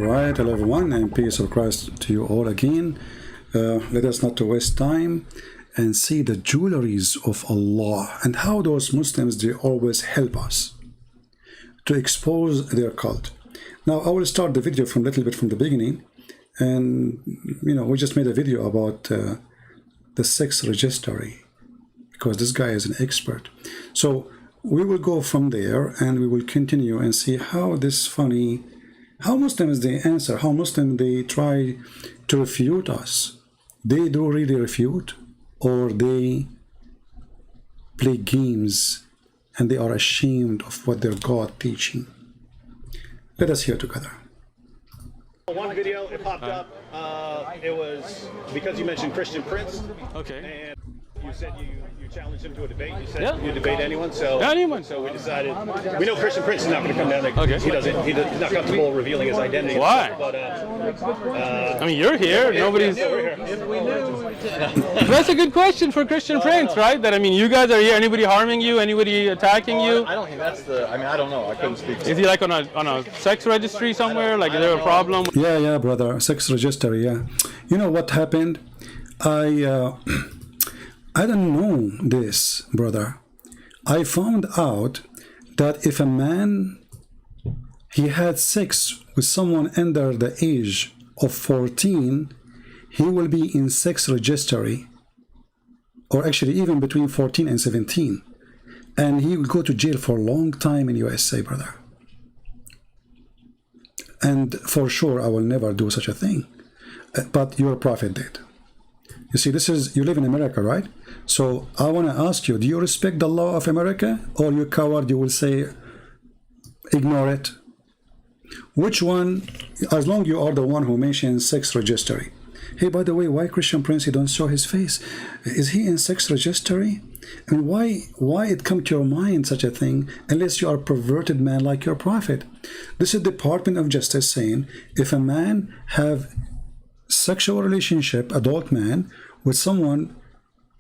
right, hello everyone, and peace of Christ to you all again. Let us not to waste time and see the jewelries of Allah and how those Muslims, they always help us to expose their cult. Now, I will start the video from a little bit from the beginning, and we just made a video about the sex registry because this guy is an expert. So we will go from there and we will continue and see how this funny, how Muslims they answer, how Muslims they try to refute us. They do really refute, or they play games and they are ashamed of what their God teaching. Let us hear together. One video, it popped up. It was because you mentioned Christian Prince. Okay. And you said you challenged him to a debate. You said you debate anyone. So anyone. So we decided. We know Christian Prince is not going to come down. Okay. He's not comfortable revealing his identity. Why? But I mean, you're here. Nobody's. That's a good question for Christian Prince, right? That I mean, you guys are here. Anybody harming you? Anybody attacking you? I don't think that's the. I mean, I don't know. I couldn't speak. Is he like on a sex registry somewhere? Like, is there a problem? Yeah, brother, sex registry. Yeah, you know what happened? I don't know this, brother. I found out that if a man he had sex with someone under the age of 14, he will be in sex registry, or actually even between 14 and 17, and he will go to jail for a long time in USA, brother. And for sure, I will never do such a thing. But your prophet did. You see, you live in America, right? So I want to ask you, do you respect the law of America, or you coward, you will say, ignore it? Which one, as long you are the one who mentions sex registry. Hey, by the way, why Christian Prince, he don't show his face? Is he in sex registry? And why it come to your mind such a thing, unless you are a perverted man like your prophet? This is the Department of Justice saying, if a man have sexual relationship, adult man, with someone,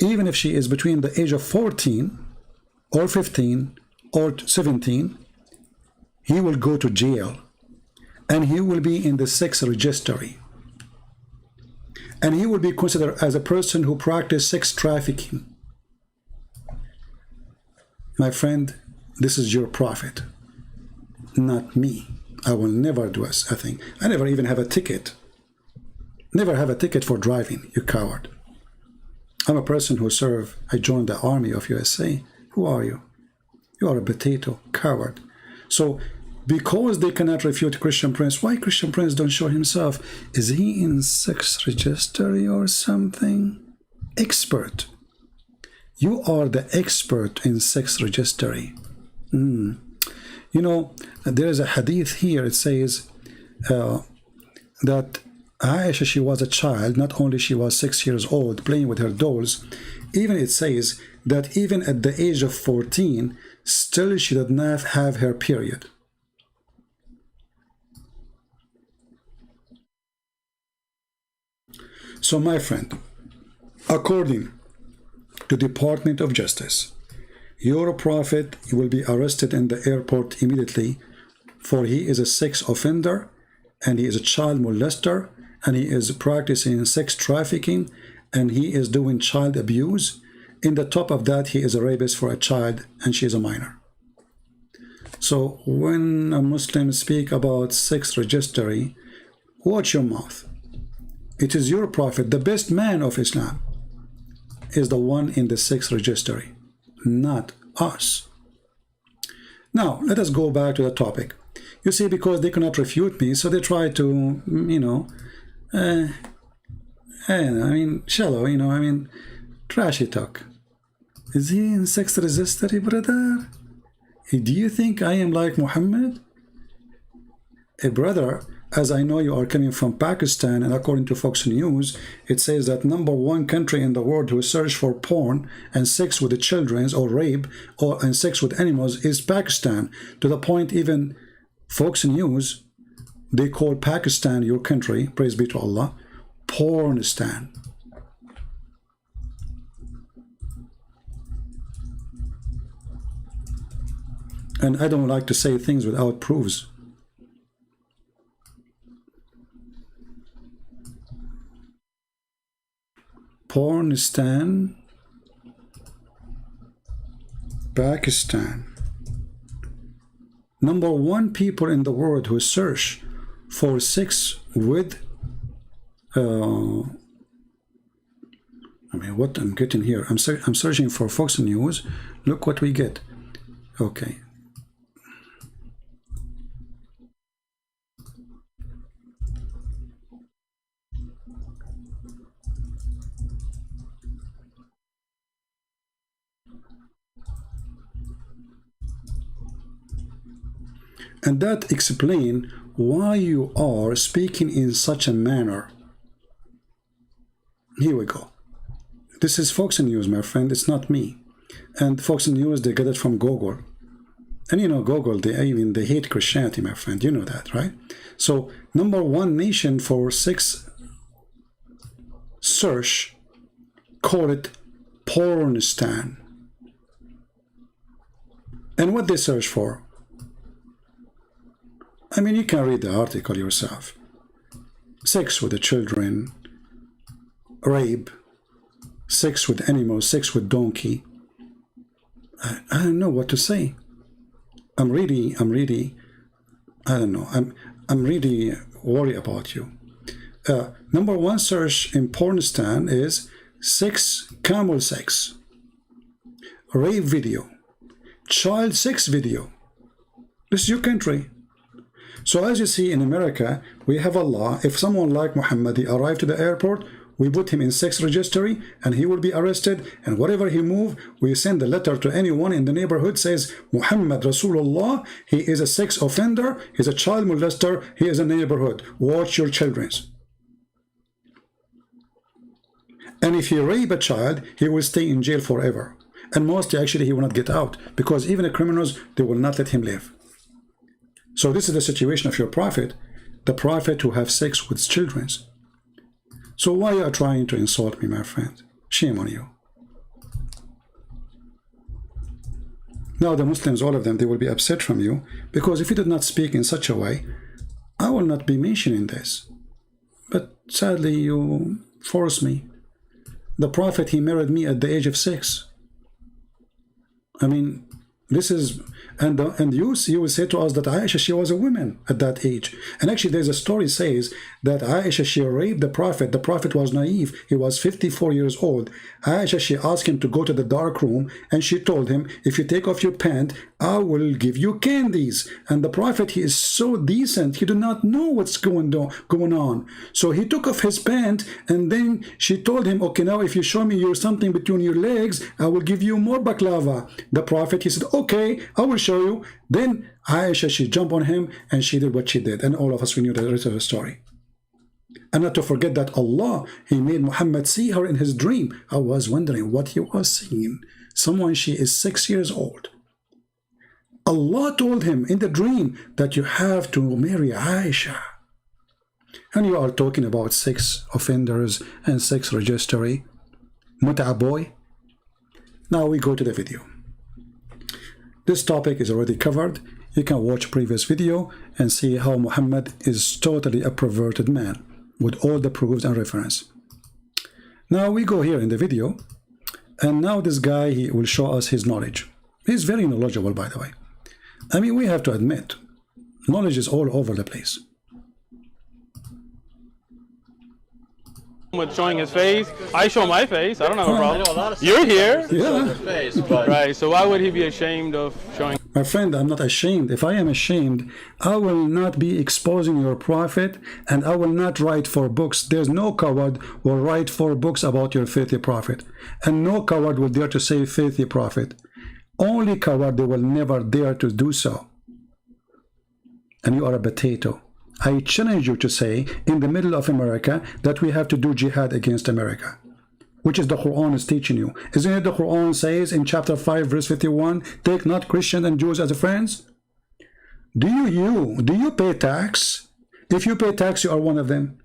even if she is between the age of 14 or 15 or 17, he will go to jail and he will be in the sex registry, and he will be considered as a person who practiced sex trafficking. My friend, this is your prophet, not me. I will never do a thing. I never even have a ticket. Never have a ticket for driving, you coward. I'm a person who served. I joined the army of USA. Who are you? You are a potato, coward. So, because they cannot refute Christian Prince, why Christian Prince don't show himself? Is he in sex registry or something? Expert. You are the expert in sex registry. You know, there is a hadith here. It says that Aisha, she was a child. Not only she was 6 years old playing with her dolls, even it says that even at the age of 14, still she did not have her period. So my friend, according to Department of Justice, your prophet will be arrested in the airport immediately, for he is a sex offender and he is a child molester, and he is practicing sex trafficking, and he is doing child abuse. In the top of that, he is a rapist for a child, and she is a minor. So when a Muslim speak about sex registry, watch your mouth. It is your prophet, the best man of Islam, is the one in the sex registry, not us. Now, let us go back to the topic. You see, because they cannot refute me, so they try to, shallow, trashy talk. Is he in sex registry, brother? Do you think I am like Muhammad? Brother, as I know you are coming from Pakistan, and according to Fox News, it says that #1 country in the world who search for porn and sex with the children, or rape, and sex with animals is Pakistan. To the point even Fox News, they call Pakistan, your country, praise be to Allah, Pornistan. And I don't like to say things without proofs. Pornistan, Pakistan. #1 people in the world who search for sex with I mean, what I'm getting here, I'm searching for Fox News. Look what we get. Okay. And that explains why you are speaking in such a manner. Here we go. This is Fox News, my friend. It's not me. And Fox News, they get it from Google. And you know, Google, they hate Christianity, my friend. You know that, right? So, #1 nation for sex search, call it Pornistan. And what they search for? I mean, you can read the article yourself. Sex with the children, rape, sex with animals, sex with donkey. I don't know what to say. I'm really, I don't know. I'm really worried about you. #1 search in Pornistan is sex, camel sex, rape video, child sex video. This is your country. So as you see in America, we have a law. If someone like Muhammad arrived to the airport, we put him in sex registry and he will be arrested, and whatever he move, we send a letter to anyone in the neighborhood says Muhammad Rasulullah, he is a sex offender, he's a child molester, he is a neighborhood, watch your children's. And if he rape a child, he will stay in jail forever, and mostly actually he will not get out, because even the criminals, they will not let him live. So this is the situation of your prophet, the prophet who have sex with children. So why are you trying to insult me, my friend? Shame on you. Now the Muslims, all of them, they will be upset from you, because if you did not speak in such a way, I will not be mentioning this. But sadly, you force me. The prophet, he married me at the age of 6. I mean, this is, and you will say to us that Aisha, she was a woman at that age. And actually there's a story says that Aisha, she raped the prophet. The prophet was naive. He was 54 years old. Aisha, she asked him to go to the dark room, and she told him, if you take off your pant, I will give you candies. And the prophet, he is so decent, he do not know what's going on. So he took off his pant, and then she told him, okay, now if you show me something between your legs, I will give you more baklava. The prophet, he said, okay, I will show you. Then Aisha, she jumped on him and she did what she did. And all of us, we knew the rest of the story. And not to forget that Allah, he made Muhammad see her in his dream. I was wondering what he was seeing. Someone, she is 6 years old. Allah told him in the dream that you have to marry Aisha. And you are talking about sex offenders and sex registry. Mut'a boy. Now we go to the video. This topic is already covered. You can watch previous video and see how Muhammad is totally a perverted man with all the proofs and reference. Now we go here in the video, and now this guy, he will show us his knowledge. He's very knowledgeable, by the way. I mean, we have to admit, knowledge is all over the place. With showing his face, I show my face. I don't have a I know a problem. lot of You're here, Yeah. face, but right? So why would he be ashamed of showing? My friend, I'm not ashamed. If I am ashamed, I will not be exposing your prophet, and I will not write for books. There's no coward will write for books about your filthy prophet, and no coward will dare to say filthy prophet. Only coward, they will never dare to do so. And you are a potato. I challenge you to say in the middle of America that we have to do jihad against America, which is the Quran is teaching you. Isn't it the Quran says in chapter 5 verse 51, take not Christians and Jews as friends? Do you pay tax? If you pay tax, you are one of them.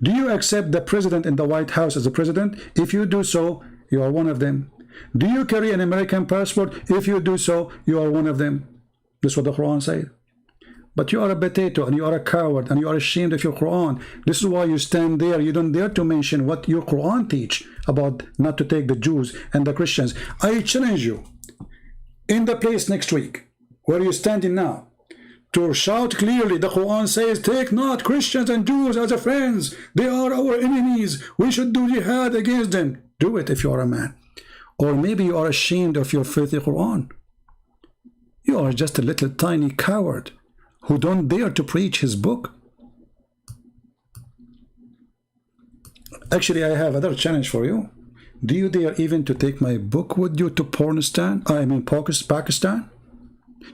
Do you accept the president in the White House as a president? If you do so, you are one of them. Do you carry an American passport? If you do so, you are one of them. That's what the Quran says. But you are a potato and you are a coward and you are ashamed of your Quran. This is why you stand there. You don't dare to mention what your Quran teach about not to take the Jews and the Christians. I challenge you in the place next week where you're standing now to shout clearly, the Quran says, take not Christians and Jews as a friends. They are our enemies. We should do jihad against them. Do it if you are a man. Or maybe you are ashamed of your filthy Quran. You are just a little tiny coward who don't dare to preach his book. Actually, I have another challenge for you. Do you dare even to take my book with you to Pakistan?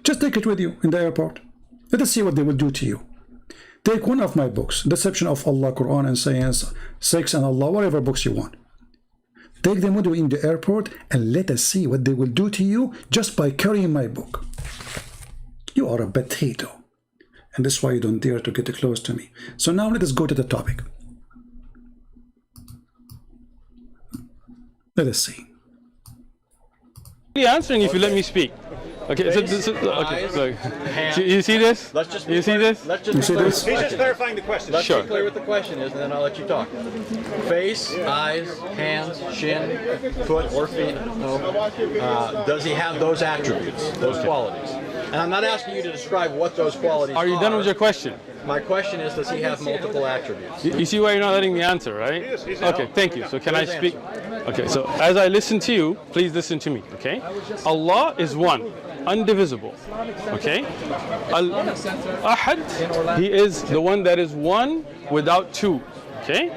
Just take it with you in the airport. Let us see what they will do to you. Take one of my books, Deception of Allah, Quran and Science, Sex and Allah, whatever books you want. Take them with you in the airport and let us see what they will do to you just by carrying my book. You are a potato. And that's why you don't dare to get close to me. So now let us go to the topic. Let us see. Answering if you let me speak. Okay, okay, look. You see this? Let's just you see this? Let's just You see this? He's just clarifying the question. Let's Sure. be clear what the question is, and then I'll let you talk. Face, eyes, hands, shin, foot, or feet. No. Does he have those attributes, those qualities? And I'm not asking you to describe what those qualities are. Are you done with your question? My question is, does he have multiple attributes? You see why you're not letting me answer, right? He's Okay, thank you. So can I speak? Okay, so as I listen to you, please listen to me, okay? Allah is one, undivisible, okay? Ahad, He is the one that is one without two, okay?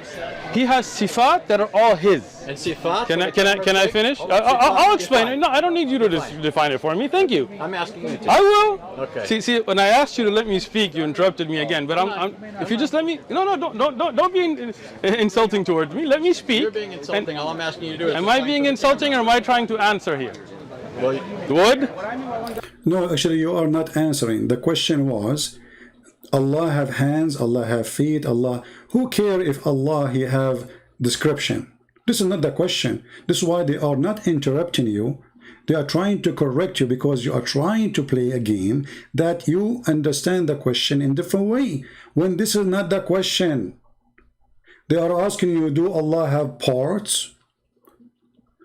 He has sifat that are all His. And sifat? Can I finish? I'll explain it. No, I don't need you to define it for me. Thank you. I'm asking you to. I will. Okay. See, when I asked you to let me speak, you interrupted me again. But if you just let me, don't be insulting towards me. Let me speak. You're being insulting. All I'm asking you to do is. Am I being insulting or am I trying to answer here? Well, Would? No, actually you are not answering. The question was, Allah have hands, Allah have feet, Allah. Who care if Allah He have description? This is not the question. This is why they are not interrupting you. They are trying to correct you because you are trying to play a game that you understand the question in different way. When this is not the question. They are asking you, do Allah have parts?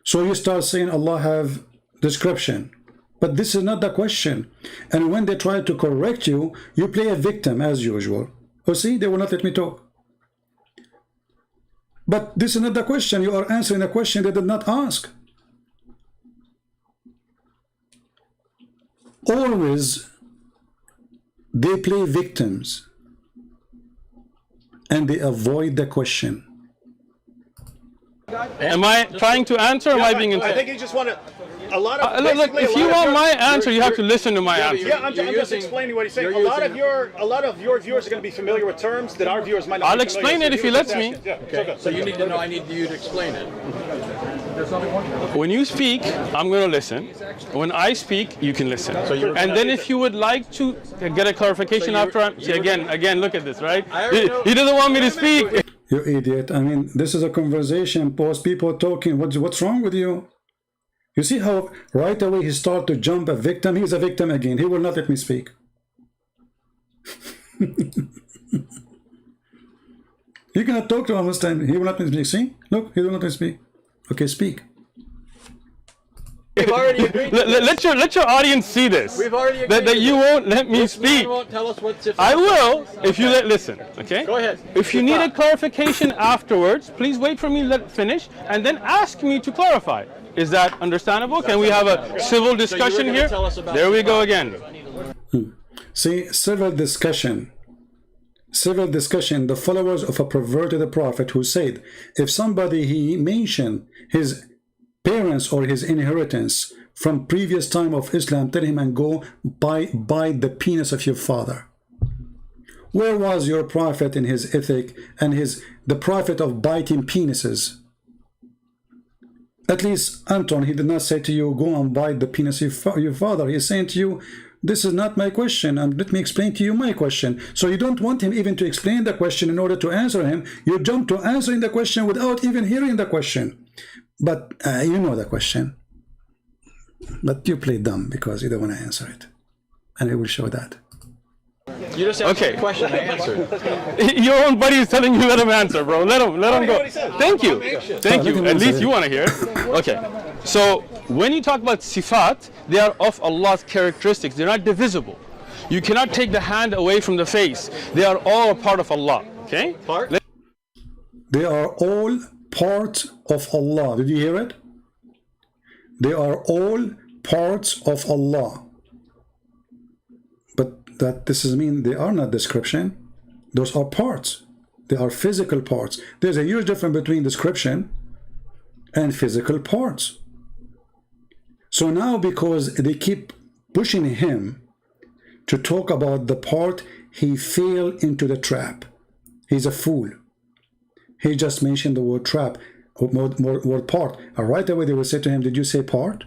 So you start saying Allah have description. But this is not the question. And when they try to correct you, you play a victim as usual. Oh, see, they will not let me talk. But this is not the question. You are answering a question they did not ask. Always, they play victims. And they avoid the question. Am I trying to answer or am I being I insulting? think he just wanted a lot of. Look, if you want my answer, you have to listen to my answer. Yeah, I'm just explaining what he's saying. A lot of your viewers are going to be familiar with terms that our viewers might not. I'll be explain familiar it with. if he lets me. Yeah, okay. So you need to know. I need you to explain it. When you speak, I'm going to listen. When I speak, you can listen. And then if you would like to get a clarification after I'm... See, again, look at this, right? He doesn't want me to speak. You idiot. I mean, this is a conversation post, people talking. What's wrong with you? You see how right away he started to jump a victim? He's a victim again. He will not let me speak. You cannot talk to him this time. He will not let me speak. See? Look, he will not let me speak. Okay, speak. We've already agreed. Let your audience see this. We've already agreed. That you won't let me speak. Won't tell us what's I will if you listen. Okay. Go ahead. If you need a clarification afterwards, please wait for me to let it finish and then ask me to clarify. Is that understandable? Can we have a civil discussion here? There we go again. See, civil discussion. The followers of a perverted prophet who said, if somebody he mentioned his parents or his inheritance from previous time of Islam, tell him and go bite the penis of your father. Where was your prophet in his ethic and the prophet of biting penises? At least Anton, he did not say to you, go and bite the penis of your father. He is saying to you, this is not my question, and let me explain to you my question. So you don't want him even to explain the question in order to answer him. You jump to answering the question without even hearing the question. But you know the question. But you play dumb because you don't want to answer it. And I will show that. You just asked Okay. a question, I answered. Your own buddy is telling you let him answer, bro. Let him go. what he says. Thank you. Thank you. Let him At answer least it. you want to hear it. Okay. So when you talk about sifat, they are of Allah's characteristics. They're not divisible. You cannot take the hand away from the face. They are all a part of Allah. Okay? Part? They are all parts of Allah. Did you hear it? They are all parts of Allah. But that this is mean they are not description. Those are parts. They are physical parts. There's a huge difference between description and physical parts. So now because they keep pushing him to talk about the part, he fell into the trap. He's a fool. He just mentioned the word trap, or word part. And right away they will say to him, did you say part?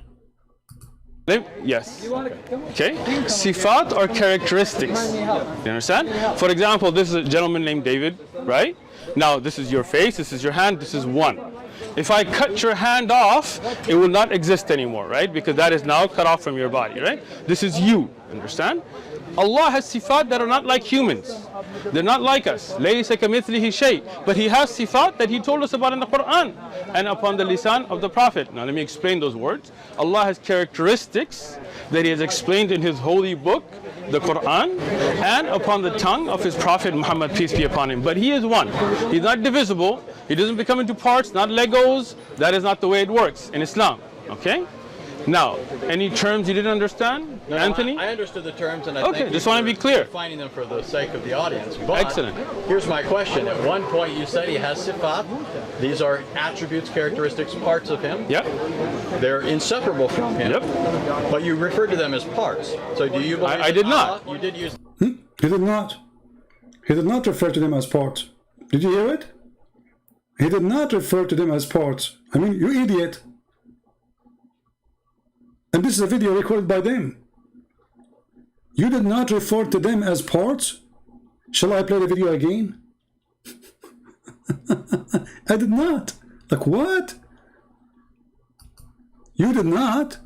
Yes. Okay. Sifat are characteristics. You understand? For example, this is a gentleman named David, right? Now, this is your face, this is your hand, this is one. If I cut your hand off, it will not exist anymore, right? Because that is now cut off from your body, right? This is you, understand? Allah has sifat that are not like humans. They're not like us. لَيْسَ كَمِثْلِهِ شَيْءٍ. But He has sifat that He told us about in the Quran and upon the lisan of the Prophet. Now let me explain those words. Allah has characteristics that He has explained in His holy book, the Quran, and upon the tongue of His Prophet Muhammad, peace be upon him. But He is one. He's not divisible. He doesn't become into parts, not Legos. That is not the way it works in Islam. Okay? Now, any terms you didn't understand, No, Anthony? I understood the terms, and I Okay, think just want to be clear. defining them for the sake of the audience. But Excellent. Here's my question. At one point, you said he has sifat. These are attributes, characteristics, parts of him. Yep. They're inseparable from him. Yep. But you referred to them as parts. So do you believe? I did that not. Allah- You did use. He did not. He did not refer to them as parts. Did you hear it? He did not refer to them as parts. I mean, you idiot. And this is a video recorded by them. You did not refer to them as parts? Shall I play the video again? I did not. Like what? You did not.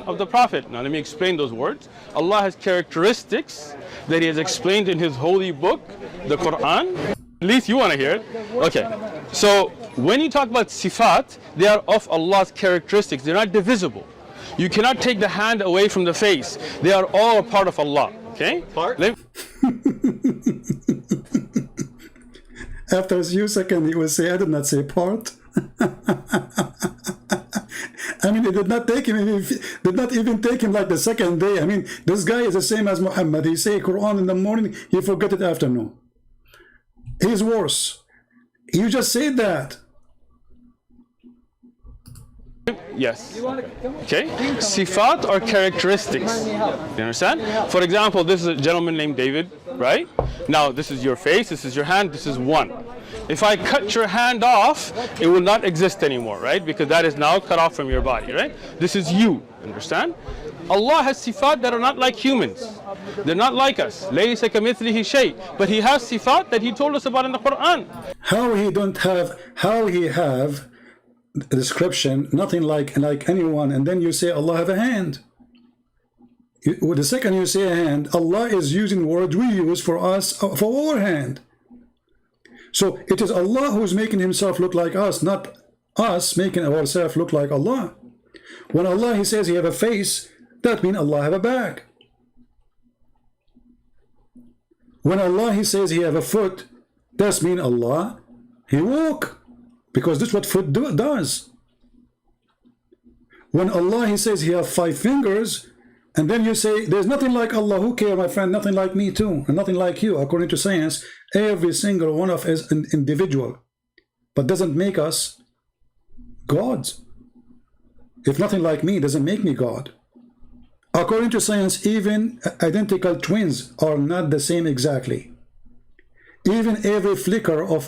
Of the Prophet. Now let me explain those words. Allah has characteristics that He has explained in His holy book, the Quran. At least you want to hear it. Okay. So when you talk about sifat, they are of Allah's characteristics. They're not divisible. You cannot take the hand away from the face. They are all a part of Allah. Okay? Part? After a few seconds, he will say, I did not say part. I mean, it did not take him, did not even take him like the second day. I mean, this guy is the same as Muhammad. He say Quran in the morning, he forget it afternoon. He's worse. You just said that. Yes. Okay. Sifat are characteristics. You understand? For example, this is a gentleman named David, right? Now, this is your face, this is your hand, this is one. If I cut your hand off, it will not exist anymore, right? Because that is now cut off from your body, right? This is you, understand? Allah has sifat that are not like humans. They're not like us. لَيْسَ كَمِثْلِهِ شَيْءٍ. But He has sifat that He told us about in the Quran. How he have a description, nothing like anyone, and then you say Allah have a hand. The second you say a hand, Allah is using words we use for us, for our hand. So it is Allah who's making Himself look like us, not us making ourselves look like Allah. When Allah He says He have a face, that means Allah have a back. When Allah He says He have a foot, that means Allah He walk. Because this is what foot does. When Allah He says He have 5 fingers, and then you say, there's nothing like Allah. Who care, my friend? Nothing like me too, and nothing like you. According to science, every single one of us is an individual, but doesn't make us gods. If nothing like me doesn't make me God. According to science, even identical twins are not the same exactly. Even every flicker of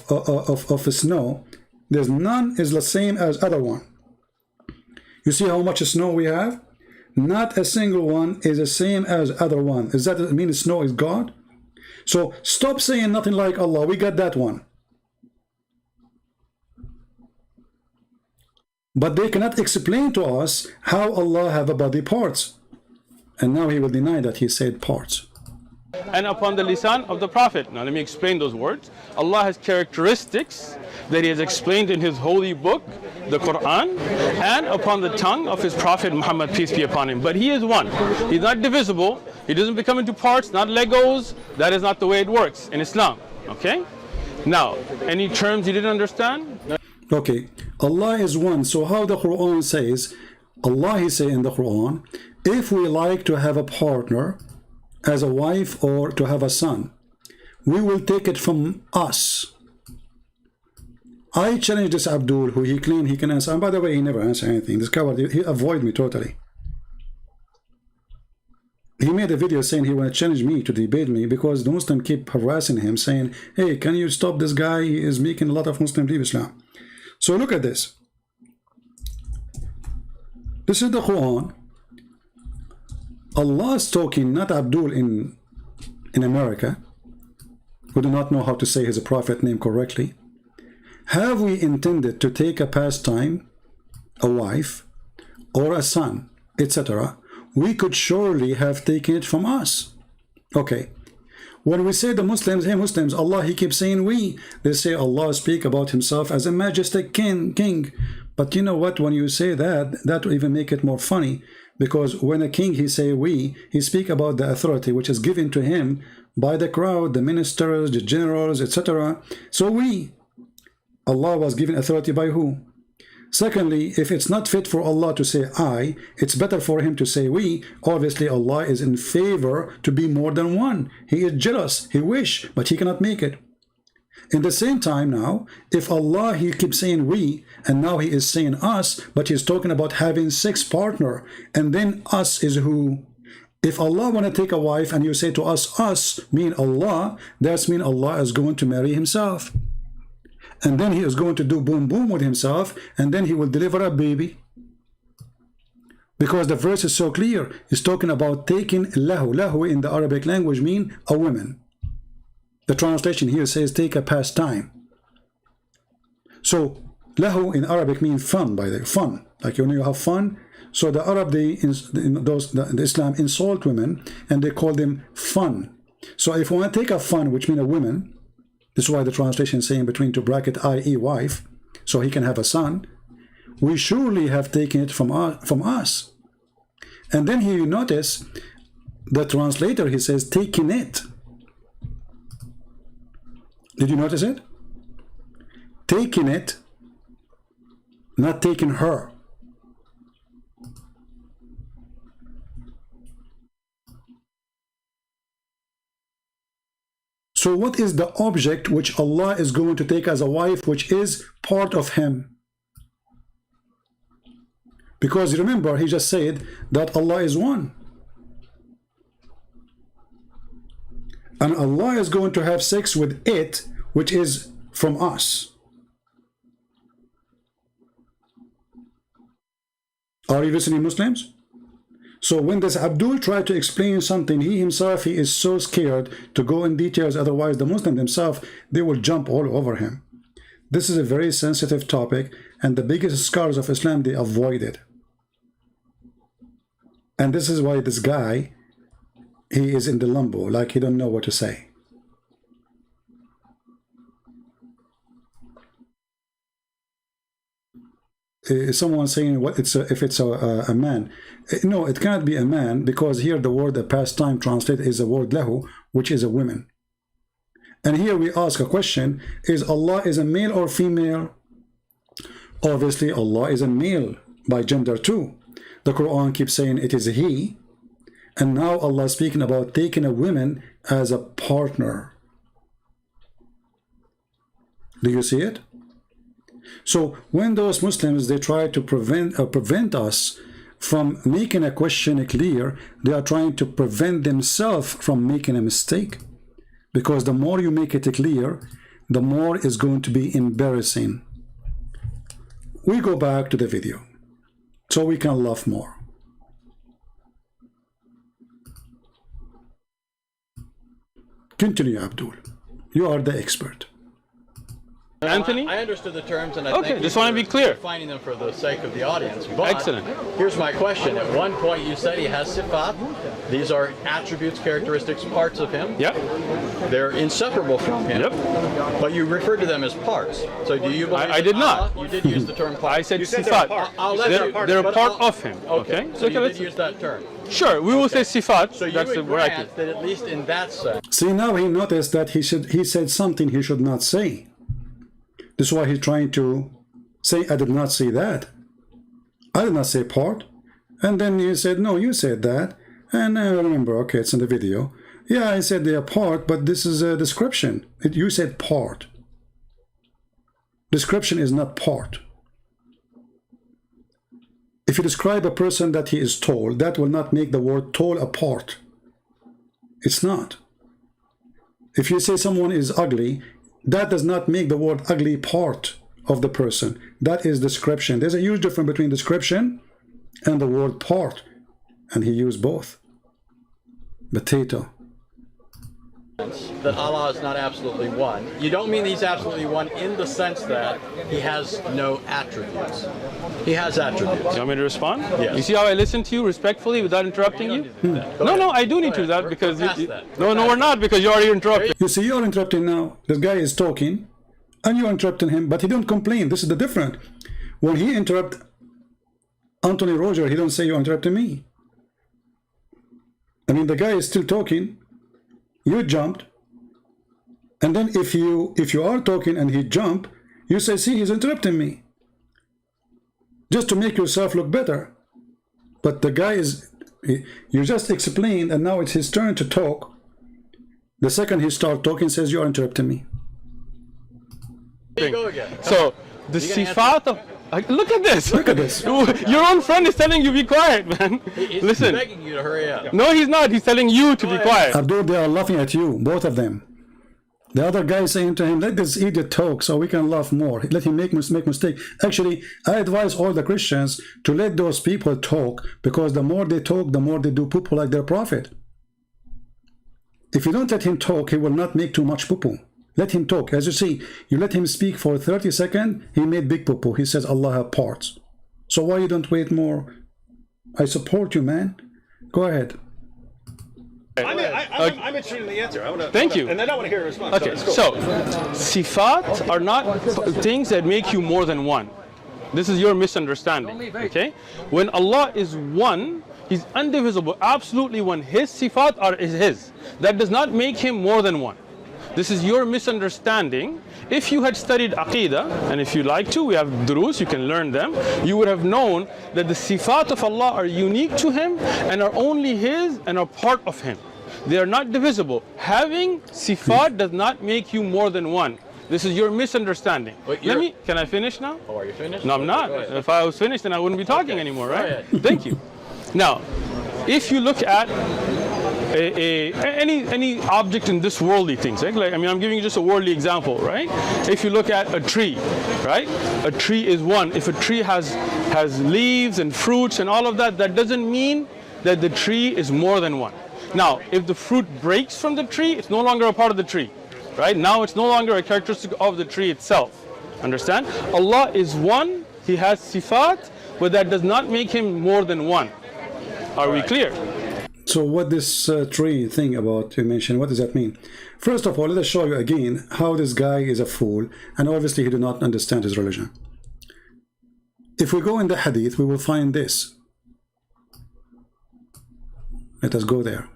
snow, there's none is the same as other one. You see how much snow we have? Not a single one is the same as other one. Does that mean snow is God? So stop saying nothing like Allah. We got that one. But they cannot explain to us how Allah have a body parts. And now he will deny that he said parts. and upon the lisan of the Prophet. Now let me explain those words. Allah has characteristics that He has explained in His holy book, the Quran, and upon the tongue of His Prophet Muhammad, peace be upon him. But He is one. He's not divisible. He doesn't become into parts, not Legos. That is not the way it works in Islam. Okay? Now, any terms you didn't understand? Okay, Allah is one. So how the Quran says, Allah He say in the Quran, if we like to have a partner as a wife or to have a son, we will take it from us. I challenge this Abdul, who he claimed he can answer. And by the way, he never answered anything. This coward, he avoided me totally. He made a video saying he want to challenge me to debate me because the Muslim keep harassing him, saying, hey, can you stop this guy? He is making a lot of Muslims leave Islam. So look at this. This is the Quran. Allah is talking, not Abdul in America, who do not know how to say his prophet name correctly. Have we intended to take a pastime, a wife, or a son, etc., we could surely have taken it from us. Okay. When we say the Muslims, hey Muslims, Allah, He keeps saying we. They say Allah speak about Himself as a majestic king. But you know what? When you say that, that will even make it more funny. Because when a king, he say we, he speak about the authority which is given to him by the crowd, the ministers, the generals, etc. So we. Allah was given authority by who? Secondly, if it's not fit for Allah to say I, it's better for Him to say we. Obviously, Allah is in favor to be more than one. He is jealous. He wish, but He cannot make it. In the same time now, if Allah, He keeps saying we, and now He is saying us, but He's talking about having 6 partners, and then us is who? If Allah want to take a wife and you say to us mean Allah, that's mean Allah is going to marry Himself. And then He is going to do boom boom with Himself, and then He will deliver a baby. Because the verse is so clear. It's talking about taking lahu. Lahu in the Arabic language mean a woman. The translation here says take a pastime. So lahu in Arabic means fun, by the way, fun. Like when you have fun. So the Arab, the Islam insult women and they call them fun. So if we want to take a fun, which means a woman, this is why the translation is saying between 2 brackets, i.e. wife, so he can have a son, we surely have taken it from us. And then here you notice the translator, he says taking it. Did you notice it? Taking it, not taking her. So what is the object which Allah is going to take as a wife, which is part of Him? Because remember, He just said that Allah is one. And Allah is going to have sex with it, which is from us. Are you listening, Muslims? So when this Abdul tried to explain something, he himself, he is so scared to go in details, otherwise the Muslim themselves, they will jump all over him. This is a very sensitive topic, and the biggest scholars of Islam, they avoid it. And this is why this guy, he is in the limbo, like he don't know what to say. Someone saying what if it's a man. No, it cannot be a man, because here the word the pastime translated is the word lahu, which is a woman. And here we ask a question, is Allah is a male or female? Obviously Allah is a male by gender too. The Quran keeps saying it is He, and now Allah is speaking about taking a woman as a partner. Do you see it? So when those Muslims, they try to prevent us from making a question clear, they are trying to prevent themselves from making a mistake. Because the more you make it clear, the more it's going to be embarrassing. We go back to the video so we can laugh more. Continue, Abdul. You are the expert. Anthony? I understood the terms, and I Okay, thank just you want to for be clear. defining them for the sake of the audience. But Excellent. here's my question. At one point you said he has sifat. These are attributes, characteristics, parts of him. Yep. They're inseparable from him. Yep. But you referred to them as parts. So do you believe I did not. You did use the term part. I said You said they're sifat. a part. I'll let They're, you- they're a but part I'll- of him. Okay. So you let's- did use that term. Sure, we will say sifat. So you That's would where I can. grant that at least in that sense. See, now he noticed that he said something he should not say. This is why he's trying to say, I did not say that. I did not say part. And then you said, no, you said that. And I remember, okay, it's in the video. Yeah, I said they are part, but this is a description. You said part. Description is not part. If you describe a person that he is tall, that will not make the word tall a part. It's not. If you say someone is ugly, that does not make the word ugly part of the person. That is description. There's a huge difference between description and the word part. And he used both. Potato. That Allah is not absolutely one. You don't mean he's absolutely one in the sense that he has no attributes. He has attributes. You want me to respond? Yes. You see how I listen to you respectfully without interrupting you? No, I do need to do that because We're past that. no, we're not, because you already interrupted. You see, you're interrupting now. This guy is talking and you're interrupting him, but he don't complain. This is the difference. When he interrupt Anthony Roger, he don't say you're interrupting me. I mean, the guy is still talking. You jumped. And then if you are talking and he jumped, you say, see, he's interrupting me. Just to make yourself look better. But the guy is, you just explained, and now it's his turn to talk. The second he starts talking, says, you're interrupting me. There you go again. So the You're gonna sifat of look at this. Look at this. Your own friend is telling you be quiet, man. He's Listen. begging you to hurry up. No, he's not. He's telling you to be ahead. quiet. Abdul, they are laughing at you, both of them. The other guy is saying to him, let this idiot talk so we can laugh more. Let him make mistake. Actually, I advise all the Christians to let those people talk, because the more they talk, the more they do poo-poo like their prophet. If you don't let him talk, he will not make too much poo-poo. Let him talk. As you see, you let him speak for 30 seconds, he made big poo-poo. He says Allah have parts. So why you don't wait more? I support you, man. Go ahead. I'm interested in the answer. Thank you. And then I want to hear a response. Okay, it's cool. so sifat are not things that make you more than one. This is your misunderstanding. Okay, when Allah is one, He's indivisible, absolutely one. His sifat is His. That does not make Him more than one. This is your misunderstanding. If you had studied Aqidah, and if you like to, we have durus, you can learn them, you would have known that the sifat of Allah are unique to Him and are only His and are part of Him. They are not divisible. Having sifat does not make you more than one. This is your misunderstanding. Can I finish now? Oh, are you finished? No, I'm not. If I was finished, then I wouldn't be talking anymore, right? Thank you. Now, if you look at any object in this worldly things, right? Like, I mean, I'm giving you just a worldly example, right? If you look at a tree, right? A tree is one. If a tree has leaves and fruits and all of that, that doesn't mean that the tree is more than one. Now, if the fruit breaks from the tree, it's no longer a part of the tree, right? Now it's no longer a characteristic of the tree itself. Understand? Allah is one. He has sifat, but that does not make Him more than one. Are we clear? So what this tree thing about you mentioned, what does that mean? First of all, let us show you again how this guy is a fool, and obviously he did not understand his religion. If we go in the hadith, we will find this. Let us go there.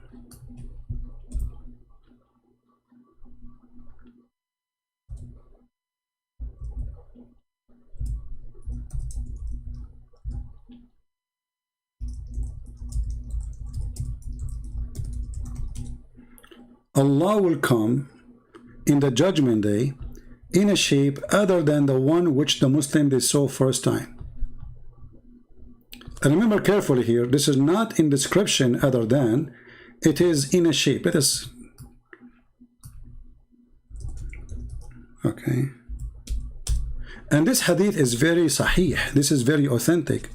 Allah will come in the judgment day in a shape other than the one which the Muslim they saw first time. And remember carefully here, this is not in description other than, it is in a shape. Let us, okay. And this hadith is very sahih, this is very authentic.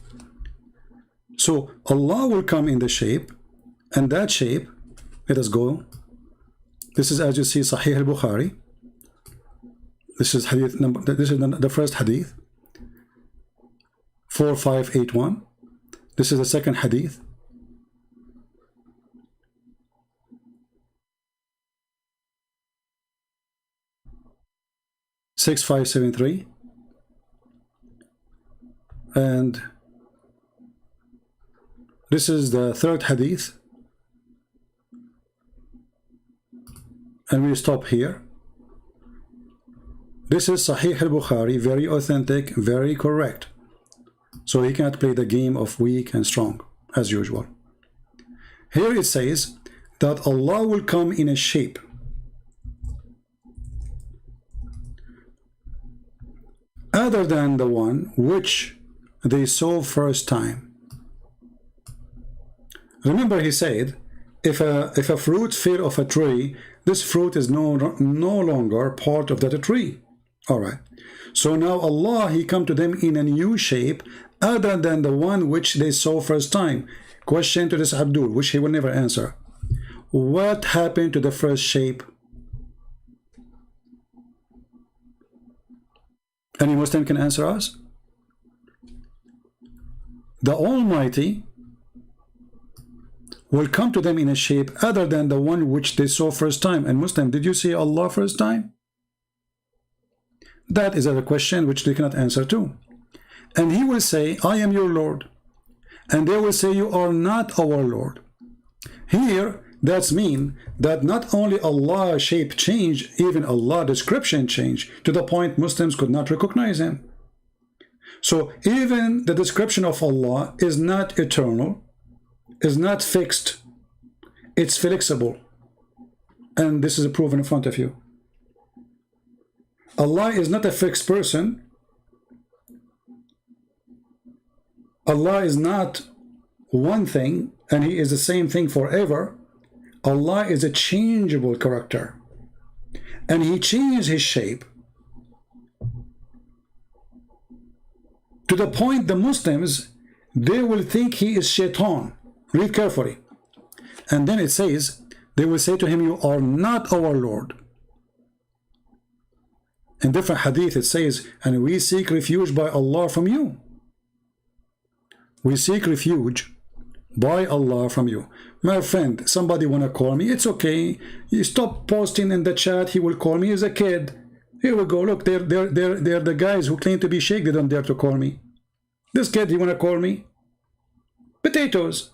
So Allah will come in the shape, and that shape, let us go. This is, as you see, Sahih al-Bukhari. This is hadith number, this is the first hadith, 4581. This is the second hadith, 6573. And this is the third hadith, and we stop here. This is Sahih al-Bukhari, very authentic, very correct. So he cannot play the game of weak and strong, as usual. Here it says that Allah will come in a shape other than the one which they saw first time. Remember, he said, if a fruit fell off a tree, this fruit is no longer part of that tree. All right. So now Allah, he come to them in a new shape other than the one which they saw first time. Question to this Abdul, which he will never answer. What happened to the first shape? Any Muslim can answer us? The Almighty will come to them in a shape other than the one which they saw first time. And Muslim, did you see Allah first time? That is a question which they cannot answer to. And he will say, I am your Lord. And they will say, you are not our Lord. Here, that's mean that not only Allah shape changed, even Allah description changed, to the point Muslims could not recognize him. So even the description of Allah is not eternal, is not fixed, it's flexible. And this is proven in front of you. Allah is not a fixed person. Allah is not one thing and he is the same thing forever. Allah is a changeable character, and he changed his shape to the point the Muslims, they will think he is shaitan. Read carefully. And then it says, they will say to him, you are not our Lord. In different hadith it says, and we seek refuge by Allah from you. We seek refuge by Allah from you. My friend, somebody wanna call me, it's okay. You stop posting in the chat, he will call me. He's a kid. Here we go. Look, they're the guys who claim to be Shaykh. They don't dare to call me. This kid, he wanna call me? Potatoes.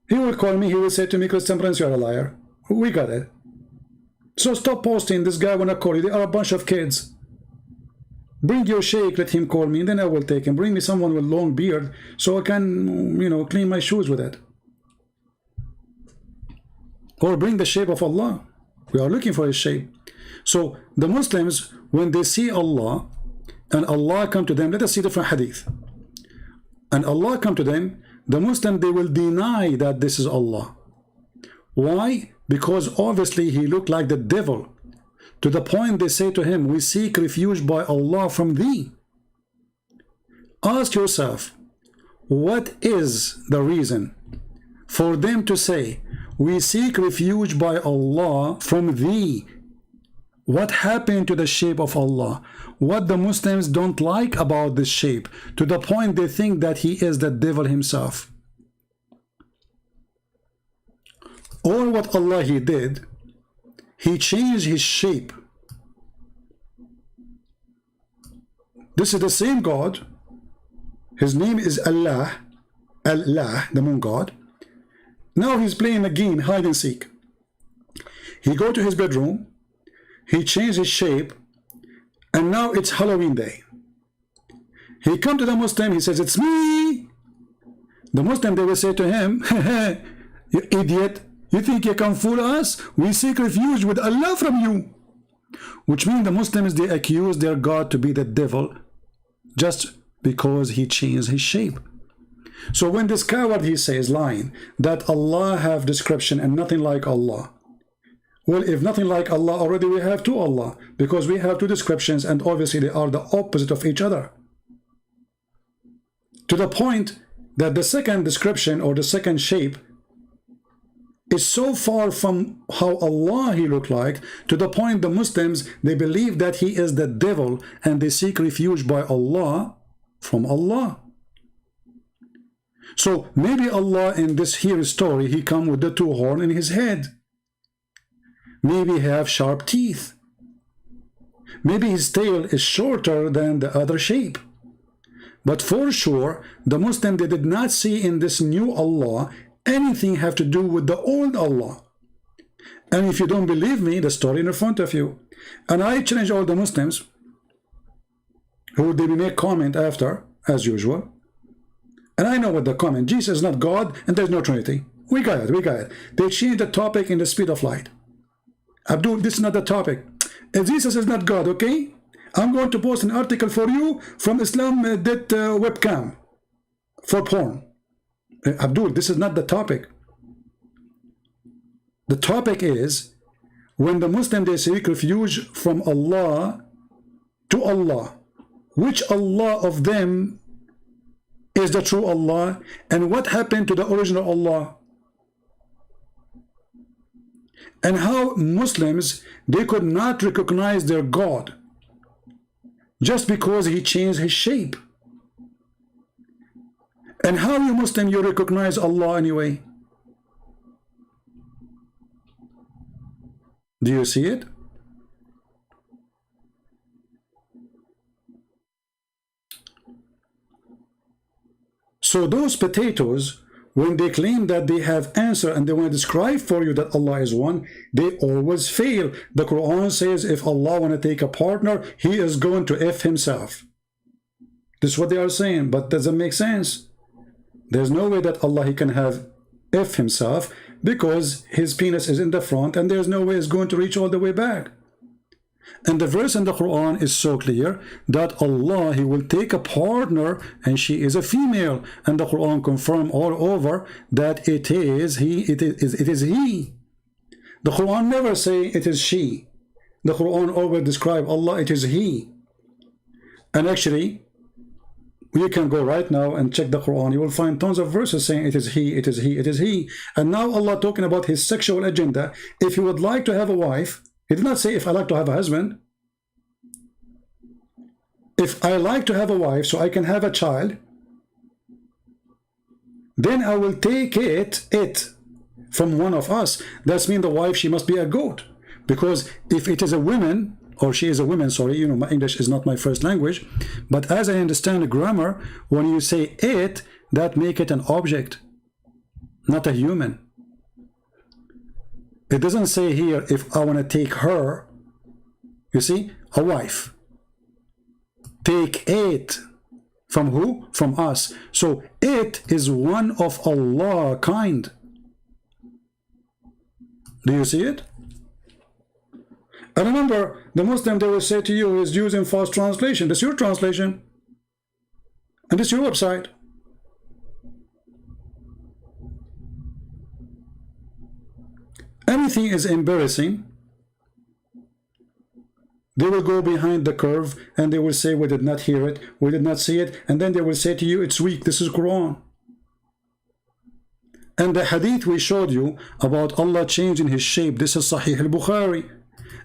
He will call me, he will say to me, Christian Prince, you're a liar. We got it. So stop posting, this guy wanna call you. They are a bunch of kids. Bring your Shaykh, let him call me, and then I will take him. Bring me someone with long beard so I can, you know, clean my shoes with it. Or bring the shape of Allah. We are looking for his shape. So the Muslims, when they see Allah and Allah come to them, let us see different hadith. And Allah come to them, the Muslim, they will deny that this is Allah. Why? Because obviously he looked like the devil. To the point they say to him, we seek refuge by Allah from thee. Ask yourself, what is the reason for them to say, we seek refuge by Allah from thee? What happened to the shape of Allah? What the Muslims don't like about this shape, to the point they think that he is the devil himself. Or what Allah he did, he changed his shape. This is the same God. His name is Allah, Allah, the moon God. Now he's playing a game, hide and seek. He go to his bedroom, he changed his shape, and now it's Halloween day. He come to the Muslim, he says, it's me. The Muslim, they will say to him, you idiot, you think you can fool us? We seek refuge with Allah from you. Which means the Muslims, they accuse their God to be the devil just because he changed his shape. So when this coward, he says, lying, that Allah have description and nothing like Allah. Well, if nothing like Allah, already we have two Allah, because we have two descriptions and obviously they are the opposite of each other. To the point that the second description or the second shape, it is so far from how Allah he looked like, to the point the Muslims, they believe that he is the devil and they seek refuge by Allah from Allah. So maybe Allah in this here story, he come with the two horns in his head. Maybe he have sharp teeth. Maybe his tail is shorter than the other shape. But for sure, the Muslim, they did not see in this new Allah anything have to do with the old Allah. And if you don't believe me, the story in front of you. And I challenge all the Muslims who they will make comment after, as usual. And I know what the comment, Jesus is not God and there's no Trinity. We got it, we got it. They changed the topic in the speed of light. Abdul, this is not the topic. If Jesus is not God, okay? I'm going to post an article for you from Islam that webcam for porn. Abdul, this is not the topic. The topic is when the Muslim they seek refuge from Allah to Allah. Which Allah of them is the true Allah, and what happened to the original Allah? And how Muslims, they could not recognize their God just because he changed his shape. And how you Muslim, you recognize Allah anyway? Do you see it? So those potatoes, when they claim that they have answer and they want to describe for you that Allah is one, they always fail. The Quran says if Allah want to take a partner, he is going to F himself. This is what they are saying, but doesn't make sense. There's no way that Allah he can have F himself because his penis is in the front and there's no way it's going to reach all the way back. And the verse in the Quran is so clear that Allah, he will take a partner and she is a female. And the Quran confirm all over that it is he. The Quran never say it is she. The Quran always describe Allah, it is he. And actually, you can go right now and check the Quran. You will find tons of verses saying it is he, it is he, it is he. And now Allah talking about his sexual agenda. If he would like to have a wife, he did not say if I like to have a husband. If I like to have a wife so I can have a child, then I will take it from one of us. That means the wife, she must be a goat. Because if it is a woman, or she is a woman, sorry, you know, my English is not my first language, but as I understand the grammar, when you say it, that make it an object, not a human. It doesn't say here if I want to take her, you see, a wife. Take it from who? From us. So it is one of Allah kind. Do you see it? And remember, the Muslim, they will say to you, is using false translation. This is your translation. And this is your website. Anything is embarrassing, they will go behind the curve and they will say we did not hear it, we did not see it, and then they will say to you it's weak, this is Quran. And the hadith we showed you about Allah changing his shape, this is Sahih al-Bukhari,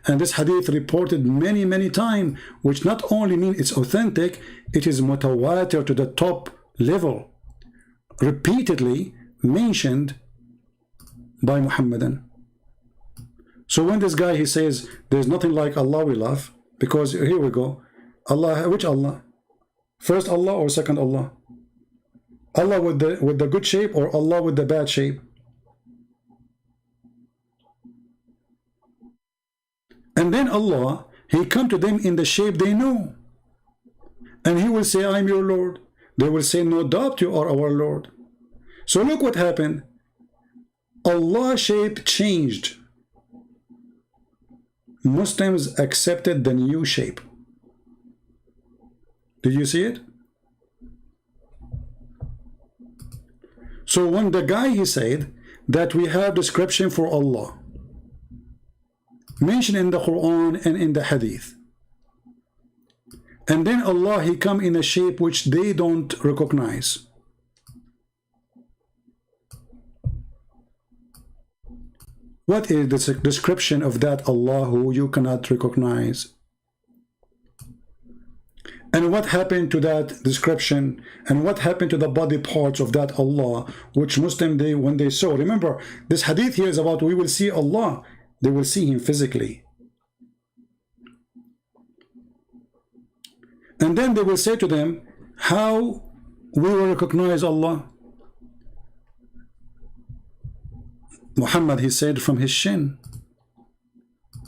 and this hadith reported many times, which not only means it's authentic, it is mutawatir to the top level, repeatedly mentioned by Muhammadan. So when this guy, he says, there's nothing like Allah we love, because here we go, Allah, which Allah? First Allah or second Allah? Allah with the good shape or Allah with the bad shape? And then Allah, he come to them in the shape they know. And he will say, I'm your Lord. They will say, no doubt you are our Lord. So look what happened. Allah's shape changed. Muslims accepted the new shape. Did you see it? So when the guy, he said that we have description for Allah mentioned in the Quran and in the Hadith, and then Allah, he come in a shape which they don't recognize. What is the description of that Allah who you cannot recognize? And what happened to that description? And what happened to the body parts of that Allah, which Muslim, when they saw, remember, this hadith here is about we will see Allah. They will see him physically. And then they will say to them, how we will recognize Allah? Muhammad, he said, from his shin.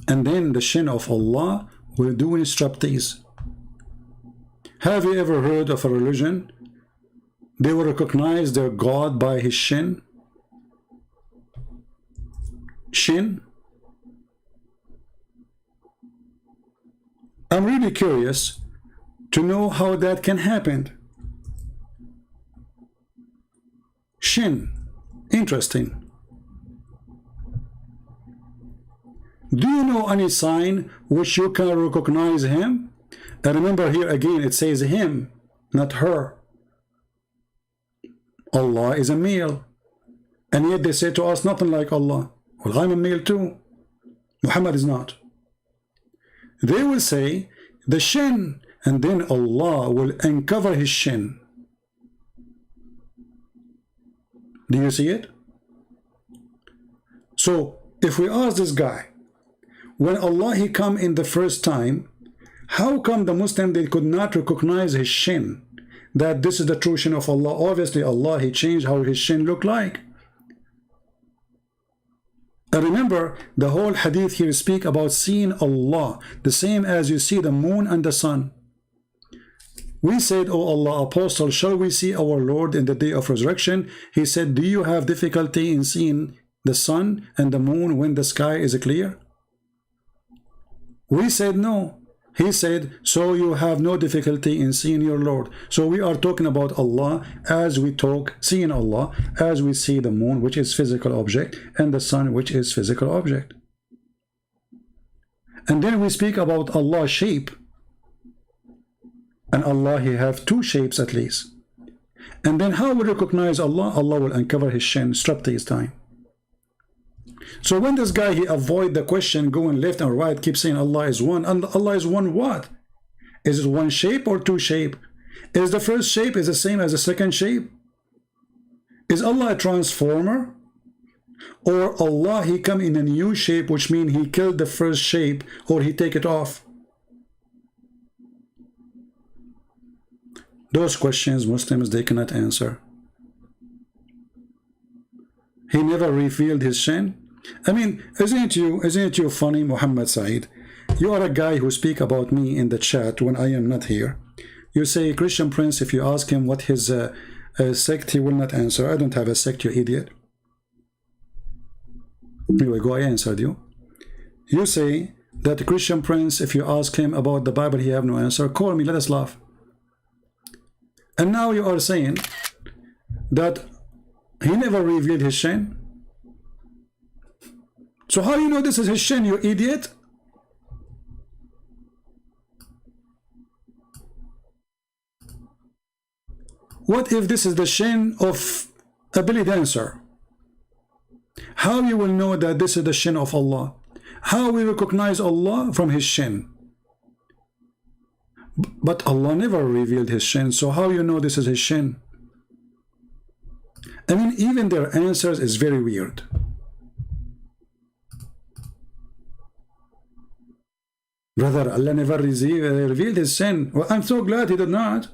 And then the shin of Allah will do striptease. Have you ever heard of a religion? They will recognize their God by his shin. Shin. I'm really curious to know how that can happen. Shin. Interesting. Do you know any sign which you can recognize him? And remember here again, it says him, not her. Allah is a male. And yet they say to us, nothing like Allah. Well, I'm a male too. Muhammad is not. They will say, the shin, and then Allah will uncover his shin. Do you see it? So, if we ask this guy, when Allah he come in the first time, how come the Muslim they could not recognize his shin? That this is the true shin of Allah. Obviously Allah he changed how his shin looked like. And remember, the whole hadith here speak about seeing Allah, the same as you see the moon and the sun. We said, oh Allah, apostle, shall we see our Lord in the day of resurrection? He said, do you have difficulty in seeing the sun and the moon when the sky is clear? We said no. He said, so you have no difficulty in seeing your Lord. So we are talking about Allah as we talk, seeing Allah, as we see the moon, which is physical object, and the sun, which is physical object. And then we speak about Allah's shape. And Allah, he have two shapes at least. And then how we recognize Allah? Allah will uncover his shin, striptease time. So when this guy, he avoid the question going left and right, keep saying Allah is one, and Allah is one what? Is it one shape or two shape? Is the first shape is the same as the second shape? Is Allah a transformer? Or Allah, he come in a new shape, which means he killed the first shape, or he take it off? Those questions Muslims, they cannot answer. He never revealed his shin. I mean, isn't it you funny, Muhammad Said? You are a guy who speak about me in the chat when I am not here. You say, Christian Prince, if you ask him what his sect, he will not answer. I don't have a sect, you idiot. Anyway, go, I answered you. You say that Christian Prince, if you ask him about the Bible, he have no answer. Call me, let us laugh. And now you are saying that he never revealed his shin. So how you know this is his shin, you idiot? What if this is the shin of a belly dancer? How you will know that this is the shin of Allah? How we recognize Allah? From his shin. But Allah never revealed his shin, so how you know this is his shin? I mean, even their answers is very weird. Brother, Allah never revealed his sin. Well, I'm so glad he did not.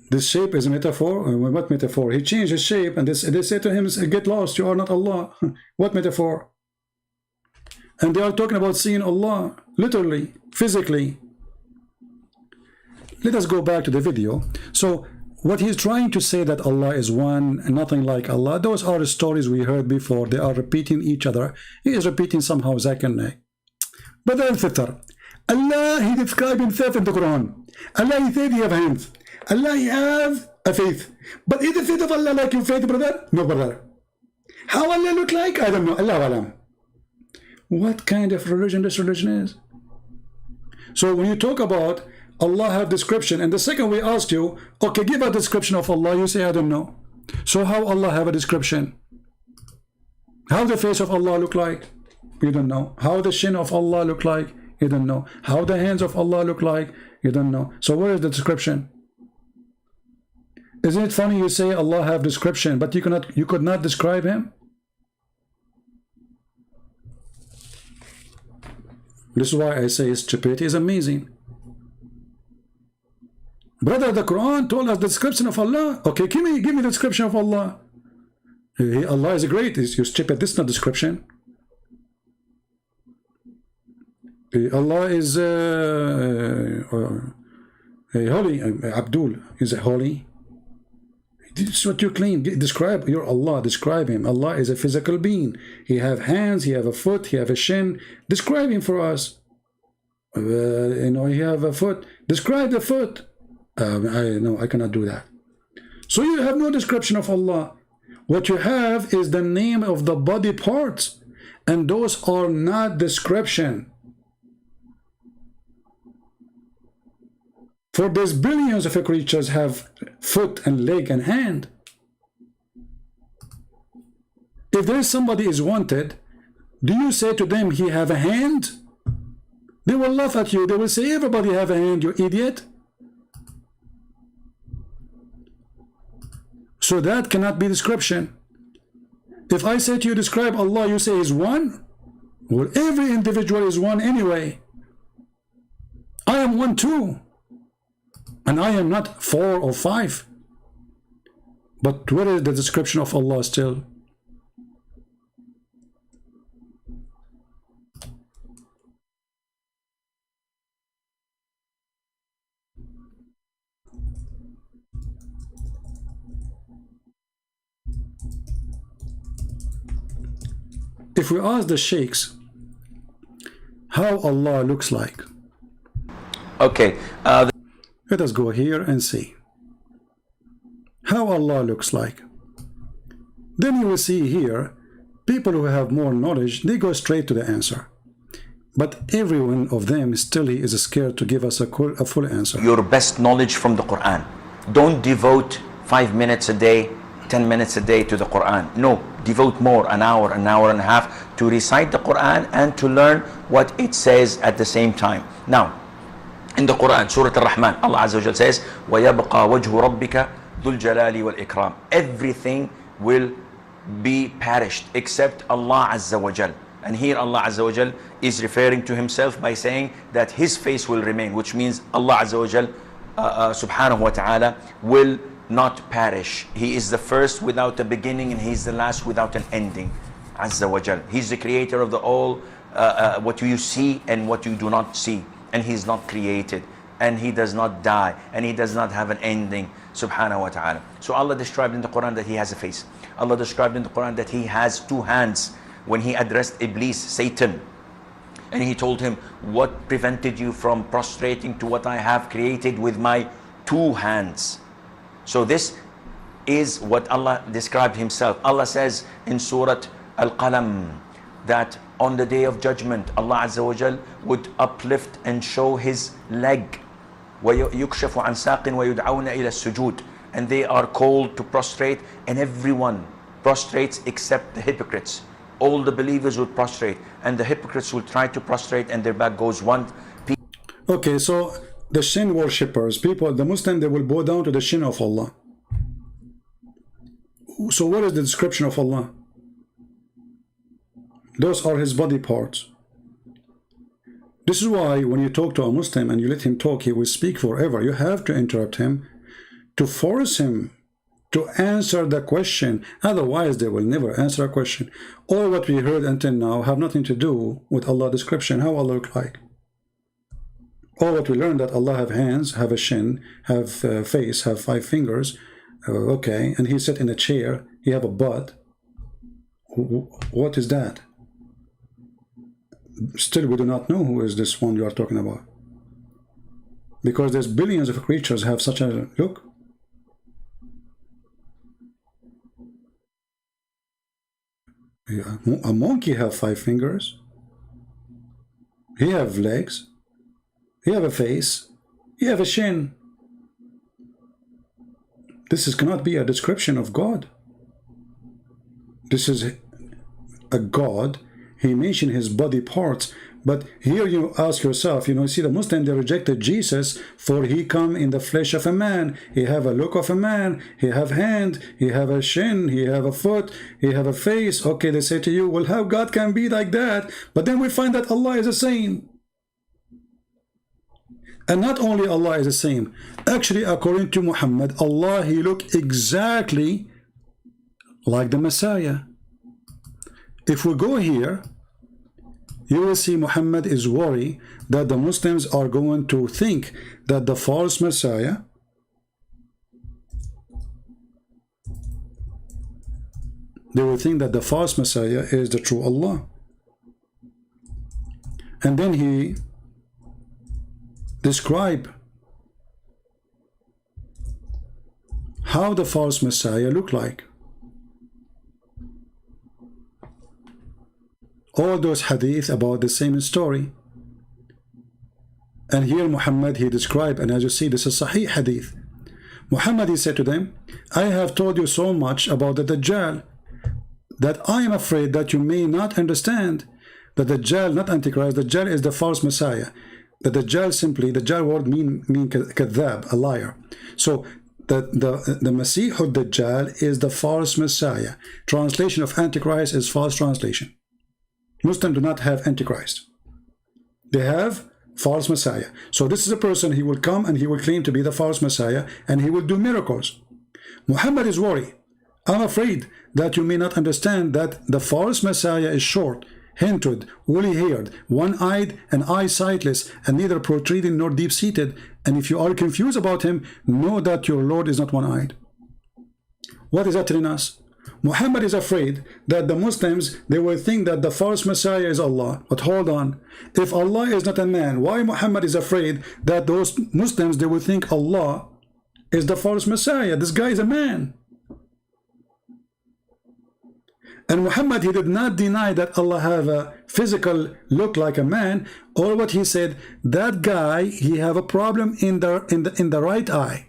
This shape is a metaphor. What metaphor? He changed his shape, and they say to him, get lost, you are not Allah. What metaphor? And they are talking about seeing Allah, literally, physically. Let us go back to the video. So, what he's trying to say that Allah is one and nothing like Allah, those are the stories we heard before. They are repeating each other. He is repeating somehow Zakir. But then Fitr, Allah, he described himself in the Quran. Allah, he said he have hands. Allah, he have a faith. But is the faith of Allah like your faith, brother? No, brother. How Allah look like? I don't know. Allah alam. What kind of religion this religion is? So when you talk about Allah have description, and the second we asked you, okay, give a description of Allah, you say I don't know. So how Allah have a description? How the face of Allah look like? You don't know. How the shin of Allah look like? You don't know. How the hands of Allah look like? You don't know. So where is the description? Isn't it funny you say Allah have description, but you could not describe him? This is why I say stupidity is amazing. Brother, the Quran told us the description of Allah. Okay, give me the description of Allah. Allah is great. You stupid. This is not description. Allah is holy. Abdul is holy. This is what you claim. Describe your Allah. Describe him. Allah is a physical being. He have hands. He have a foot. He have a shin. Describe him for us. He have a foot. Describe the foot. I cannot do that. So you have no description of Allah. What you have is the name of the body parts, and those are not description. For there's billions of creatures have foot and leg and hand. If there is somebody is wanted, do you say to them he have a hand? They will laugh at you. They will say everybody have a hand, you idiot. So that cannot be description. If I say to you, describe Allah, you say is one? Well, every individual is one anyway. I am one too. And I am not 4 or 5. But where is the description of Allah still? If we ask the sheikhs how Allah looks like, okay, let us go here and see how Allah looks like. Then you will see here people who have more knowledge, they go straight to the answer. But every one of them still is scared to give us a full answer. your best knowledge from the Quran. Don't devote 5 minutes a day, 10 minutes a day to the Quran. No, devote more, an hour and a half to recite the Quran and to learn what it says at the same time. Now, in the Quran, Surah Al-Rahman, Allah Azza wa Jal says, وَيَبْقَى وَجْهُ رَبِّكَ ذُو الْجَلَالِ وَالْإِكْرَامِ. Everything will be perished except Allah Azza wa Jal. And here Allah Azza wa Jal is referring to himself by saying that his face will remain, which means Allah Azza wa Jal subhanahu wa ta'ala will not perish. He is the first without a beginning, and he's the last without an ending. Azza wa Jal. He's the creator of the all, what you see and what you do not see. And he's not created, and he does not die, and he does not have an ending, subhanahu wa ta'ala. So Allah described in the Quran that he has a face. Allah described in the Quran that he has 2 hands. When he addressed Iblis, Satan, and he told him, what prevented you from prostrating to what I have created with my 2 hands? So this is what Allah described himself. Allah says in Surah Al-Qalam that on the day of judgment, Allah Azza wa Jal would uplift and show his leg. وَيُكْشَفُ عَنْ سَاقٍ وَيُدْعَوْنَ إِلَى السُّجُودِ. And they are called to prostrate, and everyone prostrates except the hypocrites. All the believers would prostrate, and the hypocrites will try to prostrate, and their back goes one. Okay, so the shin worshippers, people, the Muslim, they will bow down to the shin of Allah. So what is the description of Allah? Those are his body parts. This is why when you talk to a Muslim and you let him talk, he will speak forever. You have to interrupt him to force him to answer the question. Otherwise, they will never answer a question. All what we heard until now have nothing to do with Allah's description, how Allah look like. All what we learned that Allah have hands, have a shin, have a face, have 5 fingers. Okay, and he sit in a chair. He have a butt. What is that? Still, we do not know who is this one you are talking about. Because there's billions of creatures have such a look. A monkey have 5 fingers. He have legs. He have a face. You have a shin. Cannot be a description of God. This is a God. He mentioned his body parts. But here you ask yourself, you see the Muslim, they rejected Jesus, for he come in the flesh of a man. He have a look of a man. He have hand. He have a shin. He have a foot. He have a face. Okay, they say to you, well, how God can be like that? But then we find that Allah is the same. And not only Allah is the same. Actually, according to Muhammad, Allah, he looked exactly like the Messiah. If we go here, you will see Muhammad is worried that the Muslims are going to think that the false Messiah will think that the false Messiah is the true Allah. And then he describe how the false Messiah looked like. All those hadith about the same story. And here Muhammad, he described, and as you see, this is Sahih hadith. Muhammad, he said to them, I have told you so much about the Dajjal that I am afraid that you may not understand that the Dajjal, not Antichrist, the Dajjal is the false Messiah. The Dajjal simply, the Dajjal word mean kadhab, a liar. So the Masih Dajjal is the false Messiah. Translation of Antichrist is false translation. Muslims do not have Antichrist. They have false Messiah. So this is a person, he will come and he will claim to be the false Messiah and he will do miracles. Muhammad is worried. I'm afraid that you may not understand that the false Messiah is short, hinted, woolly-haired, one-eyed, and eye-sightless, and neither protruding nor deep-seated. And if you are confused about him, know that your Lord is not one-eyed. What is that telling us? Muhammad is afraid that the Muslims, they will think that the false Messiah is Allah. But hold on. If Allah is not a man, why Muhammad is afraid that those Muslims, they will think Allah is the false Messiah? This guy is a man. And Muhammad, he did not deny that Allah have a physical look like a man. All what he said, that guy, he have a problem in the right eye.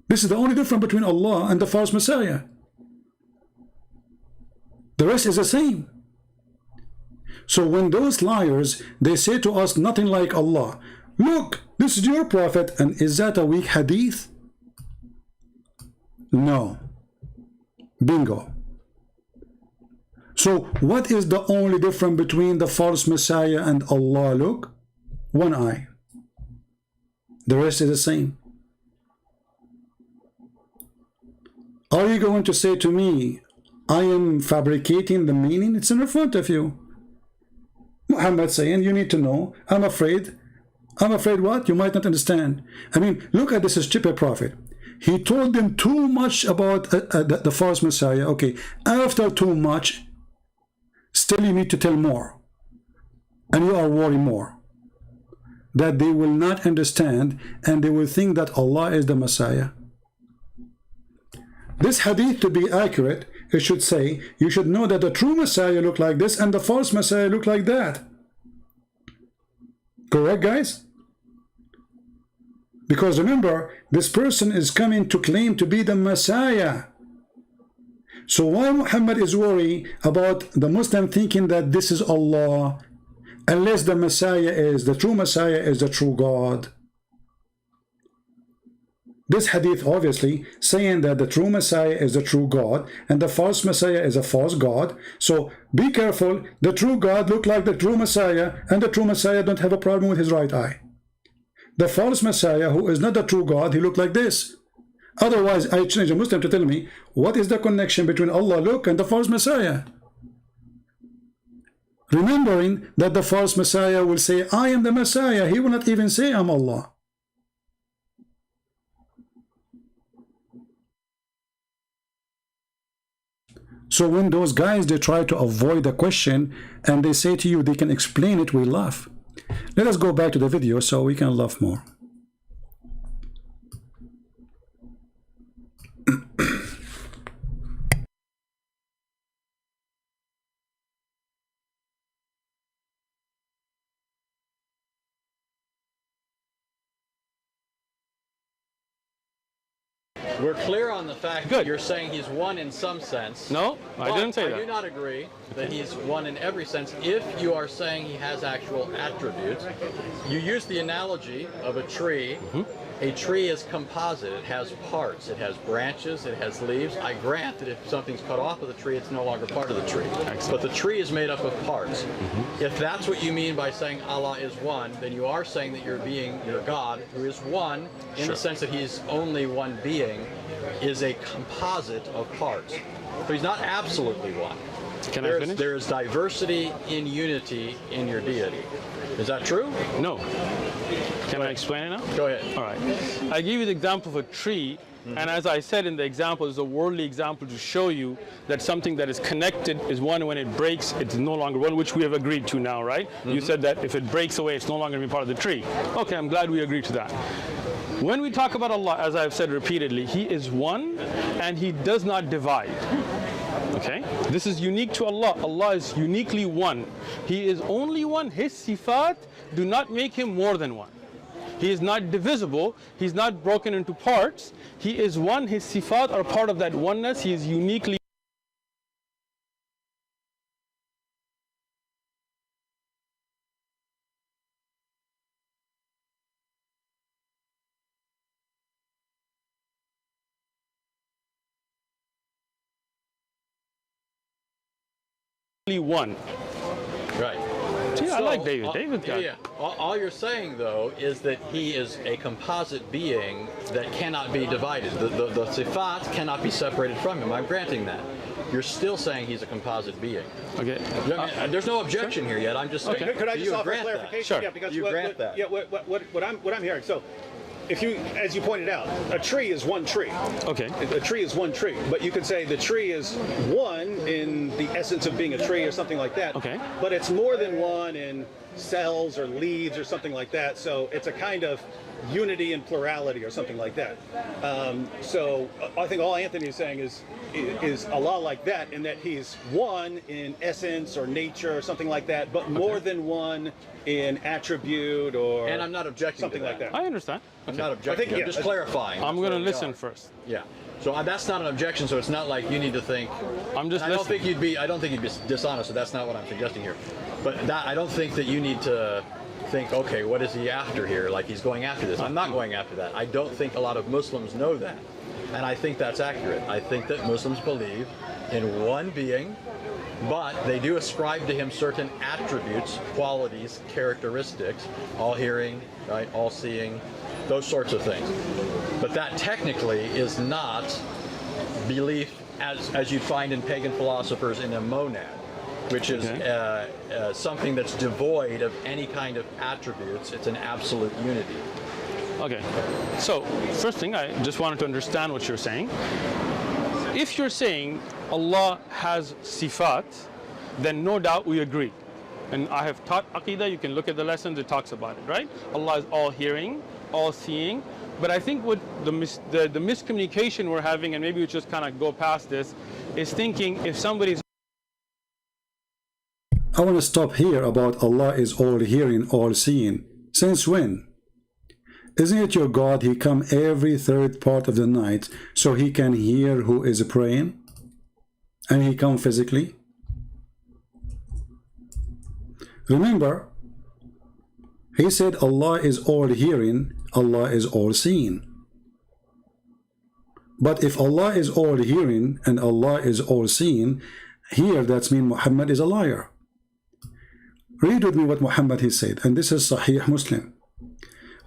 This is the only difference between Allah and the false Messiah. The rest is the same. So when those liars, they say to us nothing like Allah, look, this is your prophet, and is that a weak hadith? No. Bingo. So what is the only difference between the false Messiah and Allah? Look, one eye. The rest is the same. Are you going to say to me, I am fabricating the meaning? It's in front of you. Muhammad saying, you need to know, I'm afraid. I'm afraid what? You might not understand. I mean, look at this stupid prophet. He told them too much about the false Messiah. Okay, after too much, still you need to tell more. And you are worried more. That they will not understand and they will think that Allah is the Messiah. This hadith, to be accurate, it should say, you should know that the true Messiah look like this and the false Messiah look like that. Correct, guys? Because remember, this person is coming to claim to be the Messiah. So why Muhammad is worried about the Muslim thinking that this is Allah, unless the Messiah is, the true Messiah is the true God? This hadith obviously saying that the true Messiah is the true God and the false Messiah is a false God. So be careful, the true God look like the true Messiah and the true Messiah don't have a problem with his right eye. The false Messiah, who is not the true God, he look like this. Otherwise, I change a Muslim to tell me, what is the connection between Allah look and the false Messiah? Remembering that the false Messiah will say, I am the Messiah. He will not even say, I'm Allah. So when those guys, they try to avoid the question and they say to you, they can explain it, we laugh. Let us go back to the video so we can laugh more. We're clear on the fact Good. that you're saying he's one in some sense. No, I But didn't say I that. do not agree that he's one in every sense if you are saying he has actual attributes. You use the analogy of a tree. A tree is composite. It has parts. It has branches. It has leaves. I grant that if something's cut off of the tree, it's no longer part of the tree. Excellent. But the tree is made up of parts. If that's what you mean by saying Allah is one, then you are saying that your God, who is one, in the sense that he's only one being, is a composite of parts. So he's not absolutely one. Can I finish? There is diversity in unity in your deity. Is that true? No. Can I explain it now? Go ahead. All right. I give you the example of a tree, and as I said in the example, it's a worldly example to show you that something that is connected is one. When it breaks, it's no longer one, which we have agreed to now, right? You said that if it breaks away, it's no longer going to be part of the tree. Okay, I'm glad we agreed to that. When we talk about Allah, as I've said repeatedly, He is one, and He does not divide. Okay? This is unique to Allah. Allah is uniquely one. He is only one. His sifat do not make Him more than one. He is not divisible. He's not broken into parts. He is one. His sifat are part of that oneness. He is uniquely one. Right. See, I like David. David got Yeah. All you're saying, though, is that he is a composite being that cannot be divided. The sifat cannot be separated from him. I'm granting that. You're still saying he's a composite being. Okay. There's no objection here yet. I'm just saying. Okay. Could I do just you offer grant that? clarification? Sure. Yeah, because You grant that. Yeah, what I'm hearing. So, if you, as you pointed out, a tree is one tree. Okay. A tree is one tree, but you could say the tree is one in the essence of being a tree or something like that. Okay. But it's more than one in cells or leaves or something like that. So it's a kind of unity and plurality or something like that. So I think all Anthony is saying is Allah like that, in that he's one in essence or nature or something like that, but more than one in attribute or And I'm not objecting something to like that. I understand. I'm not objecting. yeah, I'm just clarifying. I'm That's going to where we listen are. first. Yeah. So that's not an objection. So it's not like you need to think. I'm just I don't listening. think you'd be. I don't think you'd be dishonest. So that's not what I'm suggesting here. But that I don't think that you need to think. Okay, what is he after here? Like he's going after this. I'm not going after that. I don't think a lot of Muslims know that, and I think that's accurate. I think that Muslims believe in one being, but they do ascribe to him certain attributes, qualities, characteristics, all hearing, right, all seeing, those sorts of things. But that technically is not belief as you'd find in pagan philosophers in a monad, which is something that's devoid of any kind of attributes. It's an absolute unity. Okay. So, first thing, I just wanted to understand what you're saying. If you're saying Allah has sifat, then no doubt we agree. And I have taught Aqidah, you can look at the lessons, it talks about it, right? Allah is all hearing, all seeing. But I think what the miscommunication we're having, and maybe we just kind of go past this, is thinking if somebody's I want to stop here about Allah is all hearing, all seeing. Since when? Isn't it your God, He come every third part of the night so He can hear who is praying? And He come physically? Remember, He said Allah is all hearing, Allah is all seeing. But if Allah is all hearing and Allah is all seeing, here that means Muhammad is a liar. Read with me what Muhammad he said, and this is Sahih Muslim.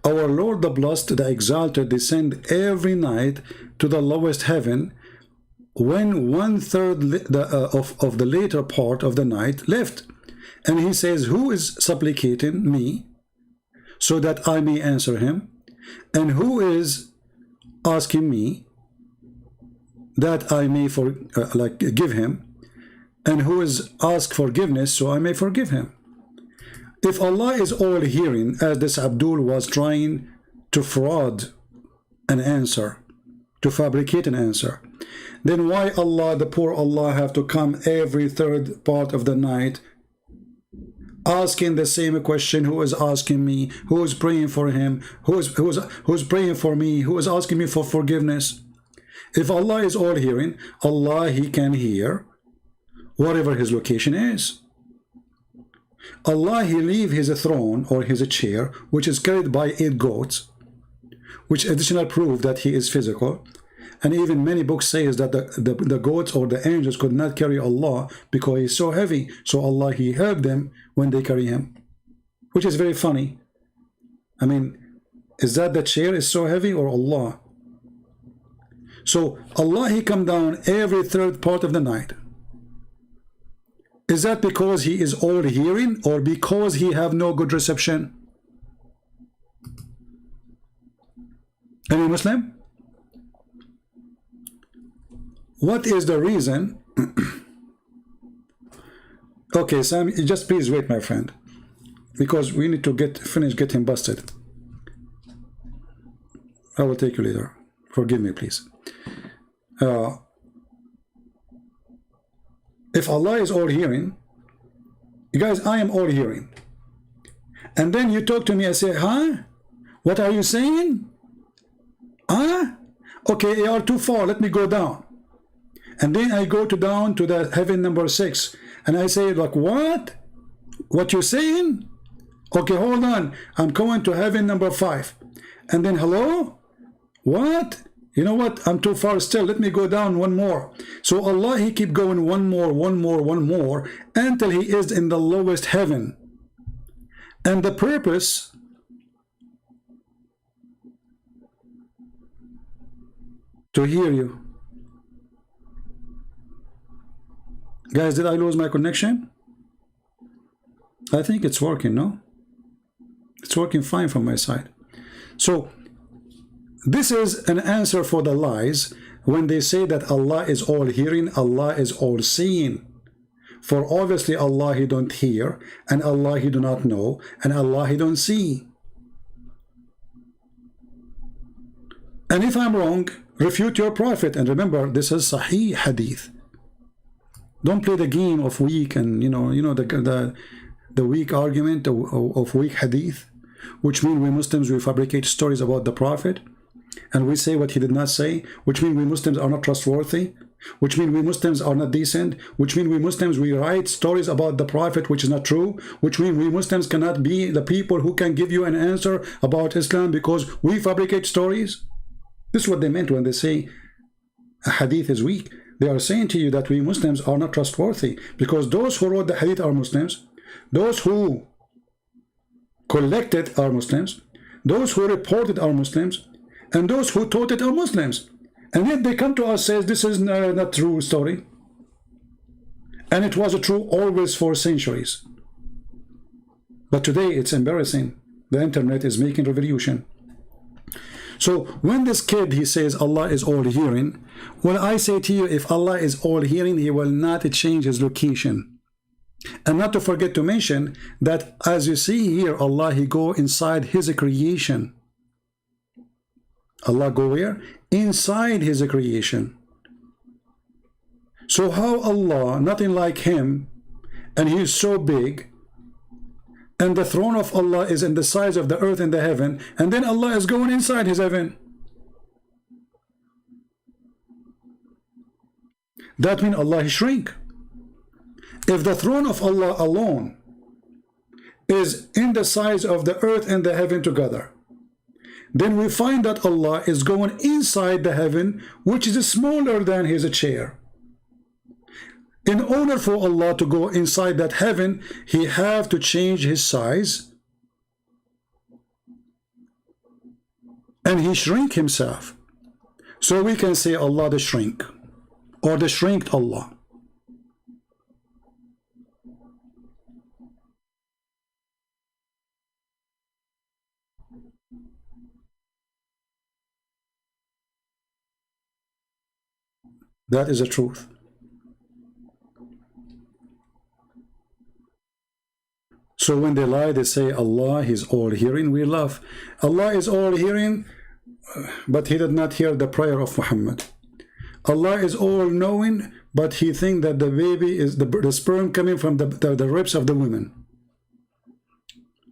Our Lord the Blessed, the Exalted, descend every night to the lowest heaven when 1/3 of the later part of the night left. And he says, who is supplicating me so that I may answer him? And who is asking me that I may give him? And who is ask forgiveness so I may forgive him? If Allah is all hearing, as this Abdul was trying to fraud an answer, to fabricate an answer, then why Allah, the poor Allah, have to come every third part of the night asking the same question? Who is asking me? Who is praying for him? Who's praying for me? Who is asking me for forgiveness? If Allah is all hearing, Allah, he can hear whatever his location is. Allah, he leave his throne or his chair, which is carried by 8 goats, which additional proof that he is physical. And even many books says that the goats or the angels could not carry Allah because he's so heavy. So Allah, he helped them when they carry him, which is very funny. I mean, is that the chair is so heavy or Allah? So Allah, he come down every 3rd part of the night. Is that because he is all hearing or because he have no good reception? Any Muslim? What is the reason? Okay, Sam, just please wait, my friend, because we need to finish getting busted. I will take you later. Forgive me, please. If Allah is all hearing, you guys, I am all hearing. And then you talk to me and say, huh? What are you saying? Huh? Okay, you are too far. Let me go down. And then I go down to the heaven number 6. And I say, like, what? What you saying? Okay, hold on. I'm going to heaven number 5. And then, hello? What? You know what? I'm too far still. Let me go down one more. So Allah, he keep going one more, until he is in the lowest heaven. And the purpose to hear you. Guys, did I lose my connection? I think it's working, no? It's working fine from my side. So this is an answer for the lies when they say that Allah is all hearing, Allah is all seeing. For obviously Allah, he don't hear, and Allah, he do not know, and Allah, he don't see. And if I'm wrong, refute your prophet. And remember, this is Sahih Hadith. Don't play the game of weak and the weak argument of weak Hadith, which means we Muslims, we fabricate stories about the prophet and we say what he did not say, which means we Muslims are not trustworthy, which means we Muslims are not decent, which means we Muslims, we write stories about the prophet which is not true, which means we Muslims cannot be the people who can give you an answer about Islam because we fabricate stories. This is what they meant when they say a hadith is weak. They are saying to you that we Muslims are not trustworthy because those who wrote the hadith are Muslims, those who collected are Muslims, those who reported are Muslims, and those who taught it are Muslims. And yet they come to us and says this is not true story. And it was true always for centuries. But today it's embarrassing. The internet is making revolution. So when this kid, he says Allah is all hearing, well, I say to you, if Allah is all hearing, he will not change his location. And not to forget to mention that as you see here, Allah, he go inside his creation. Allah go where? Inside his creation. So how Allah, nothing like him, and he is so big, and the throne of Allah is in the size of the earth and the heaven, and then Allah is going inside his heaven. That means Allah shrink. If the throne of Allah alone is in the size of the earth and the heaven together, then we find that Allah is going inside the heaven, which is smaller than his chair. In order for Allah to go inside that heaven, he have to change his size, and he shrink himself. So we can say Allah the shrink, or the shrinked Allah. That is the truth. So when they lie, they say Allah is all hearing. We laugh. Allah is all hearing, but he did not hear the prayer of Muhammad. Allah is all knowing, but he think that the baby is the sperm coming from the ribs of the women.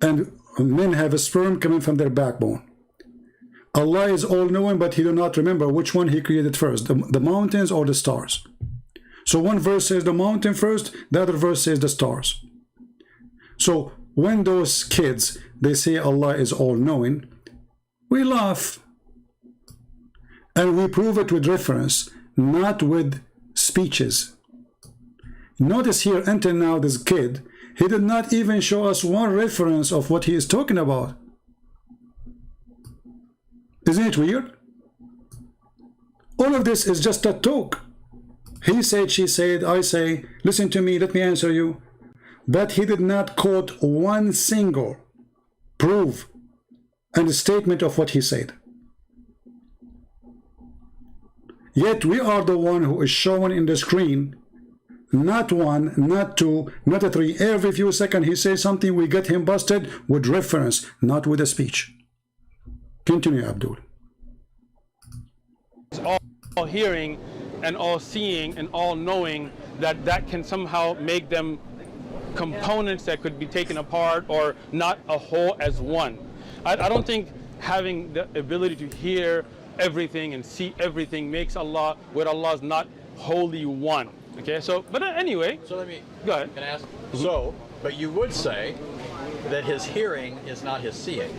And men have a sperm coming from their backbone. Allah is all-knowing, but he do not remember which one he created first, the mountains or the stars. So one verse says the mountain first, the other verse says the stars. So when those kids, they say Allah is all-knowing, we laugh. And we prove it with reference, not with speeches. Notice here, until now, this kid, he did not even show us one reference of what he is talking about. Isn't it weird? All of this is just a talk. He said, she said, I say, listen to me, let me answer you. But he did not quote one single proof and statement of what he said. Yet we are the one who is shown in the screen, not one, not two, not a three. Every few seconds he says something, we get him busted with reference, not with a speech. Continue, Abdul. It's all hearing and all seeing and all knowing that can somehow make them components that could be taken apart or not a whole as one. I don't think having the ability to hear everything and see everything makes Allah, where Allah is not wholly one. Okay, so, but anyway. So let me, go ahead. Can I ask? So, but you would say that his hearing is not his seeing.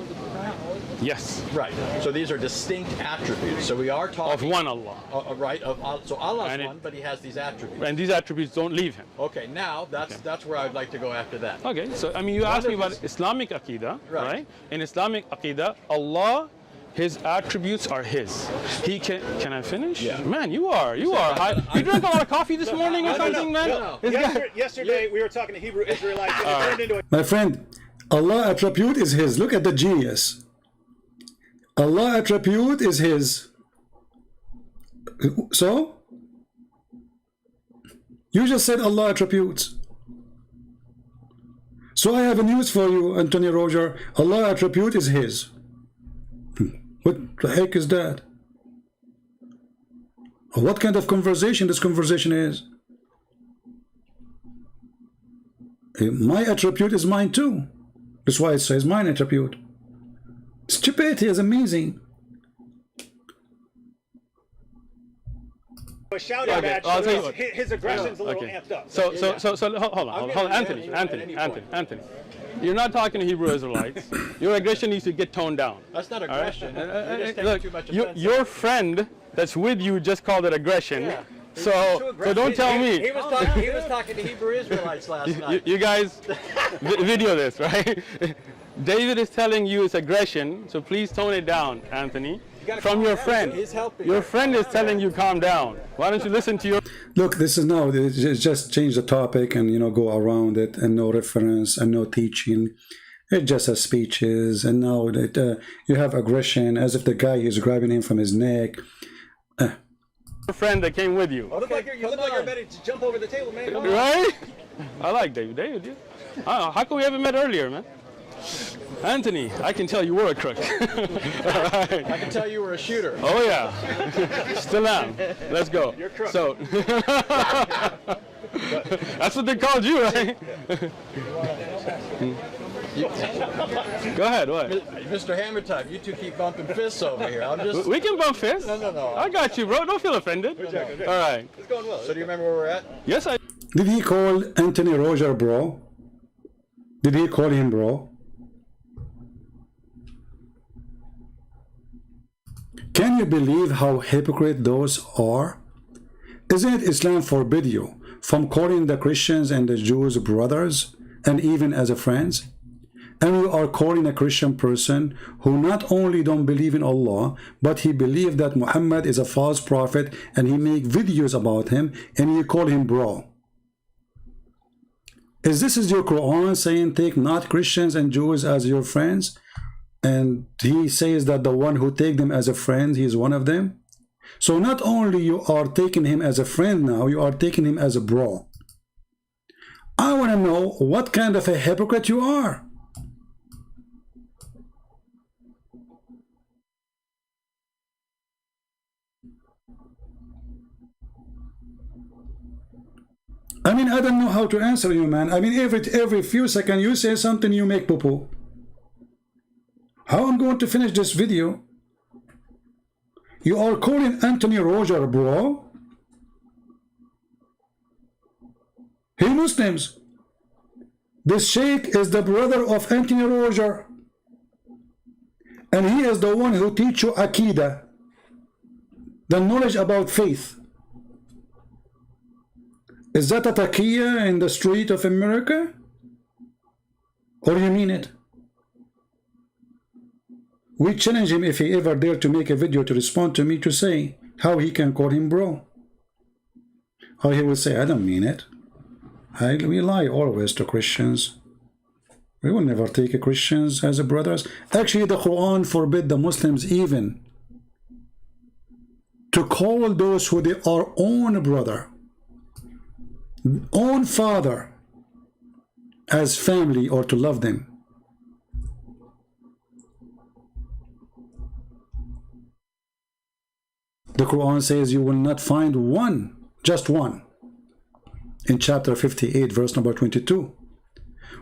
Yes. Right. So these are distinct attributes. So we are talking of one Allah. Right. So Allah's And one, but he has these attributes. And these attributes don't leave him. Okay. Now that's where I'd like to go after that. Okay. So I mean, you asked me about Islamic Aqidah, right? In Islamic Aqidah, Allah, His attributes are His. He can I finish? Yeah. Man, you are. You drank a lot of coffee this morning or something, man? No. Yesterday we were talking to Hebrew Israelites and it turned into a My friend, Allah attribute is His. Look at the genius. Allah attribute is His. So, you just said Allah attributes. So I have a news for you, Anthony Roger. Allah attribute is His. What the heck is that? What kind of conversation this conversation is? My attribute is mine too. That's why it says mine attribute. Stupidity is amazing. a shouting match. I'll tell you So what. his aggression's a little Okay. amped up. So hold on, Anthony. You're not talking to Hebrew Israelites. Your aggression needs to get toned down. That's not All right? aggression. You're just taking Look, too much offense. your friend that's with you just called it aggression. Yeah. So don't tell me. He was talking to Hebrew Israelites last night. You guys video this, right? David is telling you it's aggression, so please tone it down, Anthony. From your friend. He's helping. Your friend is telling you calm down. Why don't you listen to your... Look, this is now, just change the topic and, you know, go around it, and no reference and no teaching. It just has speeches, and now that you have aggression as if the guy is grabbing him from his neck. friend that came with you. You look like you're ready to jump over the table, man. Come on. Right? I like David. David, yeah. I don't know. How come we haven't met earlier, man? Anthony, I can tell you were a crook. Right. I can tell you were a shooter. Oh yeah, still am. Let's go. You're crook. So that's what they called you, right? Go ahead. What? Mr. Hammer Time, you two keep bumping fists over here. I'm just. We can bump fists. No. I got you, bro. Don't feel offended. All right. It's going well. So do you remember where we're at? Yes, I. Did he call Anthony Roger bro? Did he call him bro? Can you believe how hypocrite those are? Isn't it Islam forbid you from calling the Christians and the Jews brothers and even as a friends? And you are calling a Christian person who not only don't believe in Allah, but he believe that Muhammad is a false prophet and he make videos about him, and you call him bro. Is this your Quran saying take not Christians and Jews as your friends? And he says that the one who take them as a friend, he is one of them. So not only you are taking him as a friend now, you are taking him as a bro. I want to know what kind of a hypocrite you are. I mean, I don't know how to answer you, man. I mean, every few seconds you say something, you make poo-poo. How I'm going to finish this video? You are calling Anthony Roger, bro. Hey Muslims, this Sheikh is the brother of Anthony Roger, and he is the one who teach you Aqidah, the knowledge about faith. Is that a taqiyya in the street of America? Or you mean it? We challenge him if he ever dare to make a video to respond to me to say how he can call him bro. Or he will say, I don't mean it. We lie always to Christians. We will never take Christians as brothers. Actually, the Quran forbid the Muslims even to call those who they are own brother, own father, as family, or to love them. The Quran says you will not find one, just one, in chapter 58, verse number 22,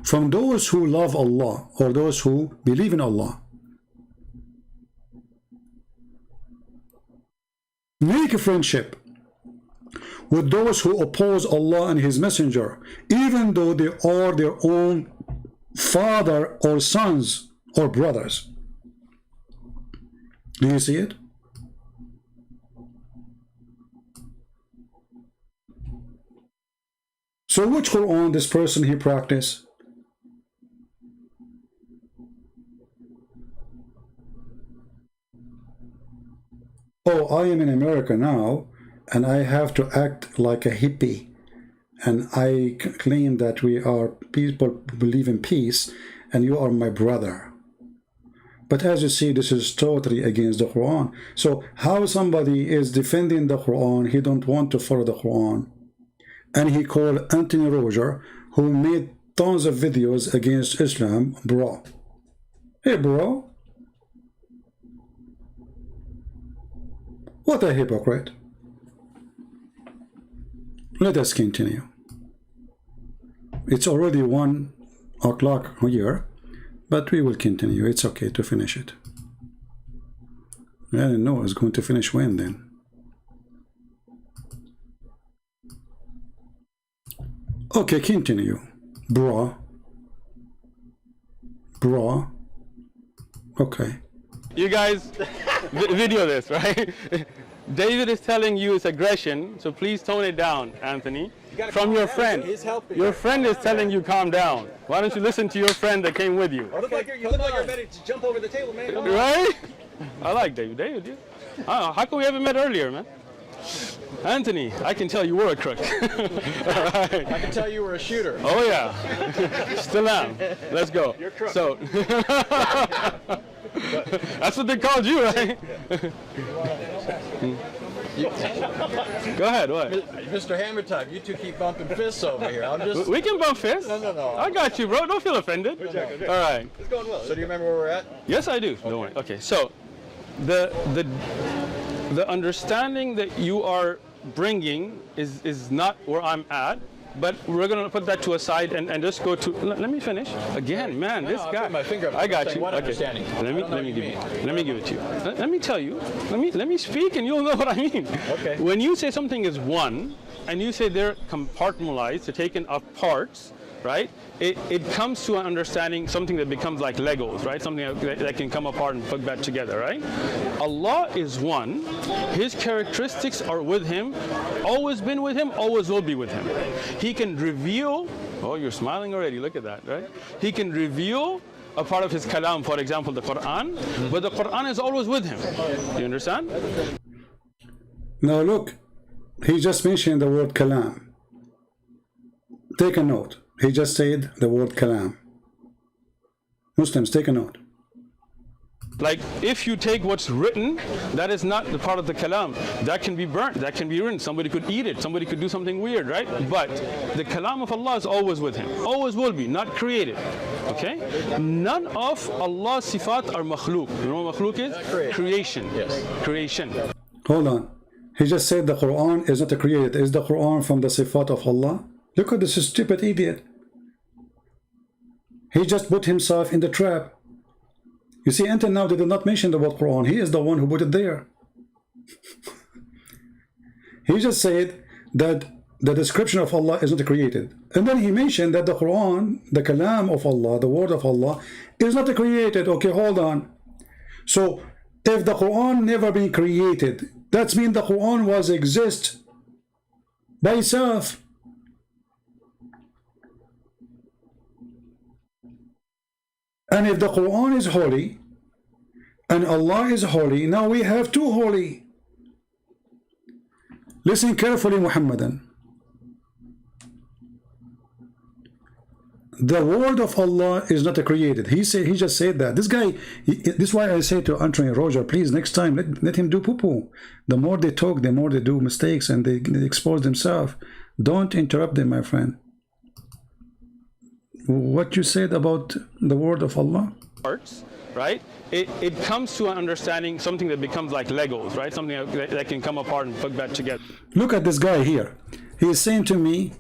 from those who love Allah or those who believe in Allah. Make a friendship with those who oppose Allah and His Messenger, even though they are their own father or sons or brothers. Do you see it? So which Quran this person he practice? Oh, I am in America now, and I have to act like a hippie, and I claim that we are people who believe in peace, and you are my brother. But as you see, this is totally against the Quran. So how somebody is defending the Quran, he don't want to follow the Quran, and he called Anthony Roger, who made tons of videos against Islam, bro. Hey, bro. What a hypocrite. Let us continue. It's already 1 o'clock here, but we will continue. It's okay to finish it. I didn't know I was going to finish when then. Okay, continue. Bro. Bro. Okay. You guys video this, right? David is telling you it's aggression, so please tone it down, Anthony. From your friend. Your friend is telling you calm down. Why don't you listen to your friend that came with you? You look like you're ready to jump over the table, man. Right? I like David. David, how come we haven't met earlier, man? Anthony, I can tell you were a crook. Right. I can tell you were a shooter. Oh yeah, still am. Let's go. You're crook. So, that's what they called you, right? Go ahead, what? Mr. Hammer Time, you two keep bumping fists over here. I'm just... We can bump fists. No. I got you, bro. Don't feel offended. All right. It's going well. So do you remember where we're at? Yes, I do. Don't worry. Okay, so the understanding that you are bringing is not where I'm at, but we're going to put that to a side and just go to, let me finish. Again, man, this guy. My finger up. I got saying you. what Okay. understanding? Let me give it to you. Let me tell you. Let me speak and you'll know what I mean. Okay. When you say something is one and you say they're compartmentalized, they're taken of parts, right? It comes to an understanding, something that becomes like Legos, right? Something that can come apart and put back together, right? Allah is one. His characteristics are with Him, always been with Him, always will be with Him. He can reveal, oh, you're smiling already, look at that, right? He can reveal a part of His kalam, for example, the Quran, but the Quran is always with Him. You understand? Now look, he just mentioned the word kalam. Take a note. He just said the word kalam. Muslims, take a note. Like, if you take what's written, that is not the part of the kalam. That can be burnt, that can be written. Somebody could eat it, somebody could do something weird, right? But the kalam of Allah is always with Him. Always will be, not created. Okay? None of Allah's sifat are makhluk. You know what makhluk is? Creation. Yes. Creation. Hold on. He just said the Quran is not created. Is the Quran from the sifat of Allah? Look at this stupid idiot. He just put himself in the trap. You see, until now they did not mention the word Quran. He is the one who put it there. He just said that the description of Allah is not created. And then he mentioned that the Quran, the Kalam of Allah, the word of Allah, is not created. Okay, hold on. So, if the Quran never been created, that means the Quran was exist by itself. And if the Quran is holy, and Allah is holy, now we have two holy. Listen carefully, Muhammadan. The word of Allah is not created. He just said that. This guy, this is why I say to Anthony Roger, please next time let him do poo-poo. The more they talk, the more they do mistakes and they expose themselves. Don't interrupt them, my friend. What you said about the word of Allah? Parts, right? It comes to an understanding, something that becomes like Legos, right? Something that can come apart and put back together. Look at this guy here. He is saying to me,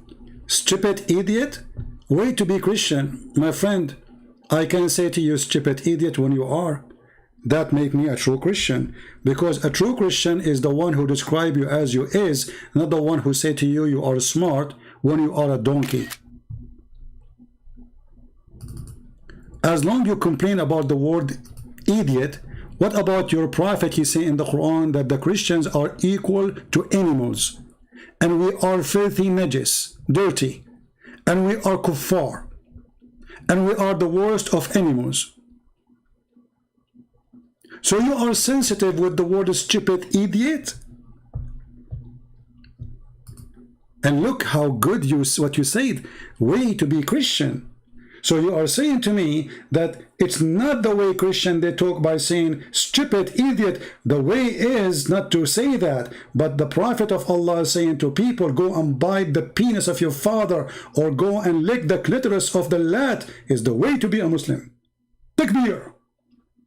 stupid idiot, way to be Christian. My friend, I can say to you, stupid idiot, when you are. That make me a true Christian. Because a true Christian is the one who describe you as you is, not the one who say to you, you are smart when you are a donkey. As long you complain about the word idiot, what about your prophet? He say in the Quran that the Christians are equal to animals, and we are filthy najis, dirty, and we are kuffar, and we are the worst of animals. So you are sensitive with the word stupid idiot? And look how good what you said, way to be Christian. So you are saying to me that it's not the way Christian they talk by saying stupid idiot. The way is not to say that, but the Prophet of Allah is saying to people, go and bite the penis of your father or go and lick the clitoris of the lad is the way to be a Muslim. Takbir.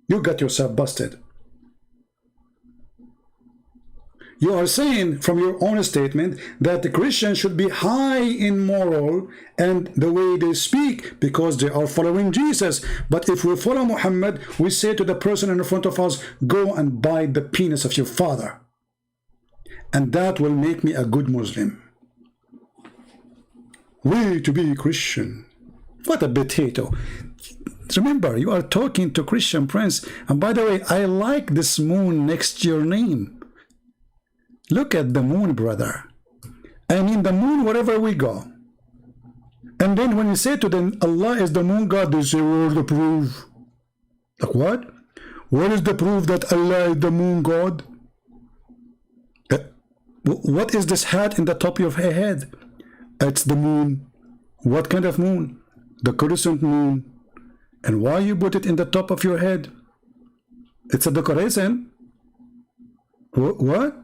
You got yourself busted. You are saying from your own statement that the Christians should be high in moral and the way they speak because they are following Jesus. But if we follow Muhammad, we say to the person in front of us, go and bite the penis of your father. And that will make me a good Muslim. Way to be Christian. What a potato. Remember, you are talking to Christian Prince. And by the way, I like this moon next to your name. Look at the moon, brother. I mean the moon wherever we go. And then when you say to them, Allah is the moon God, they say, where's the proof? Like what? What is the proof that Allah is the moon God? What is this hat in the top of your head? It's the moon. What kind of moon? The crescent moon. And why you put it in the top of your head? It's a decoration. What?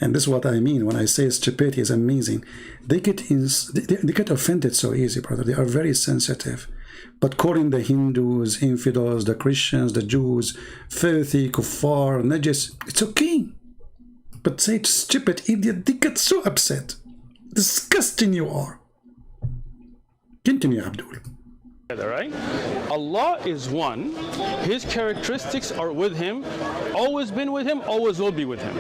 And this is what I mean when I say stupidity is amazing. They get offended so easy, brother. They are very sensitive. But calling the Hindus, infidels, the Christians, the Jews, filthy, kuffar, najis, it's okay. But say it's stupid, idiot, they get so upset. Disgusting you are. Continue, Abdul. Right? Allah is one. His characteristics are with him, always been with him, always will be with him.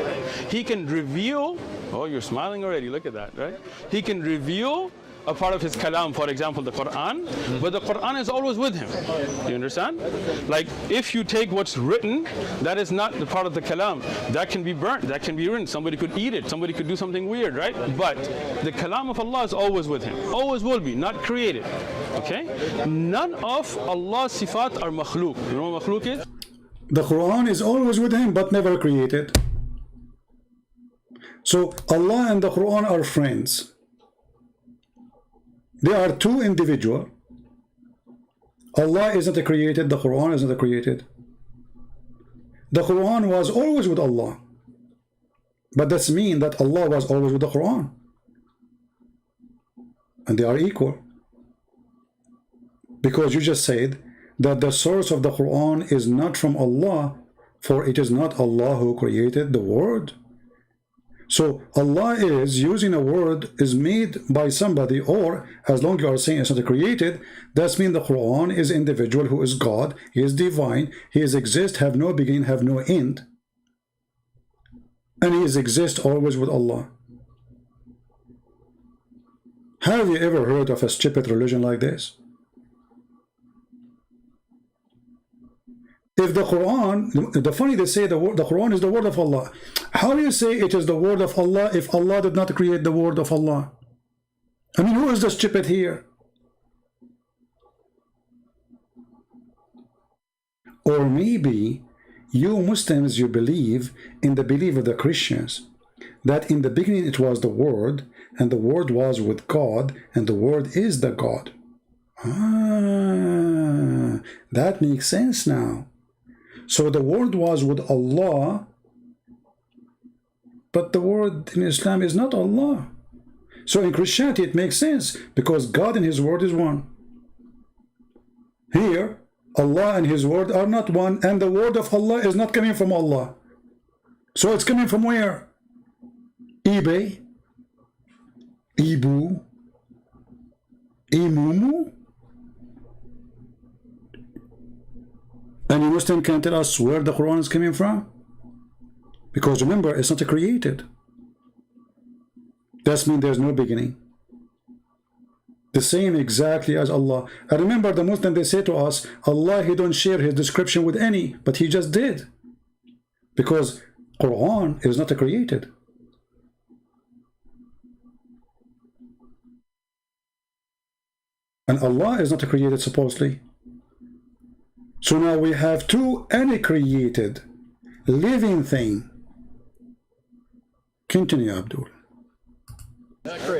He can reveal, oh, you're smiling already, look at that, right? He can reveal a part of his kalam, for example, the Quran, but the Quran is always with him. You understand? Like, if you take what's written, that is not the part of the kalam. That can be burnt, that can be written. Somebody could eat it, somebody could do something weird, right? But the kalam of Allah is always with him, always will be, not created. Okay? None of Allah's sifat are makhluk. You know what makhluk is? The Quran is always with him, but never created. So Allah and the Quran are friends. They are two individuals. Allah isn't created, the Quran isn't created. The Quran was always with Allah. But that means that Allah was always with the Quran. And they are equal. Because you just said that the source of the Quran is not from Allah, for it is not Allah who created the word. So Allah is using a word is made by somebody, or as long as you are saying it's not created, that means the Quran is individual who is God, he is divine, he is exist, have no beginning, have no end, and he is exist always with Allah. Have you ever heard of a stupid religion like this? If the Quran, the funny they say the Quran is the word of Allah. How do you say it is the word of Allah if Allah did not create the word of Allah? I mean, who is the stupid here? Or maybe you Muslims, you believe in the belief of the Christians, that in the beginning it was the Word, and the Word was with God, and the Word is the God. Ah, that makes sense now. So the Word was with Allah, but the Word in Islam is not Allah. So in Christianity it makes sense, because God and His Word is one. Here, Allah and His Word are not one, and the Word of Allah is not coming from Allah. So it's coming from where? eBay? Ibu? Imumu? Any Muslim can tell us where the Quran is coming from? Because remember, it's not created. That means there's no beginning. The same exactly as Allah. I remember the Muslim, they say to us, Allah, He don't share His description with any, but He just did. Because Quran is not created. And Allah is not created supposedly. So now we have two uncreated living thing. Continue, Abdul.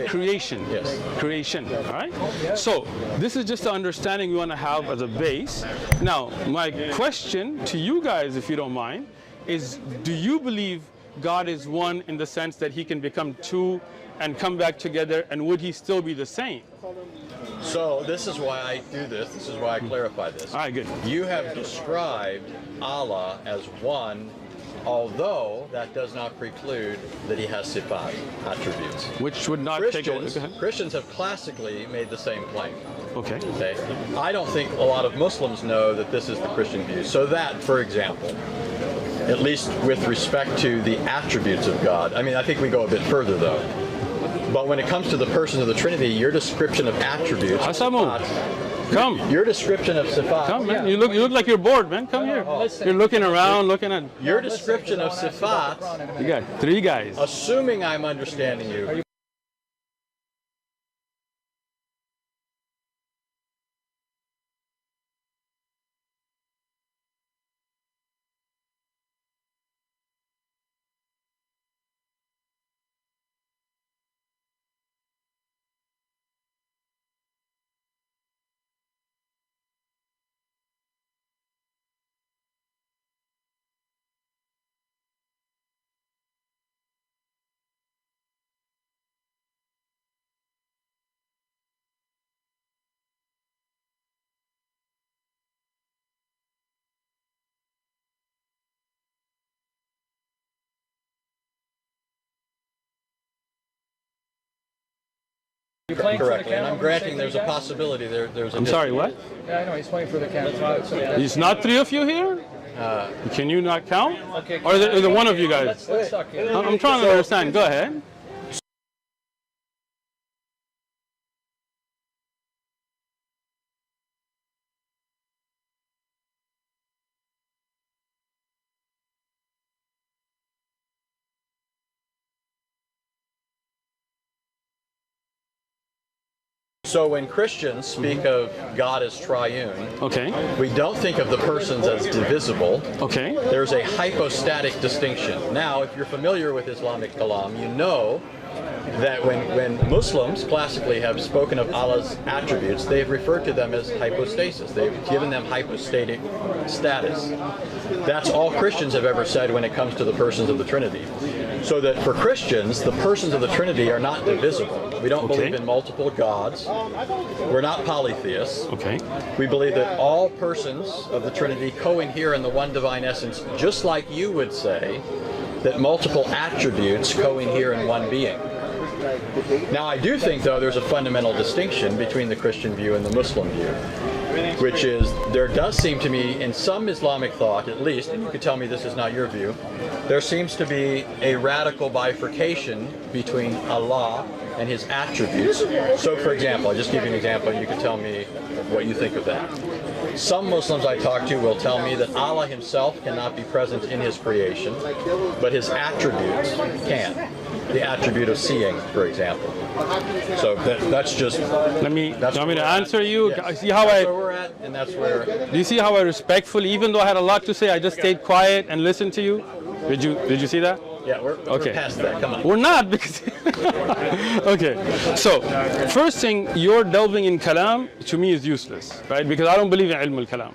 Creation. Yes. Creation. All right. So this is just the understanding we want to have as a base. Now, my question to you guys, if you don't mind, is: do you believe God is one in the sense that He can become two and come back together, and would He still be the same? So this is why I do this. This is why I clarify this. All right, good. You have described Allah as one, although that does not preclude that He has sifat, attributes. Which would not take away. Christians have classically made the same claim. Okay. Okay. I don't think a lot of Muslims know that this is the Christian view. So that, for example, at least with respect to the attributes of God, I mean, I think we go a bit further though. But when it comes to the persons of the Trinity, your description of attributes, come. Your description of sifat. Come, man. You look like you're bored, man. Come here. You're looking around, looking at. Your description of sifat. You got three guys. Assuming I'm understanding you. Correctly, and I'm granting there's a possibility there's a. I'm sorry, what? Yeah, I know, he's pointing for the camera. There's not three of you here? Can you not count? Okay. Or is it one of you guys? Let's talk here. I'm trying to understand. Go ahead. So when Christians speak of God as triune, Okay. we don't think of the persons as divisible. Okay. There's a hypostatic distinction. Now, if you're familiar with Islamic kalam, you know that when Muslims classically have spoken of Allah's attributes, they've referred to them as hypostasis. They've given them hypostatic status. That's all Christians have ever said when it comes to the persons of the Trinity. So that for Christians, the persons of the Trinity are not divisible. We don't believe in multiple gods. We're not polytheists. Okay. We believe that all persons of the Trinity co-inhere in the one divine essence, just like you would say that multiple attributes co-inhere in one being. Now, I do think, though, there's a fundamental distinction between the Christian view and the Muslim view, which is there does seem to me, in some Islamic thought at least, and you could tell me this is not your view, there seems to be a radical bifurcation between Allah and His attributes. So, for example, I'll just give you an example, and you can tell me what you think of that. Some Muslims I talk to will tell me that Allah Himself cannot be present in His creation, but His attributes can. The attribute of seeing, for example. So that's just. Let me. Do you want me to answer you? Yes. See how that's where we're at, and that's where. Do you see how I respectfully, even though I had a lot to say, I just stayed quiet and listened to you? Did you see that? Yeah, we're past that. Come on. We're not because. Okay. So, first thing, you're delving in kalam to me is useless, right? Because I don't believe in ilm al-kalam.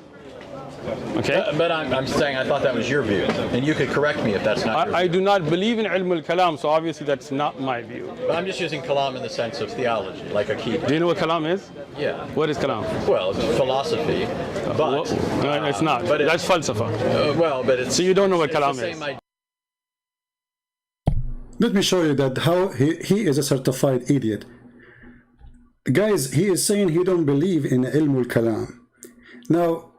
Okay. But I'm saying I thought that was your view, and you could correct me if that's not your view. I do not believe in ilm al-kalam, so obviously that's not my view. But I'm just using kalam in the sense of theology, like a key. Do you know what kalam is? Yeah. What is kalam? Well, it's philosophy, but No, it's not. but That's falsafa. well, but it's. So you don't know what it's kalam the same is. idea. Let me show you that how he is a certified idiot. Guys, he is saying he don't believe in ilm al-kalam. Now,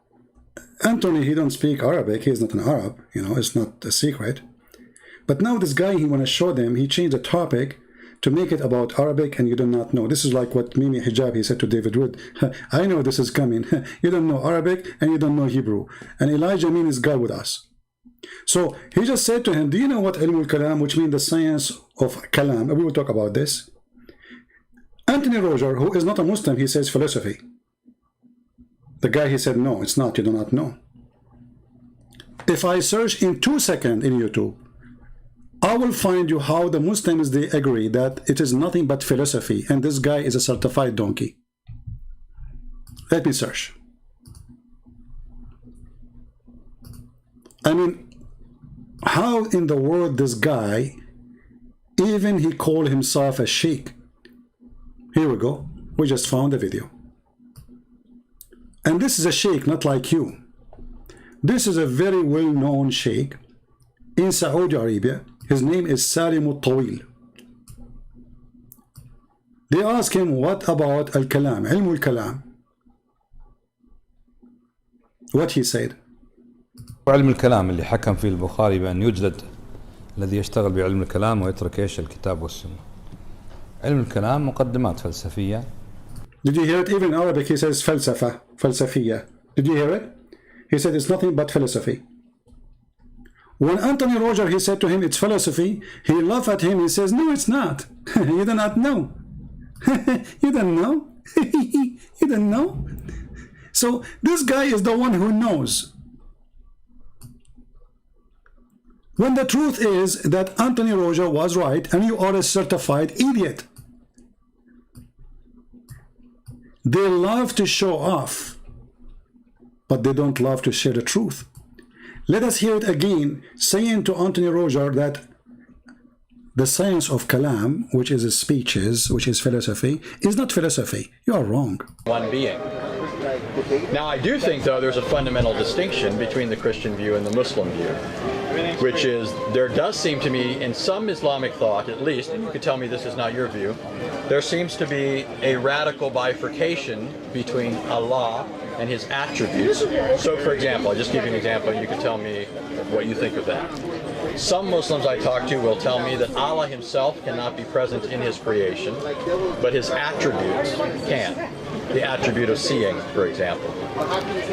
Anthony, he don't speak Arabic. He is not an Arab. You know, it's not a secret. But now this guy, he want to show them, he changed the topic to make it about Arabic, and you do not know. This is like what Mimi Hijab, he said to David Wood. I know this is coming. You don't know Arabic, and you don't know Hebrew. And Elijah Amin is God with us. So he just said to him, do you know what ilm al-kalam, which means the science of kalam? We will talk about this. Anthony Roger, who is not a Muslim, he says philosophy. The guy, he said, no, it's not, you do not know. If I search in 2 seconds in YouTube, I will find you how the Muslims, they agree that it is nothing but philosophy, and this guy is a certified donkey. Let me search. I mean, how in the world this guy, even he called himself a sheikh. Here we go. We just found a video. And this is a sheikh, not like you. This is a very well-known sheikh in Saudi Arabia. His name is Salim al-Tawil. They ask him, what about al-kalam, ilm al-kalam? What he said. علم الكلام اللي حكم فيه البخاري بأن يجلد الذي يشتغل بعلم الكلام ويترك ايش الكتاب والسنة. علم الكلام مقدمات فلسفية. Did you hear it? Even in Arabic he says falsafa, falsafiyya. Did you hear it? He said it's nothing but philosophy. When Anthony Roger, he said to him it's philosophy, he laughed at him. He says, no, it's not. You do not know. You don't know. You don't know. So this guy is the one who knows. When the truth is that Anthony Roger was right and you are a certified idiot. They love to show off, but they don't love to share the truth. Let us hear it again, saying to Anthony Roger that the science of kalam, which is speeches, which is philosophy, is not philosophy. You are wrong. One being. Now, I do think, though, there's a fundamental distinction between the Christian view and the Muslim view, which is there does seem to me, in some Islamic thought at least, and you could tell me this is not your view, there seems to be a radical bifurcation between Allah and His attributes. So, for example, I'll just give you an example, and you can tell me what you think of that. Some Muslims I talk to will tell me that Allah Himself cannot be present in His creation, but His attributes can. The attribute of seeing, for example.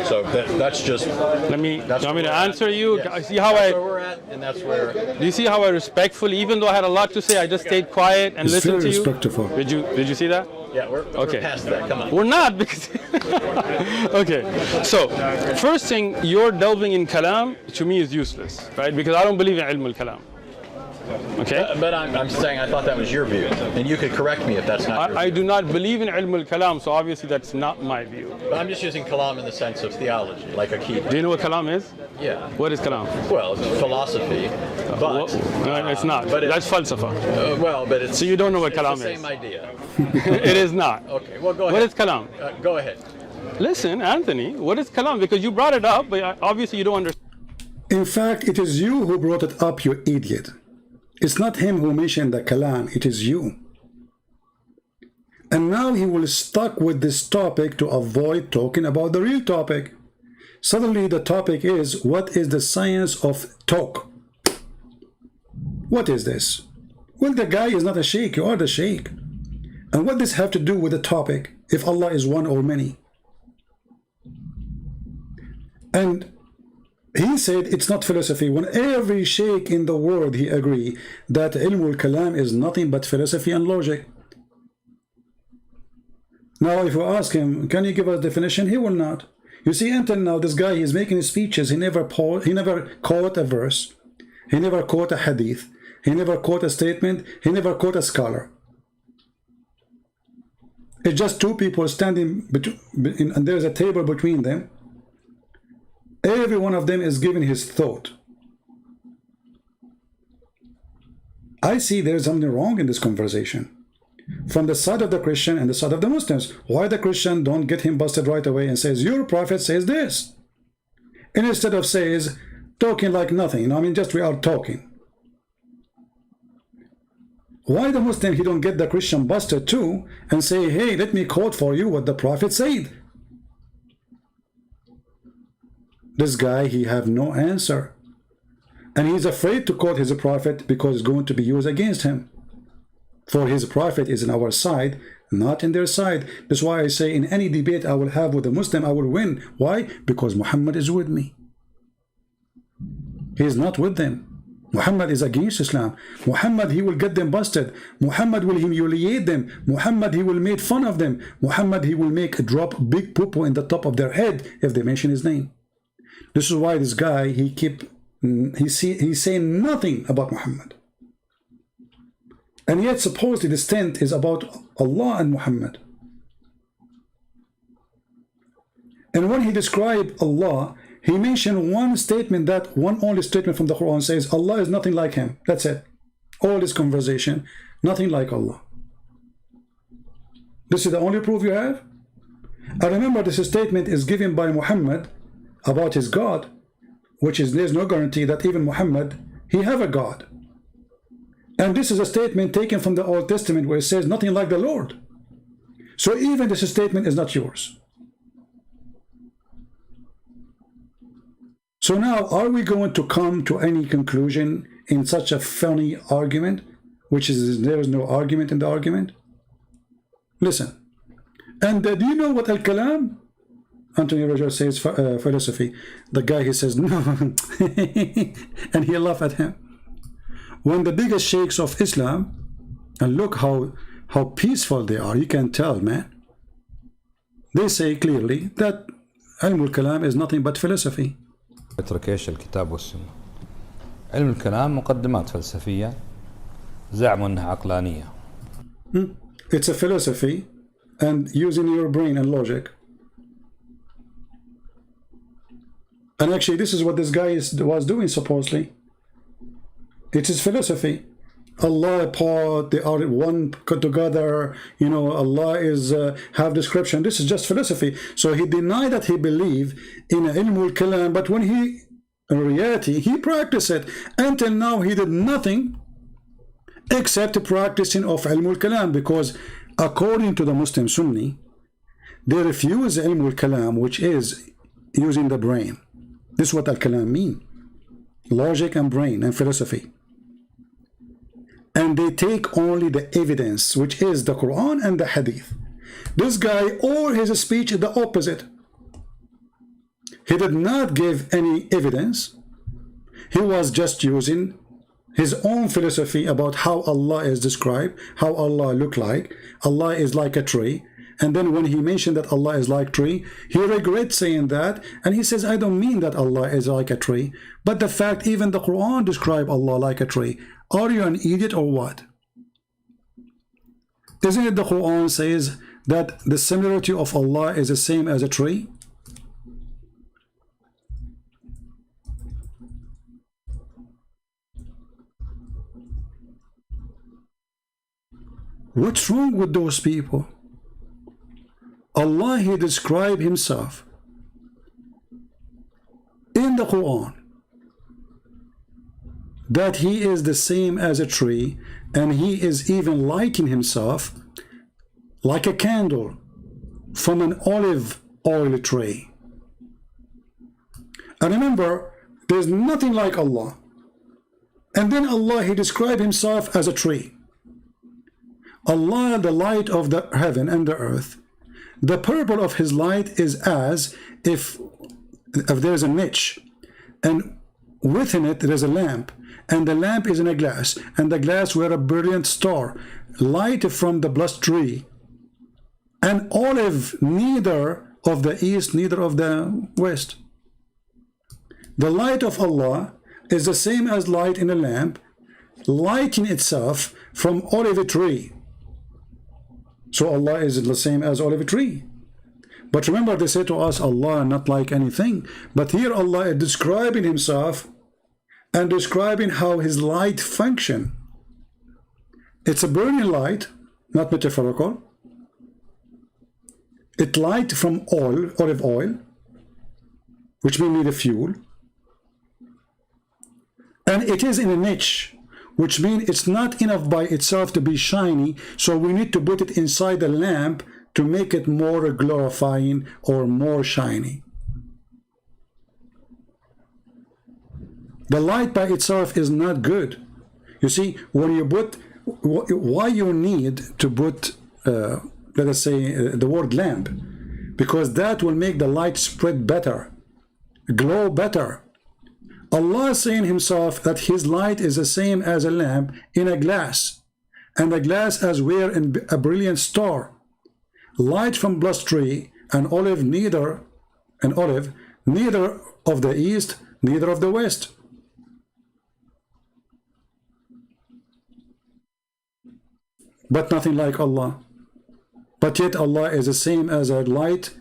So that's just. Let me. Do you want me to answer you? Yes. See how that's where we're at, and that's where. Do you see how I respectfully, even though I had a lot to say, I just stayed quiet and It's listened very to you? respectful. Did you see that? Yeah, we're past that. Come on. We're not because. Okay. So, first thing, you're delving in kalam to me is useless, right? Because I don't believe in ilm al-kalam. Okay. But I'm saying I thought that was your view, and you could correct me if that's not your view. I do not believe in ilm al-kalam, so obviously that's not my view. But I'm just using kalam in the sense of theology, like a key. Do you know what kalam is? Yeah. What is kalam? Well, it's philosophy, but. No, it's not. But That's falsafa. Well, but it's. So you don't know what it's kalam the is. same idea. It is not. Okay. Well, go ahead. What is kalam? Go ahead. Listen, Anthony, what is kalam? Because you brought it up, but obviously you don't understand. In fact, it is you who brought it up, you idiot. It's not him who mentioned the kalam, it is you. And now he will stuck with this topic to avoid talking about the real topic. Suddenly the topic is, what is the science of talk? What is this? Well, the guy is not a sheikh, you are the sheikh. And what does this have to do with the topic, if Allah is one or many? And he said it's not philosophy, when every sheikh in the world, he agree that ilm al-kalam is nothing but philosophy and logic. Now, if you ask him, can you give us a definition? He will not. You see, until now, this guy, he's making speeches. He never quote a verse. He never quote a hadith. He never quote a statement. He never quote a scholar. It's just two people standing, and there's a table between them. Every one of them is giving his thought. I see there's something wrong in this conversation. From the side of the Christian and the side of the Muslims. Why the Christian don't get him busted right away and says, your prophet says this? And instead of says, talking like nothing. I mean, just we are talking. Why the Muslim, he don't get the Christian busted too and say, hey, let me quote for you what the prophet said? This guy, he have no answer. And he's afraid to quote his prophet because it's going to be used against him. For his prophet is on our side, not in their side. That's why I say in any debate I will have with a Muslim, I will win. Why? Because Muhammad is with me. He is not with them. Muhammad is against Islam. Muhammad, he will get them busted. Muhammad will humiliate them. Muhammad, he will make fun of them. Muhammad, he will make a drop big poo-poo in the top of their head if they mention his name. This is why this guy, he's saying nothing about Muhammad. And yet supposedly this tent is about Allah and Muhammad. And when he described Allah, he mentioned one statement, that one only statement from the Quran says, Allah is nothing like him. That's it. All this conversation, nothing like Allah. This is the only proof you have? I remember this statement is given by Muhammad about his God, which is, there's no guarantee that even Muhammad, he have a God. And this is a statement taken from the Old Testament where it says nothing like the Lord. So even this statement is not yours. So now, are we going to come to any conclusion in such a funny argument, which is there is no argument in the argument? Listen. And do you know what al-kalam? Anthony Rogers says philosophy. The guy, he says no. And he laughed at him. When the biggest sheikhs of Islam, and look how peaceful they are, you can tell, man. They say clearly that ilm al-kalam is nothing but philosophy. اترك ايش الكتاب والسنة. علم الكلام مقدمات فلسفية زعموا انها عقلانية. It's a philosophy and using your brain and logic. And actually this is what this guy was doing supposedly. It is philosophy. Allah apart, they are one together, you know, Allah is have description. This is just philosophy. So he denied that he believed in ilm al-kalam, but when he, in reality, he practiced it. Until now he did nothing except practicing of ilm al-kalam, because according to the Muslim Sunni, they refuse ilm al-kalam, which is using the brain. This is what al-kalam mean. Logic and brain and philosophy. And they take only the evidence, which is the Quran and the Hadith. This guy, all his speech is the opposite. He did not give any evidence. He was just using his own philosophy about how Allah is described, how Allah look like. Allah is like a tree. And then when he mentioned that Allah is like tree, he regrets saying that. And he says, I don't mean that Allah is like a tree. But the fact, even the Quran describe Allah like a tree. Are you an idiot or what? Isn't it the Quran says that the similarity of Allah is the same as a tree? What's wrong with those people? Allah, he described himself in the Quran that he is the same as a tree, and he is even liking himself like a candle from an olive oil tree. And remember, there's nothing like Allah. And then Allah, he described himself as a tree. Allah, the light of the heaven and the earth, the purple of his light is as if there's a niche, and within it there is a lamp, and the lamp is in a glass, and the glass were a brilliant star, light from the blessed tree, an olive neither of the east, neither of the west. The light of Allah is the same as light in a lamp, lighting itself from olive tree. So Allah is the same as olive tree. But remember, they say to us, Allah not like anything. But here Allah is describing himself and describing how his light function. It's a burning light, not metaphorical. It light from oil, olive oil, which means need a fuel. And it is in a niche, which means it's not enough by itself to be shiny, so we need to put it inside the lamp to make it more glorifying or more shiny. The light by itself is not good. You see, when you put, why you need to put, let us say, the word lamp, because that will make the light spread better, glow better. Allah is saying himself that his light is the same as a lamp in a glass, and the glass as were in a brilliant star, light from blessed tree, an olive neither of the east, neither of the west. But nothing like Allah. But yet Allah is the same as a light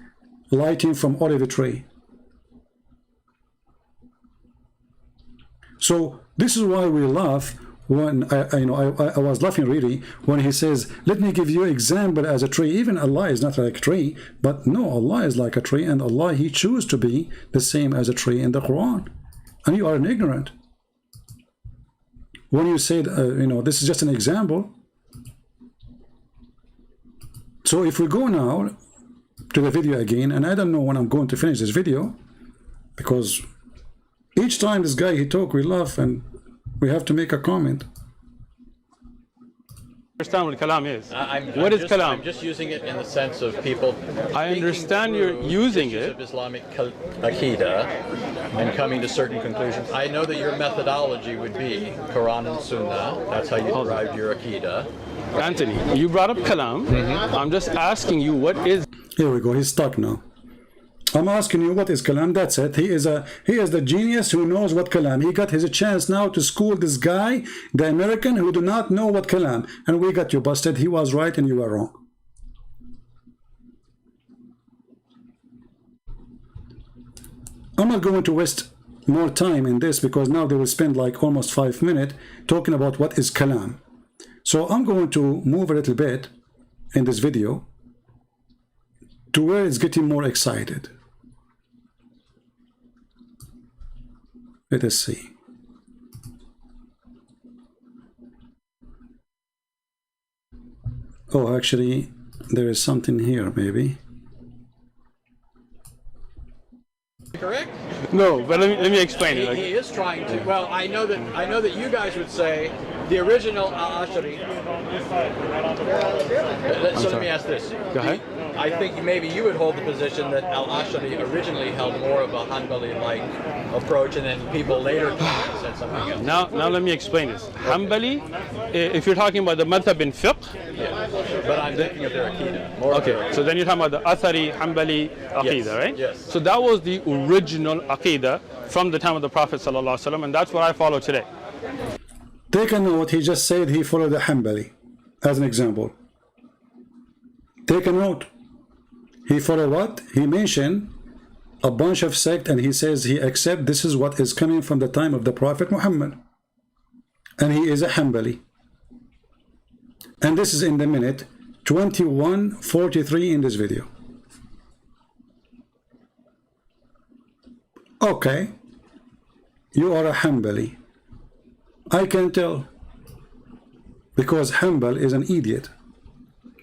lighting from olive tree. So this is why we laugh when I was laughing really when he says, let me give you an example as a tree. Even Allah is not like a tree, but no, Allah is like a tree, and Allah, he chose to be the same as a tree in the Quran. And you are an ignorant. When you said, this is just an example. So if we go now to the video again, and I don't know when I'm going to finish this video, because each time this guy he talk, we laugh and we have to make a comment. Understand what kalam is. What is kalam? I'm just using it in the sense of people. I understand you're using it. Of Islamic Aqidah and coming to certain conclusions. I know that your methodology would be Quran and Sunnah. That's how you derived your Aqidah. Anthony, you brought up kalam. I'm just asking you what is. Here we go. He's stuck now. I'm asking you what is kalam. That's it. He is the genius who knows what kalam. He got his chance now to school this guy, the American, who do not know what kalam. And we got you busted. He was right and you were wrong. I'm not going to waste more time in this because now they will spend like almost 5 minutes talking about what is kalam. So I'm going to move a little bit in this video to where it's getting more excited. Let us see. Oh, actually, there is something here, maybe. Correct? No, but let me explain it. He is trying to. Well, I know that you guys would say the original Al-Ashari. So let me ask this. Go ahead. I think maybe you would hold the position that Al-Ashari originally held more of a Hanbali-like approach, and then people later said something else. Now let me explain this. Hanbali, if you're talking about the madhab in fiqh. Yeah. But I'm thinking of their Aqidah. Okay, so then you're talking about the Athari, Hanbali Aqidah, right? Yes. So that was the original Aqidah from the time of the Prophet ﷺ, and that's what I follow today. Take a note, he just said he followed the Hanbali, as an example. Take a note. He followed what? He mentioned a bunch of sect and he says he accepts this is what is coming from the time of the Prophet Muhammad. And he is a Hanbali. And this is in the minute 21:43 in this video. Okay. You are a Hanbali. I can tell, because Hanbal is an idiot,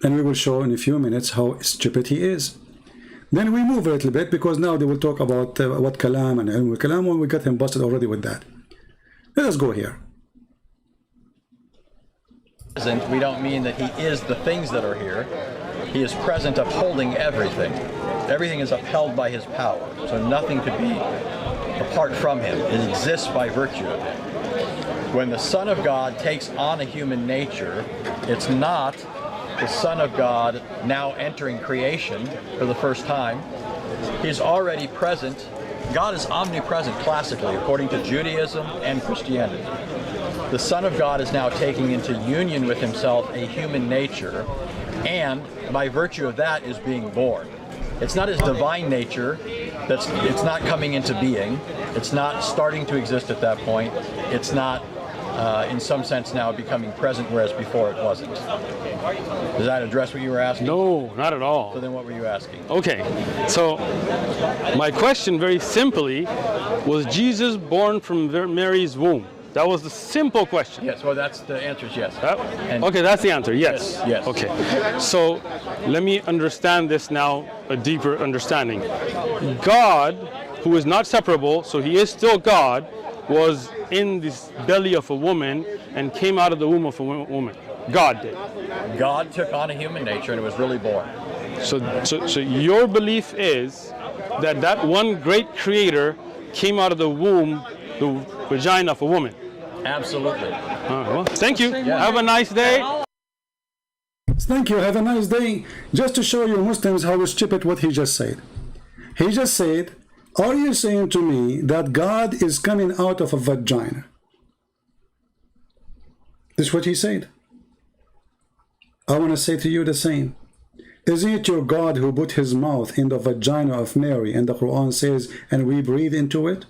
and we will show in a few minutes how stupid he is. Then we move a little bit, because now they will talk about what kalam and ilm al-kalam, when we got him busted already with that. Let us go here. We don't mean that he is the things that are here. He is present, upholding everything. Everything is upheld by his power, so nothing could be apart from him. It exists by virtue of him. When the Son of God takes on a human nature, it's not the Son of God now entering creation for the first time. He's already present. God is omnipresent classically, according to Judaism and Christianity. The Son of God is now taking into union with himself a human nature, and by virtue of that is being born. It's not his divine nature, it's not coming into being, it's not starting to exist at that point, it's not in some sense now becoming present, whereas before it wasn't. Does that address what you were asking? No, not at all. So then what were you asking? Okay, so my question very simply, was Jesus born from Mary's womb? That was the simple question. Yes, well that's the answer is yes. Okay, that's the answer, yes. Yes. Okay, so let me understand this now, a deeper understanding. God, who is not separable, so he is still God, was in this belly of a woman and came out of the womb of a woman. God did. God took on a human nature and it was really born. So your belief is that that one great creator came out of the womb, the vagina of a woman. Absolutely. Well, thank you. Have a nice day. Thank you. Have a nice day. Just to show you Muslims how stupid what he just said. He just said, are you saying to me that God is coming out of a vagina? This is what he said. I want to say to you the same. Isn't it your God who put his mouth in the vagina of Mary, and the Quran says, and we breathe into it?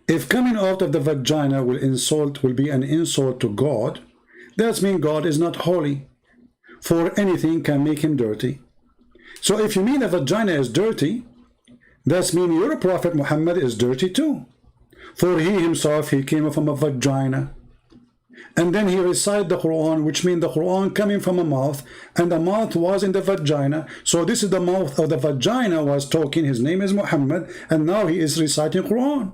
If coming out of the vagina will be an insult to God, that means God is not holy, for anything can make him dirty. So if you mean the vagina is dirty, that means your Prophet Muhammad is dirty too, for he himself, he came from a vagina. And then he recited the Quran, which means the Quran coming from a mouth, and the mouth was in the vagina. So this is the mouth of the vagina was talking. His name is Muhammad, and now he is reciting Quran.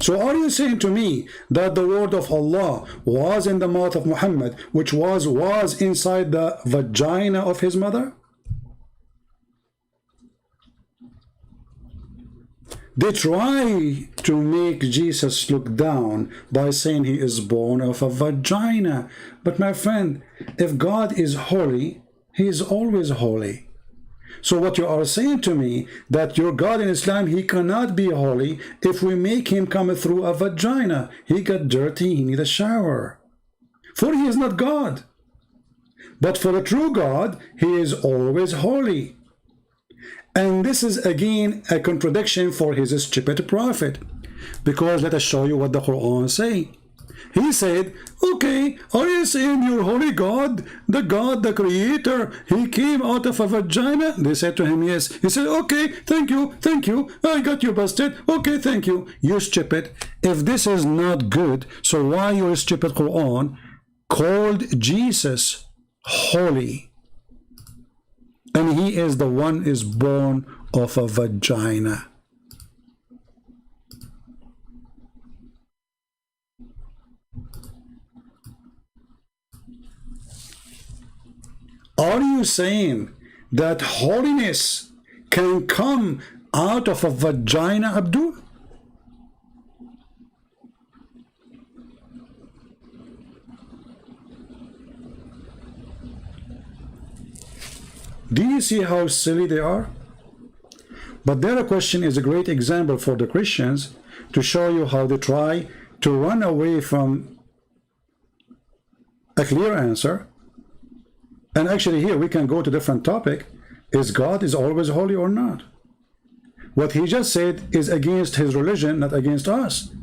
So are you saying to me that the word of Allah was in the mouth of Muhammad, which was inside the vagina of his mother? They try to make Jesus look down by saying he is born of a vagina. But my friend, if God is holy, he is always holy. So what you are saying to me, that your God in Islam, he cannot be holy if we make him come through a vagina. He got dirty, he need a shower. For he is not God. But for the true God, he is always holy. And this is again a contradiction for his stupid prophet. Because let us show you what the Quran say. He said, okay, are you saying your holy God, the creator, he came out of a vagina? They said to him, yes. He said, okay, thank you, I got you busted. Okay, thank you. You stupid. If this is not good, so why your stupid Quran called Jesus holy? And he is the one is born of a vagina. Are you saying that holiness can come out of a vagina, Abdul? Do you see how silly they are? But their question is a great example for the Christians to show you how they try to run away from a clear answer. And actually here we can go to a different topic. Is God is always holy or not? What he just said is against his religion, not against us.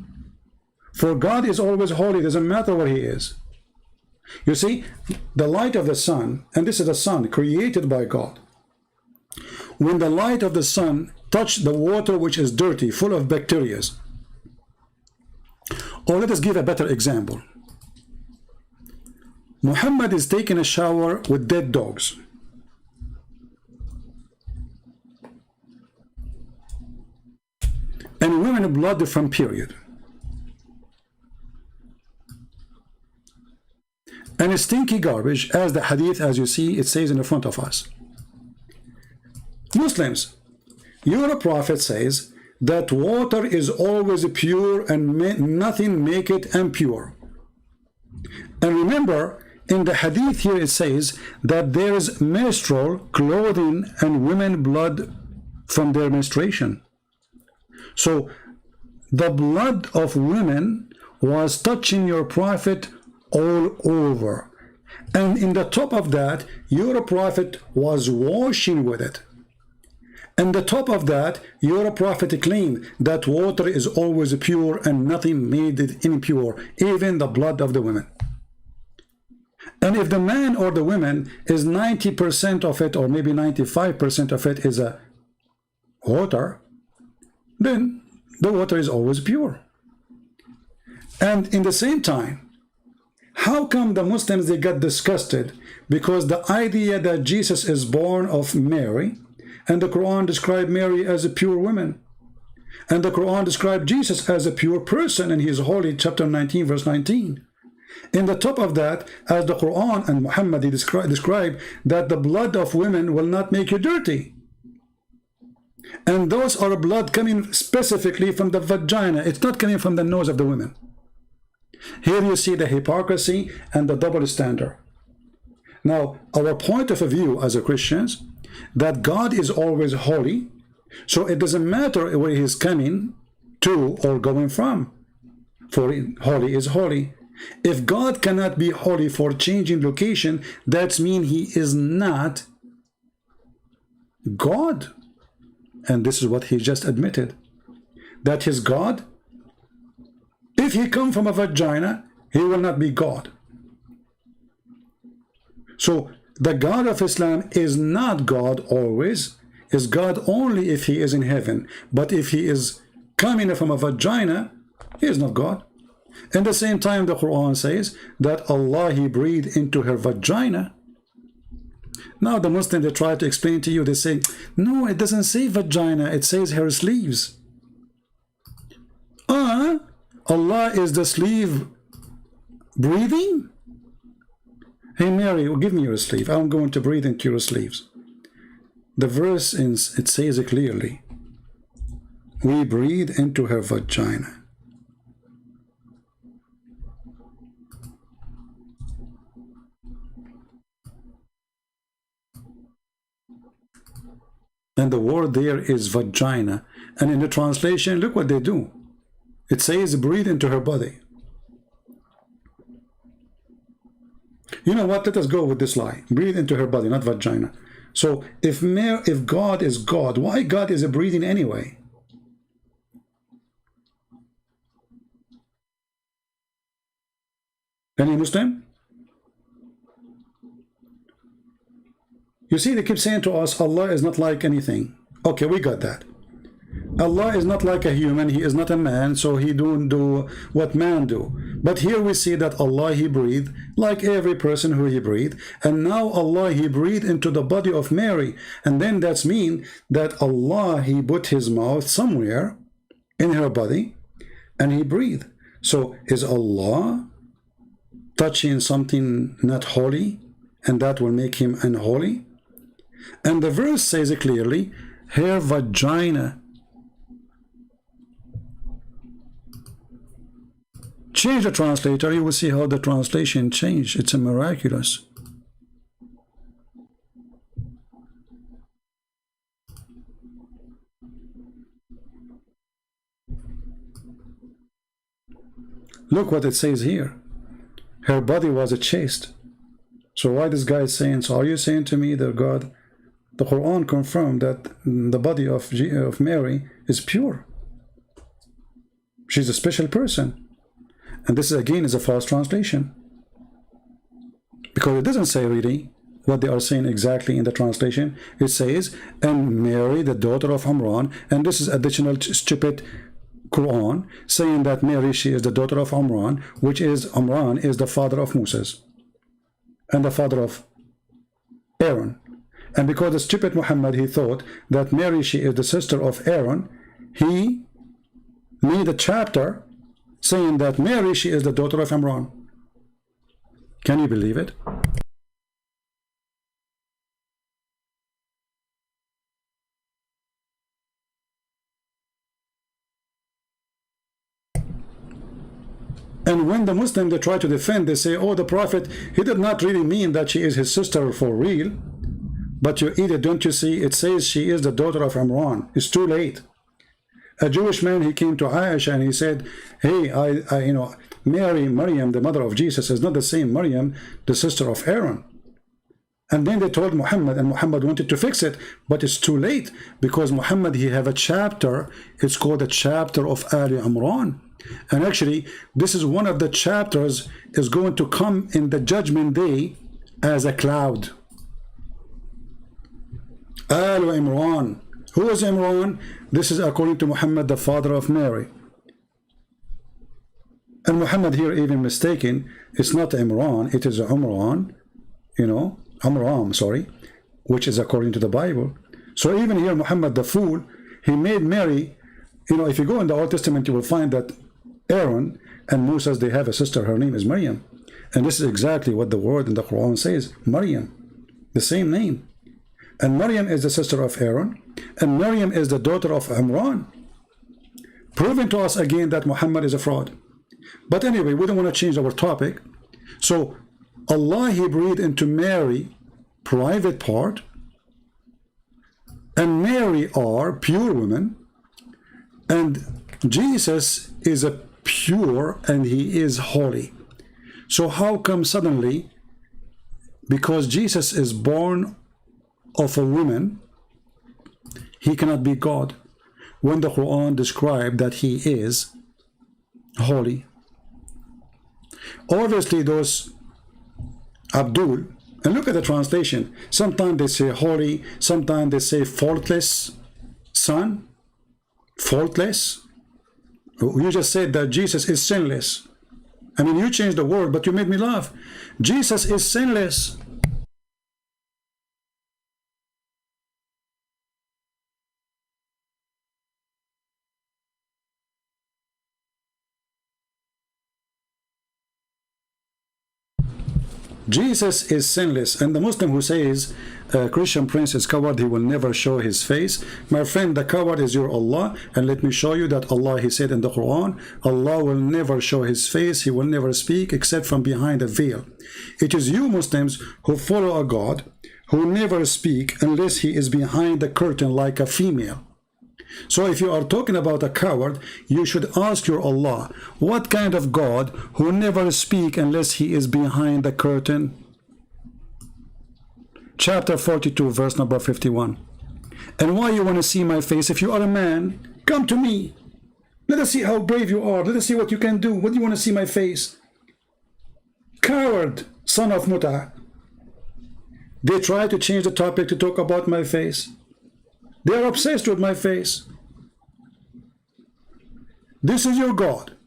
For God is always holy, doesn't matter where he is. You see, the light of the sun, and this is the sun created by God. When the light of the sun touched the water which is dirty, full of bacteria, Or let us give a better example. Muhammad is taking a shower with dead dogs. And women blood from period. And stinky garbage, as the hadith, as you see, it says in the front of us. Muslims, your prophet says that water is always pure and nothing make it impure. And remember, in the hadith here it says that there is menstrual clothing and women blood from their menstruation. So the blood of women was touching your prophet all over. And in the top of that, your prophet was washing with it. And the top of that, your prophet claimed that water is always pure and nothing made it impure, even the blood of the women. And if the man or the woman is 90% of it, or maybe 95% of it is a water, then the water is always pure. And in the same time, how come the Muslims, they got disgusted because the idea that Jesus is born of Mary, and the Quran described Mary as a pure woman, and the Quran described Jesus as a pure person, and he is holy, chapter 19, verse 19. In the top of that, as the Quran and Muhammad describe that the blood of women will not make you dirty. And those are blood coming specifically from the vagina. It's not coming from the nose of the women. Here you see the hypocrisy and the double standard. Now, our point of view as a Christians, that God is always holy, so it doesn't matter where he's coming to or going from, for holy is holy. If God cannot be holy for changing location, that means he is not God. And this is what he just admitted, that his God, if he come from a vagina, he will not be God. So the God of Islam is not God always, is God only if he is in heaven. But if he is coming from a vagina, he is not God. At the same time, the Quran says that Allah, he breathed into her vagina. Now the Muslims, they try to explain to you, they say, no, it doesn't say vagina, it says her sleeves. Allah is the sleeve breathing? Hey Mary, give me your sleeve. I'm going to breathe into your sleeves. The verse, it says it clearly. We breathe into her vagina. And the word there is vagina. And in the translation, look what they do. It says breathe into her body. You know what? Let us go with this lie. Breathe into her body, not vagina. So if God is God, why God is a breathing anyway? Any Muslim? You see, they keep saying to us, Allah is not like anything. Okay, we got that. Allah is not like a human, he is not a man, so he don't do what man do. But here we see that Allah, he breathed like every person who he breathed, and now Allah, he breathed into the body of Mary, and then that's mean that Allah, he put his mouth somewhere in her body and he breathed. So is Allah touching something not holy, and that will make him unholy? And the verse says it clearly, her vagina. Change the translator, you will see how the translation changed. It's a miraculous. Look what it says here. Her body was a chaste. So why this guy is saying, so are you saying to me that God, the Quran confirmed that the body of Mary is pure? She's a special person. And this again is a false translation, because it doesn't say really what they are saying exactly in the translation. It says, and Mary, the daughter of Imran, and this is additional stupid Quran, saying that Mary, she is the daughter of Imran, which is Imran is the father of Moses and the father of Aaron. And because the stupid Muhammad, he thought that Mary, she is the sister of Aaron, he made a chapter saying that Mary, she is the daughter of Imran. Can you believe it? And when the Muslim, they try to defend, they say, oh, the Prophet, he did not really mean that she is his sister for real. But you idiot, don't you see? It says she is the daughter of Imran. It's too late. A Jewish man, he came to Aisha and he said, hey, Mary, Maryam, the mother of Jesus, is not the same Maryam, the sister of Aaron. And then they told Muhammad, and Muhammad wanted to fix it, but it's too late, because Muhammad, he have a chapter, it's called the chapter of Ali Imran. And actually, this is one of the chapters is going to come in the judgment day as a cloud. Ali Imran. Who is Imran? This is according to Muhammad, the father of Mary. And Muhammad here even mistaken, it's not Imran, it is Umran, Amram, sorry, which is according to the Bible. So even here, Muhammad the fool, he made Mary, if you go in the Old Testament, you will find that Aaron and Moses, they have a sister, her name is Maryam. And this is exactly what the word in the Quran says, Maryam, the same name. And Maryam is the sister of Aaron, and Maryam is the daughter of Imran. Proving to us again that Muhammad is a fraud. But anyway, we don't want to change our topic. So Allah, he breathed into Mary private part, and Mary are pure women, and Jesus is a pure and he is holy. So how come suddenly, because Jesus is born of a woman, he cannot be God, when the Quran described that he is holy? Obviously those Abdul, and look at the translation, sometimes they say holy, sometimes they say faultless son, faultless. You just said that Jesus is sinless. I mean, you changed the word, but you made me laugh. Jesus is sinless. Jesus is sinless. And the Muslim who says Christian prince is coward, he will never show his face. My friend, the coward is your Allah, and let me show you that Allah, he said in the Quran, Allah will never show his face, he will never speak except from behind a veil. It is you Muslims who follow a God who never speak unless he is behind the curtain like a female. So if you are talking about a coward, you should ask your Allah, what kind of God who never speak unless he is behind the curtain? Chapter 42, verse number 51. And why you want to see my face? If you are a man, come to me. Let us see how brave you are. Let us see what you can do. What do you want to see my face? Coward, son of Muta. They try to change the topic to talk about my face. They are obsessed with my face. This is your God.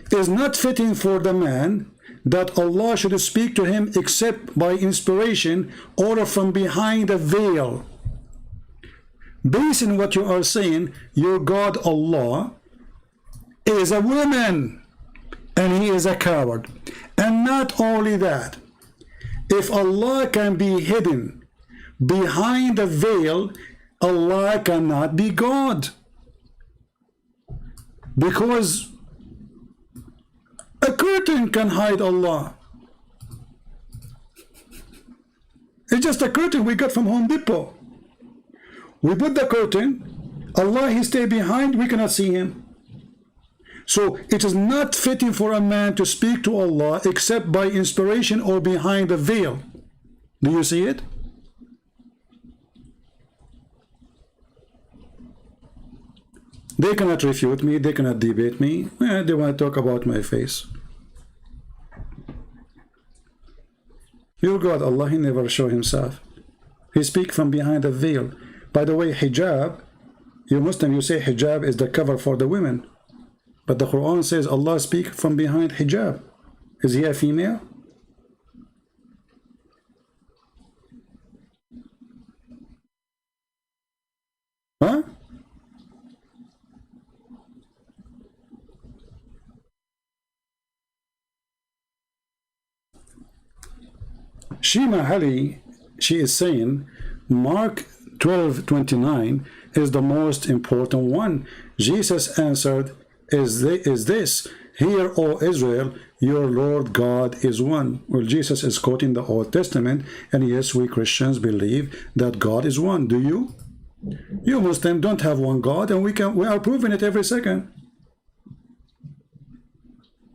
It is not fitting for the man that Allah should speak to him except by inspiration or from behind a veil. Based on what you are saying, your God Allah is a woman and he is a coward. And not only that, if Allah can be hidden behind a veil, Allah cannot be God, because a curtain can hide Allah. It's just a curtain we got from Home Depot. We put the curtain, Allah, he stay behind, we cannot see him. So it is not fitting for a man to speak to Allah except by inspiration or behind a veil. Do you see it? They cannot refute me, they cannot debate me. They want to talk about my face. Your God Allah, he never show himself. He speak from behind a veil. By the way, hijab, you Muslim, you say hijab is the cover for the women. But the Quran says Allah speak from behind hijab. Is he a female? Huh? Shima Ali, she is saying Mark 12:29 is the most important one. Jesus answered, is this, hear, O Israel, your Lord God is one. Well, Jesus is quoting the Old Testament, and yes, we Christians believe that God is one. Do you? You Muslims don't have one God, and we are proving it every second.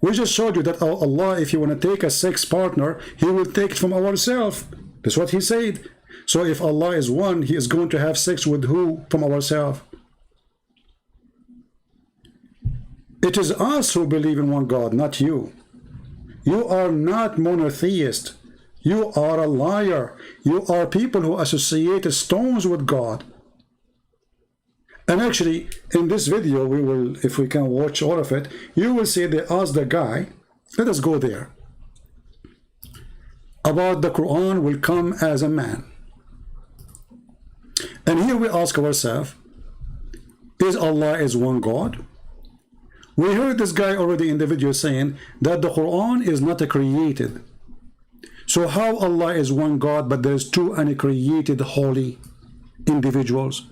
We just showed you that Allah, if you want to take a sex partner, he will take it from ourselves. That's what he said. So if Allah is one, he is going to have sex with who from ourselves? It is us who believe in one God, not you. You are not monotheist. You are a liar. You are people who associate stones with God. And actually, in this video, we will, if we can watch all of it, you will see they ask the guy, let us go there, about the Quran will come as a man. And here we ask ourselves, is Allah is one God? We heard this guy already in the video saying that the Quran is not created. So how Allah is one God, but there's two uncreated holy individuals?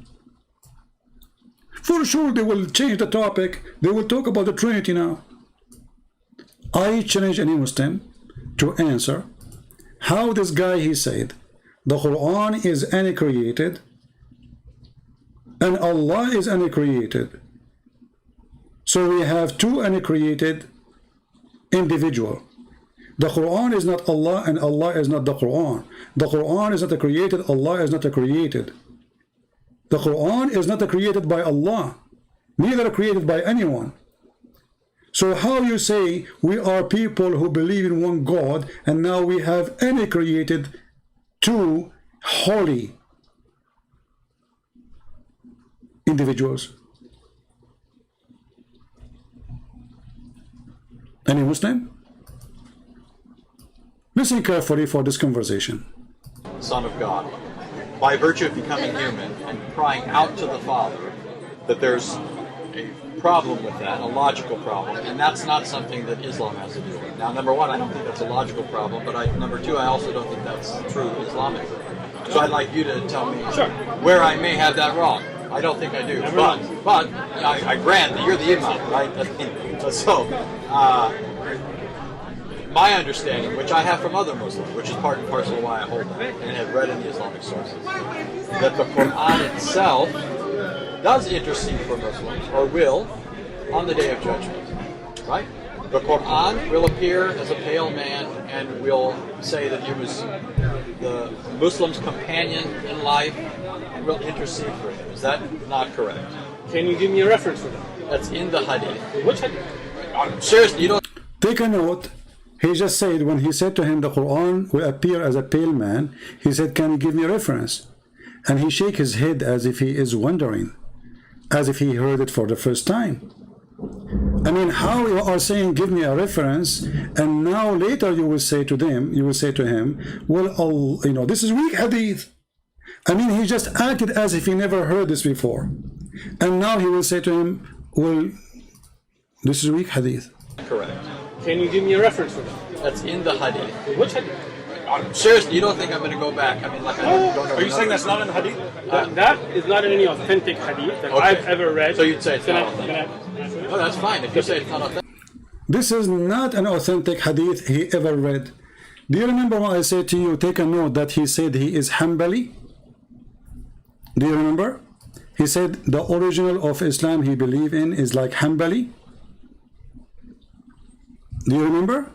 For sure they will change the topic. They will talk about the Trinity now. I challenge any Muslim to answer how this guy, he said the Quran is uncreated and Allah is uncreated. So we have two uncreated individuals. The Quran is not Allah and Allah is not the Quran. The Quran is not created, Allah is not created. The Quran is not created by Allah, neither created by anyone. So how you say we are people who believe in one God and now we have any created two holy individuals? Any Muslim? Listen carefully for this conversation. Son of God, by virtue of becoming human and crying out to the Father, that there's a problem with that, a logical problem, and that's not something that Islam has to do with. Now, number one, I don't think that's a logical problem, but number two, I also don't think that's true Islamically. So I'd like you to tell me where I may have that wrong. I don't think I do, but I grant that you're the Imam, right? My understanding, which I have from other Muslims, which is part and parcel of why I hold that, and have read in the Islamic sources, that the Quran itself does intercede for Muslims, or will, on the Day of Judgment, right? The Quran will appear as a pale man and will say that he was the Muslim's companion in life and will intercede for him. Is that not correct? Can you give me a reference for that? That's in the Hadith. Which Hadith? Seriously, you don't... Take a note. He just said, when he said to him the Quran will appear as a pale man, he said, can you give me a reference? And he shake his head as if he is wondering, as if he heard it for the first time. I mean, how you are saying, give me a reference, and now later you will say to them, you will say to him, well, you know, this is weak hadith. I mean, he just acted as if he never heard this before. And now he will say to him, well, this is weak hadith. Correct. Can you give me a reference for that? That's in the Hadith. Which Hadith? Seriously, you don't think I'm going to go back? I mean, like, I don't know. Are you saying that's not in the Hadith? That is not in any authentic Hadith that I've ever read. So you'd say it's not Can I authentic? Oh, that's fine. If you say it's not authentic. This is not an authentic hadith he ever read. Do you remember what I said to you? Take a note that he said he is Hanbali. Do you remember? He said the original of Islam he believed in is like Hanbali. Do you remember?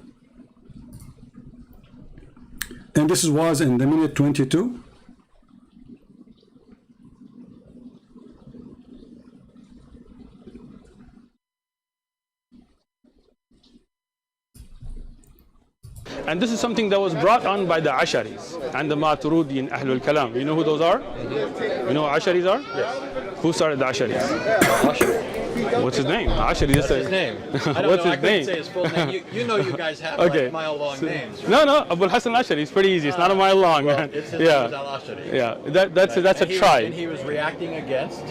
And this was in the minute 22. And this is something that was brought on by the Asharis and the Maturidi and Ahlul Kalam. You know who those are? You know what Asharis are? Yes. Who started the Asharis? What's his name? Actually, What's his name? I don't What's know. his I couldn't name? say his full name. You know, you guys have Okay. like mile-long names. Right? No, Abu Hassan Ashari. It's pretty easy. It's not a mile long. Well, it's his name is Al-Ashari. Yeah, that's And a try. And he was reacting against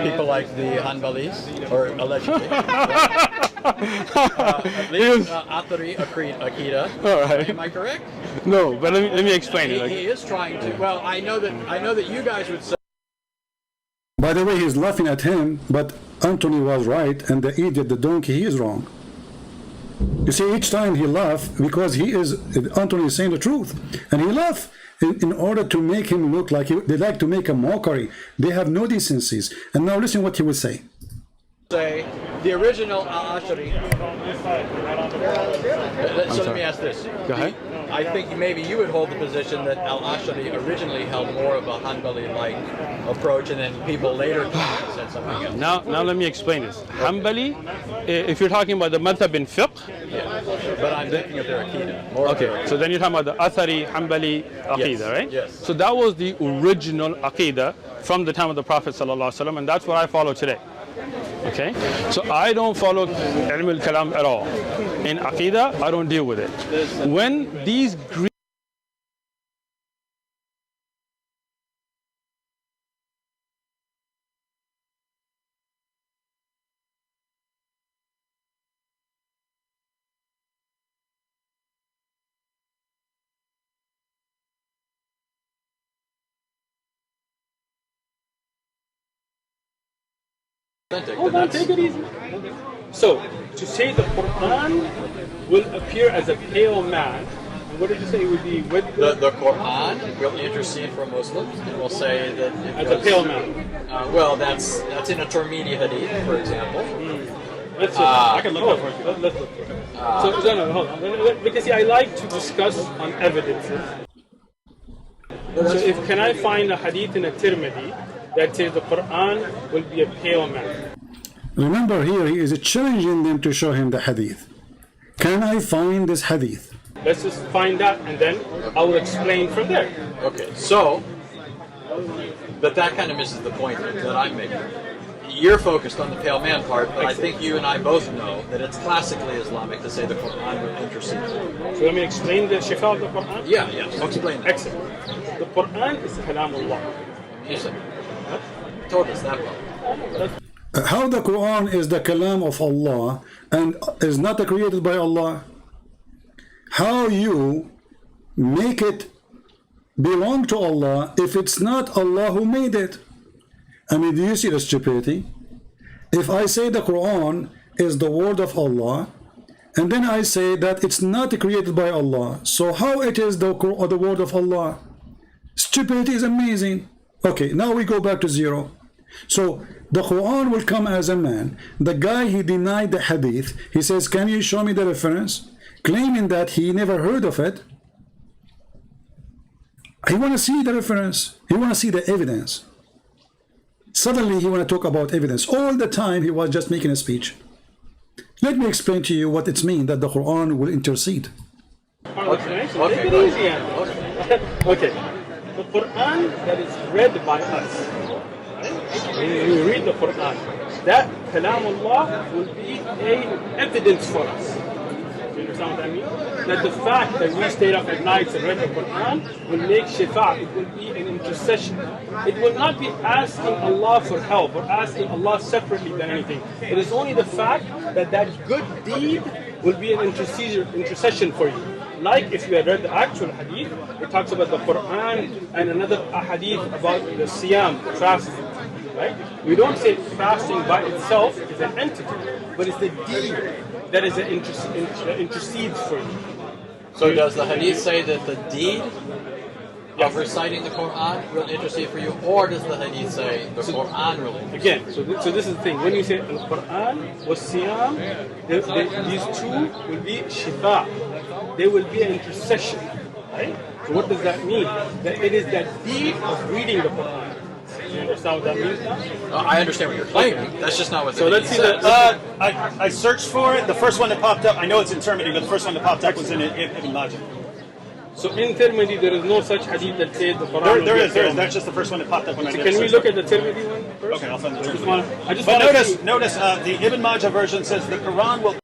people like the Hanbalis, or allegedly. At least Athari Akida. All right. Am I correct? No, but let me explain it. He is trying to. Well, I know that you guys would say. By the way, he's laughing at him, but Anthony was right, and the idiot, the donkey, he is wrong. You see, each time he laughs, because Anthony is saying the truth, and he laughs in order to make him look like they like to make a mockery. They have no decencies. And now listen what he would say. Say the original Al-Ashari. So let me ask this. Go ahead. I think maybe you would hold the position that Al-Ashari originally held more of a Hanbali-like approach, and then people later said something else. Now let me explain this. Hanbali, if you're talking about the madhab in fiqh, Yeah. But I'm thinking of their Aqidah. More of okay, their so then you're talking about the Athari Hanbali Aqidah, Yes, right? yes. So that was the original Aqidah from the time of the Prophet ﷺ, and that's what I follow today. Okay, so I don't follow ilm al-kalam at all. In Aqidah, I don't deal with it. When these Greek authentic. Hold on, take it easy. So, to say the Quran will appear as a pale man, and what did you say it would be with The Quran will intercede for Muslims and will say that it as a was, pale man? well, that's in a Tirmidhi hadith, for example. Let's look. I can look up for it. Let's look for it. So, no, hold on. Because see, I like to discuss on evidences. So, can I find a hadith in a Tirmidhi that says the Quran will be a pale man? Remember here, he is challenging them to show him the hadith. Can I find this hadith? Let's just find that, and then I will explain from there. Okay, so, but that kind of misses the point that I'm making. You're focused on the pale man part, but I think you and I both know that it's classically Islamic to say the Quran will intercede. So let me explain the shifa of the Quran. Yeah, explain that. Excellent. The Quran is Kalamullah. You said, told us that well. How the Quran is the kalam of Allah and is not created by Allah? How you make it belong to Allah if it's not Allah who made it? I mean, do you see the stupidity? If I say the Quran is the word of Allah, and then I say that it's not created by Allah, so how it is the word of Allah? Stupidity is amazing. Okay, now we go back to zero. So the Quran will come as a man. The guy, he denied the hadith. He says, can you show me the reference? Claiming that he never heard of it. He want to see the reference. He want to see the evidence. Suddenly he want to talk about evidence. All the time he was just making a speech. Let me explain to you what it means that the Quran will intercede. Okay. Take it easy. Okay. The Quran that is read by us, when we read the Quran, that Kalamullah will be an evidence for us. Do you understand what I mean? That the fact that we stayed up at night and read the Quran will make shifa. It will be an intercession. It will not be asking Allah for help or asking Allah separately than anything. It is only the fact that that good deed will be an intercession for you. Like if you had read the actual hadith, it talks about the Quran and another hadith about the siyam, the fasting. Right? We don't say fasting by itself is an entity, but it's the deed that is that intercedes for you. So does the hadith say that the deed of reciting the Quran will intercede for you, or does the hadith say the Quran will intercede? Again, so this is the thing. When you say Al-Quran was Siyam, these two will be shifa. They will be an intercession. Right? So what does that mean? That it is that deed of reading the Quran. You understand what that means now? I understand what you're claiming. That's just not what the So let's hadith see says. I searched for it. The first one that popped up, I know it's in Tirmidhi, but the first one that popped up was in Ibn Majah. So in Tirmidhi, there is no such hadith that says the Quran. There is. That's just the first one that popped up when I did. Can we look at the Tirmidhi one first? Okay, I'll send it. I just But want to notice, the Ibn Majah version says the Quran will.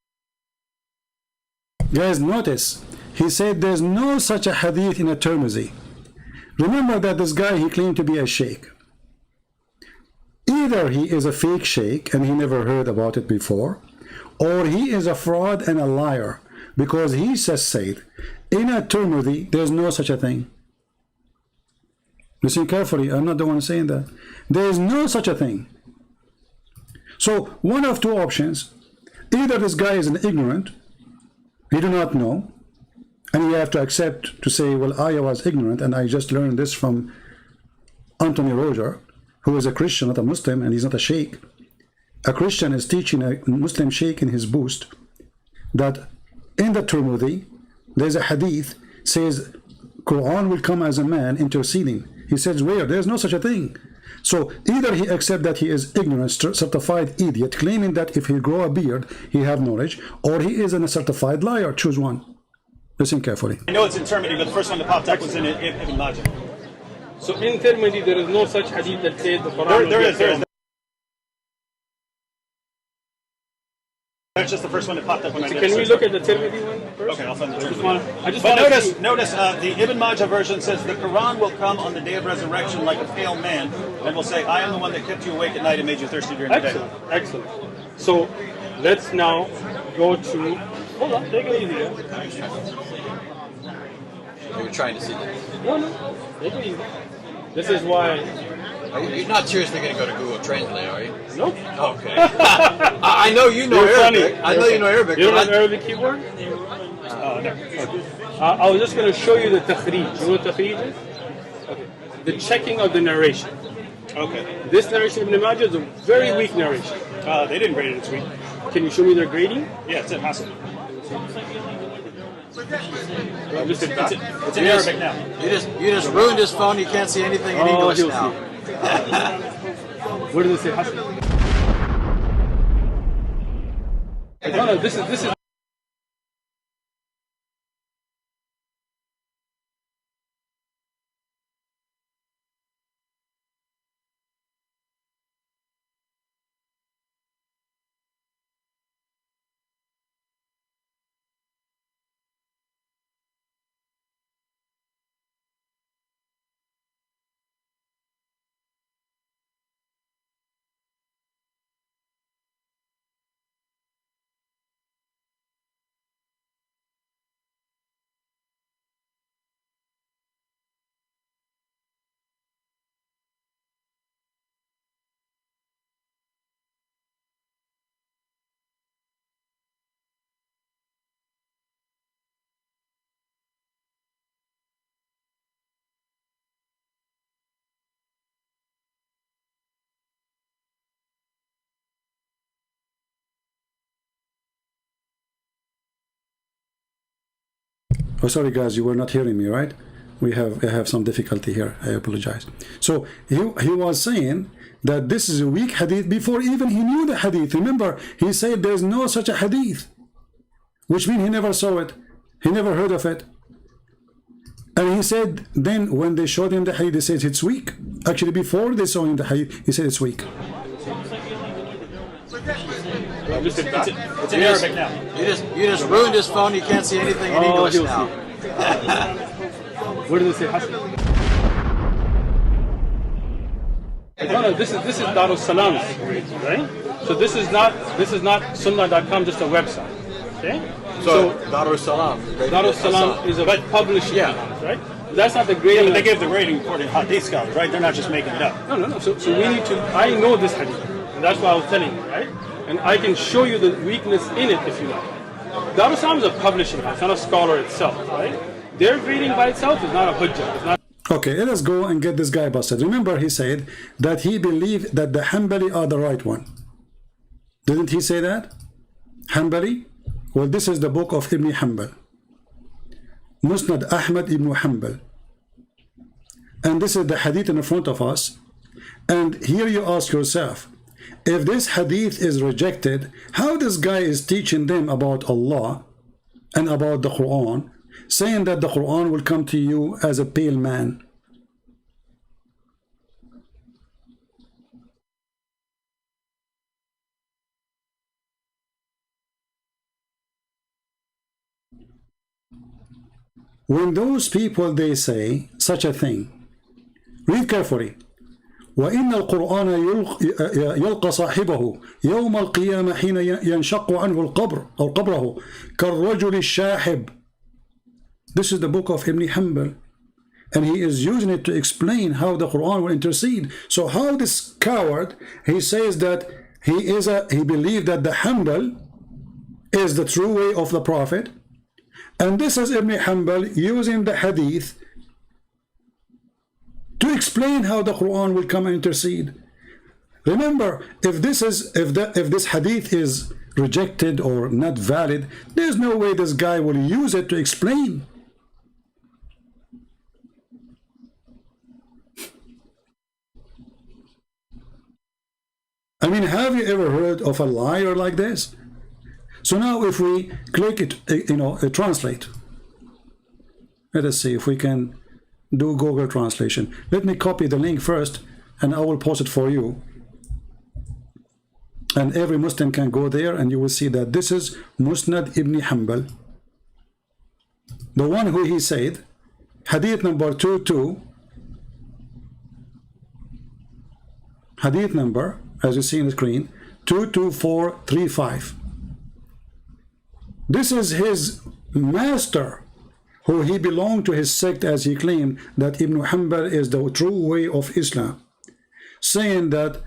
Guys, notice he said there's no such a hadith in a Tirmidhi. Remember that this guy, he claimed to be a sheikh. Either he is a fake sheikh and he never heard about it before, or he is a fraud and a liar, because he just said in a Tirmidhi there's no such a thing. Listen carefully, I'm not the one saying that. There is no such a thing. So one of two options: either this guy is an ignorant, he do not know, and you have to accept to say, well, I was ignorant and I just learned this from Anthony Roger, who is a Christian, not a Muslim, and he's not a sheikh. A Christian is teaching a Muslim sheikh in his boost that in the Tirmidhi there's a hadith says Quran will come as a man interceding. He says where? There's no such a thing. So either he accepts that he is ignorant, certified idiot, claiming that if he grow a beard he have knowledge, or he is a certified liar. Choose one. Listen carefully. I know it's in Tirmidhi, but the first one that popped up was in Ibn Majah. So in Tirmidhi, there is no such hadith that says the Quran. There is. That's just the first one that popped up when I did. Can we look at the Tirmidhi one first? Okay, I'll send it. I just But want to notice, the Ibn Majah version says the Quran will come on the day of resurrection like a pale man, and will say, "I am the one that kept you awake at night and made you thirsty during the day." Excellent. So let's now go to. Hold on, take it easy. You're trying to see this. No, take it easy. This is why. You're not seriously going to go to Google Translate, are you? Nope. Okay. I know you know You're Arabic. funny. I know you know Arabic. You don't but have Arabic keyboard? No. I was just going to show you the takhrij. You know what takhrij is? Okay. The checking of the narration. Okay. This narration of Ibn Majah is a very weak narration. They didn't grade it this week. Can you show me their grading? Yeah, it's in Hassan. It's in You Arabic now. you just ruined his phone. You can't see anything in English he'll now. see. Where does it say Hassan? No, this is. Oh, sorry guys, you were not hearing me, right? I have some difficulty here. I apologize. So he was saying that this is a weak hadith before even he knew the hadith. Remember, he said there's no such a hadith, which means he never saw it. He never heard of it. And he said, then when they showed him the hadith, they said it's weak. Actually, before they saw him the hadith, he said it's weak. It's in Arabic now. You just ruined his phone. You can't see anything in English he'll now. Where does it say Hassan? No, this is Darus Salam's, right? So this is not Sunnah.com, just a website. Okay? So Darus Salam. Darus Salam is a publishing house, right? That's not the Yeah, grading. but they gave the rating according to Hadith scholars, right? They're not just making it up. No. So we need to. I know this hadith, and that's why I was telling you, right? And I can show you the weakness in it if you like. Darus Salam is a publishing house, not a scholar itself, right? Their grading by itself is not a hujjah. It's not. Okay, let us go and get this guy busted. Remember, he said that he believed that the Hanbali are the right one. Didn't he say that? Hanbali? Well, this is the book of Ibn Hanbal. Musnad Ahmad ibn Hanbal. And this is the hadith in front of us. And here you ask yourself, if this hadith is rejected, how this guy is teaching them about Allah and about the Quran, saying that the Quran will come to you as a pale man. When those people, they say such a thing, read carefully. وإن القرآن يلقى صاحبه يوم القيامة حين ينشق عنه القبر أو قبره كالرجل الشاحب. This is the book of Ibn Hanbal, and he is using it to explain how the Quran will intercede. So how this coward, he says that he believed that the Hanbal is the true way of the Prophet, and this is Ibn Hanbal using the hadith to explain how the Quran will come and intercede. Remember, if this hadith is rejected or not valid, there's no way this guy will use it to explain. I mean, have you ever heard of a liar like this? So now if we click it, translate. Let us see if we can do Google translation. Let me copy the link first, and I will post it for you. And every Muslim can go there, and you will see that this is Musnad Ibn Hanbal, the one who he said, hadith number 22, hadith number, as you see on the screen, 22435. This is his master, who he belonged to his sect, as he claimed that Ibn Hanbal is the true way of Islam, saying that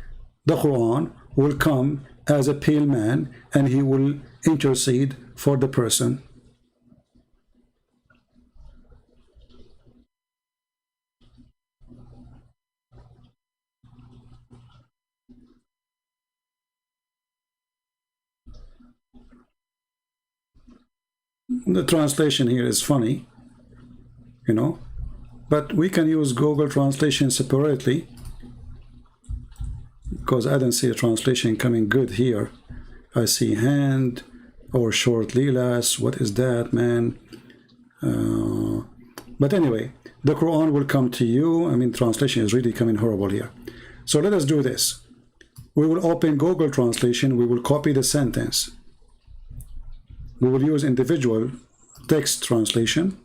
the Quran will come as a pale man and he will intercede for the person. The translation here is funny, but we can use Google translation separately, because I don't see a translation coming good here. I see hand or short lilas. What is that, man? But anyway, the Quran will come to you. I mean, translation is really coming horrible here. So let us do this. We will open Google translation. We will copy the sentence. We will use individual text translation.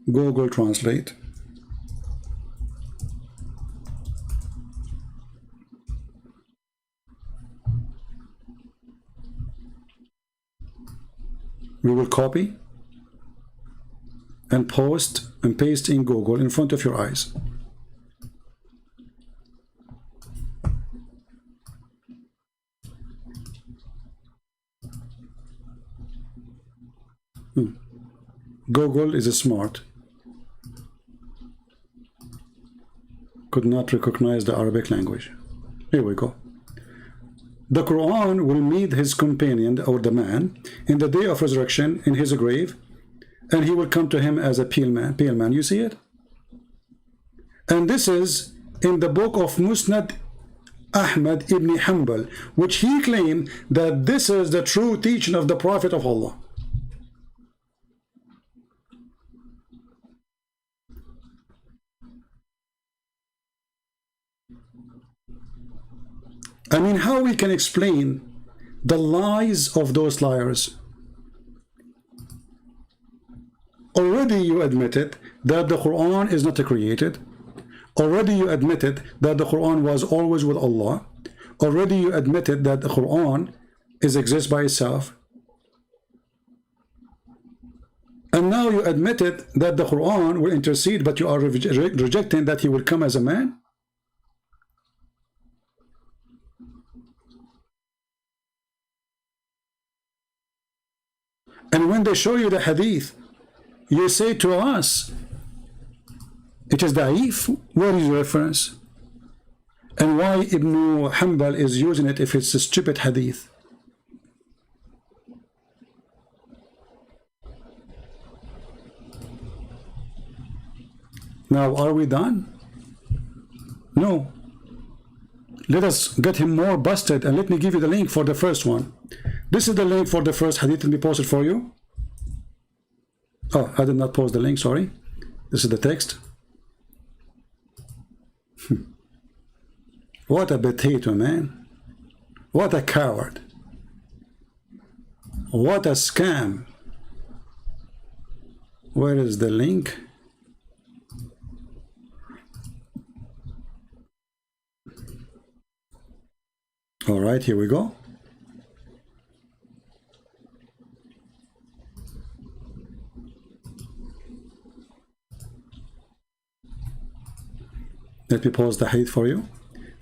Google Translate. We will copy and post and paste in Google in front of your eyes. Google is smart. Could not recognize the Arabic language. Here we go. The Quran will meet his companion, or the man, in the day of resurrection in his grave, and he will come to him as a pale man. Pale man, you see it? And this is in the book of Musnad Ahmad ibn Hanbal, which he claimed that this is the true teaching of the Prophet of Allah. I mean, how we can explain the lies of those liars? Already you admitted that the Quran is not created. Already you admitted that the Quran was always with Allah. Already you admitted that the Quran exists by itself. And now you admitted that the Quran will intercede, but you are rejecting that he will come as a man. And when they show you the hadith, you say to us, it is da'if. Where is the reference? And why Ibn Hanbal is using it if it's a stupid hadith? Now, are we done? No. Let us get him more busted, and let me give you the link for the first one. This is the link for the first hadith to be posted for you. Oh, I did not post the link, sorry. This is the text. What a potato, man. What a coward. What a scam. Where is the link? All right, here we go. Let me pause the hadith for you.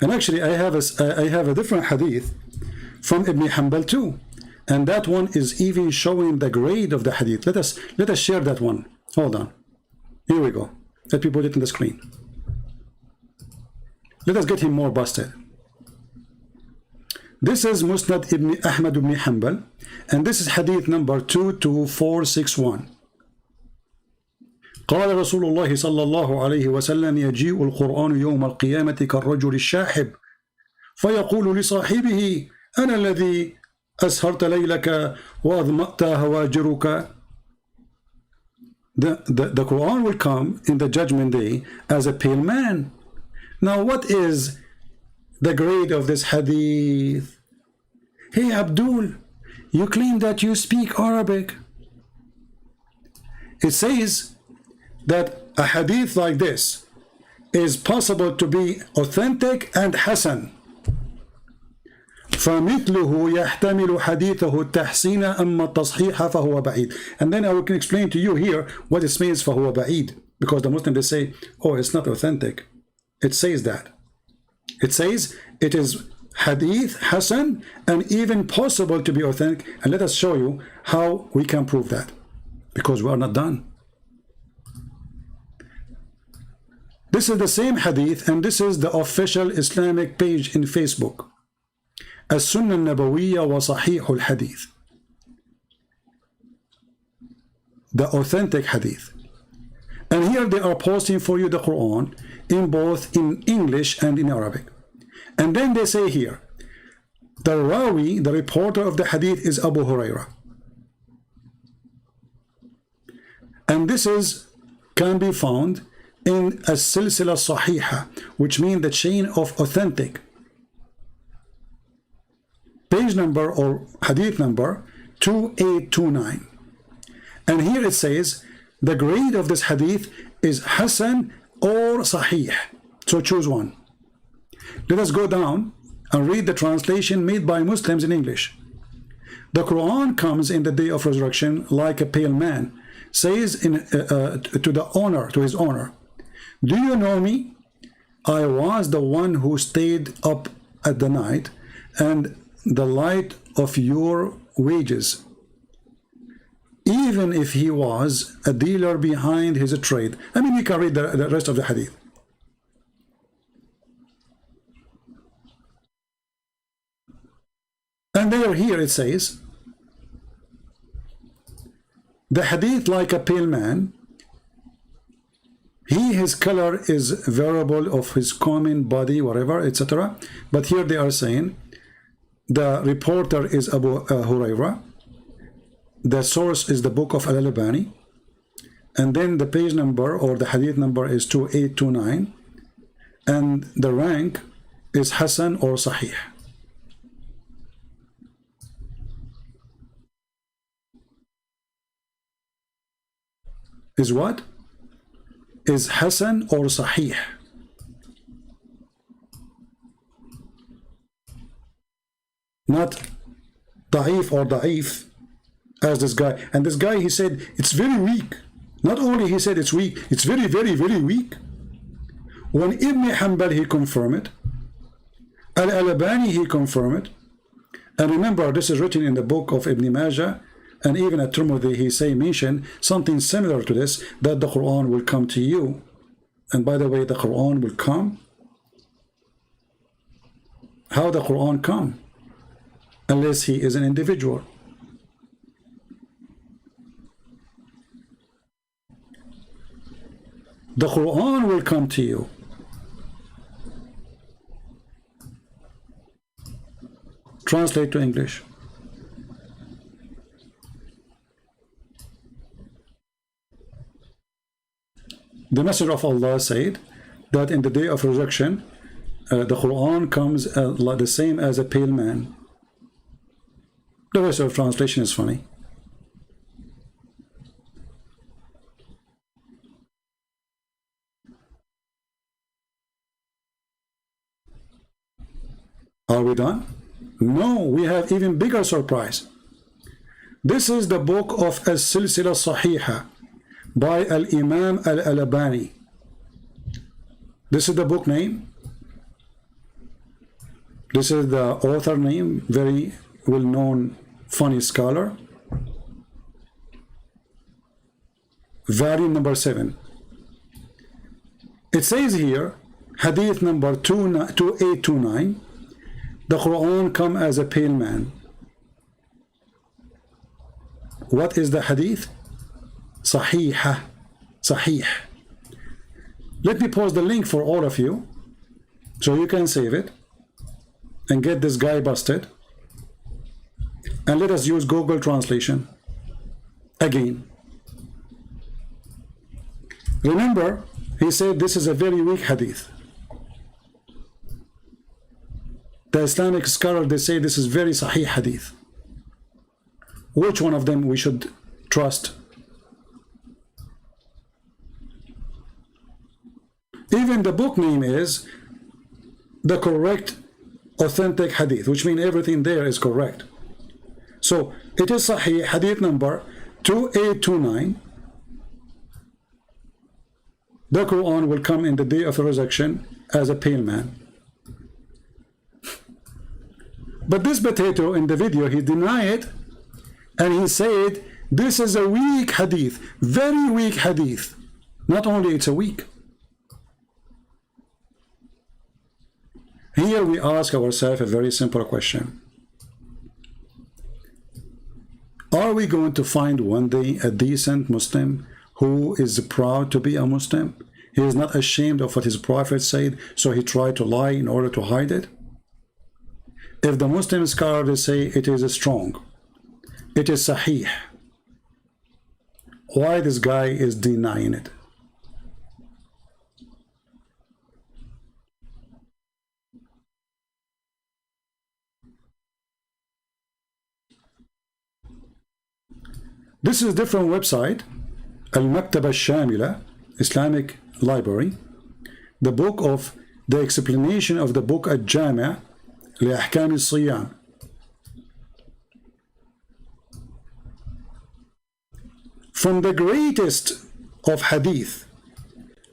And actually, I have a different hadith from Ibn Hanbal too, and that one is even showing the grade of the hadith. Let us share that one. Hold on. Here we go. Let me put it on the screen. Let us get him more busted. This is Musnad Ibn Ahmad ibn Hanbal, and this is hadith number 22461. قال رسول الله صلى الله عليه وسلم يجيء القرآن يوم القيامة كالرجل الشاحب فيقول لصاحبه أنا الذي أسهرت ليلك وأظمأت هواجرك. The Quran will come in the judgment day as a pale man. Now what is the grade of this hadith? Hey Abdul, you claim that you speak Arabic. It says that a hadith like this is possible to be authentic and hasan. فَمِثْلُهُ يَحْتَمِلُ حَدِيثَهُ التَّحْسِينَ أَمَّا التَّصْحِيحَ فَهُوَ بَعِيد. And then I can explain to you here what it means فَهُوَ بَعِيد, because the Muslims, they say, oh, it's not authentic. It says that. It says it is hadith hasan and even possible to be authentic. And let us show you how we can prove that, because we are not done. This is the same hadith, and this is the official Islamic page in Facebook. As-Sunnah Nabawiyya wa Sahih al-Hadith. The authentic hadith. And here they are posting for you the Quran in both in English and in Arabic. And then they say here, the Rawi, the reporter of the hadith, is Abu Huraira. And this can be found in a silsila sahiha, which means the chain of authentic. Page number or hadith number 2829. And here it says the grade of this hadith is Hasan or Sahih. So choose one. Let us go down and read the translation made by Muslims in English. The Quran comes in the day of resurrection like a pale man, says to his owner, do you know me? I was the one who stayed up at the night and the light of your wages, even if he was a dealer behind his trade. I mean, you can read the rest of the hadith. And here it says, the hadith like a pale man, his color is variable of his common body, whatever, etc. But here they are saying, the reporter is Abu Huraira. The source is the book of Al-Albani. And then the page number or the hadith number is 2829. And the rank is Hasan or Sahih. Is what? Is Hasan or Sahih. Not Da'if or Da'if as this guy. And this guy, he said, it's very weak. Not only he said it's weak, it's very, very, very weak. When Ibn Hanbal, he confirmed it. Al-Albani, he confirmed it. And remember, this is written in the book of Ibn Majah, and even at Tirmidhi, he mention something similar to this, that the Quran will come to you. And by the way, the Quran will come. How the Quran come? Unless he is an individual. The Quran will come to you. Translate to English. The Messenger of Allah said that in the day of resurrection, the Quran comes the same as a pale man. The rest of translation is funny. Are we done? No, we have even bigger surprise. This is the book of As-Silsila Sahiha by Al-Imam Al-Albani. This is the book name. This is the author name, very well-known funny scholar. Volume number 7. It says here, hadith number 2829, the Quran come as a pale man. What is the hadith? Sahihah. Sahih. Let me post the link for all of you so you can save it and get this guy busted. And let us use Google translation again. Remember, he said this is a very weak hadith. The Islamic scholar, they say this is very sahih hadith. Which one of them we should trust? Even the book name is the correct authentic hadith, which means everything there is correct. So it is sahih, hadith number 2829. The Quran will come in the day of resurrection as a pale man. But this potato in the video, he denied it, and he said this is a weak hadith, very weak hadith. Not only it's a weak. Here we ask ourselves a very simple question. Are we going to find one day a decent Muslim who is proud to be a Muslim? He is not ashamed of what his prophet said, so he tried to lie in order to hide it? If the Muslim scholars say it is strong, it is sahih, why this guy is denying it? This is a different website, Al-Maktaba Al-Shamila, Islamic Library, the book of the explanation of the book Al-Jami' لأحكام الصيام. From the greatest of hadith,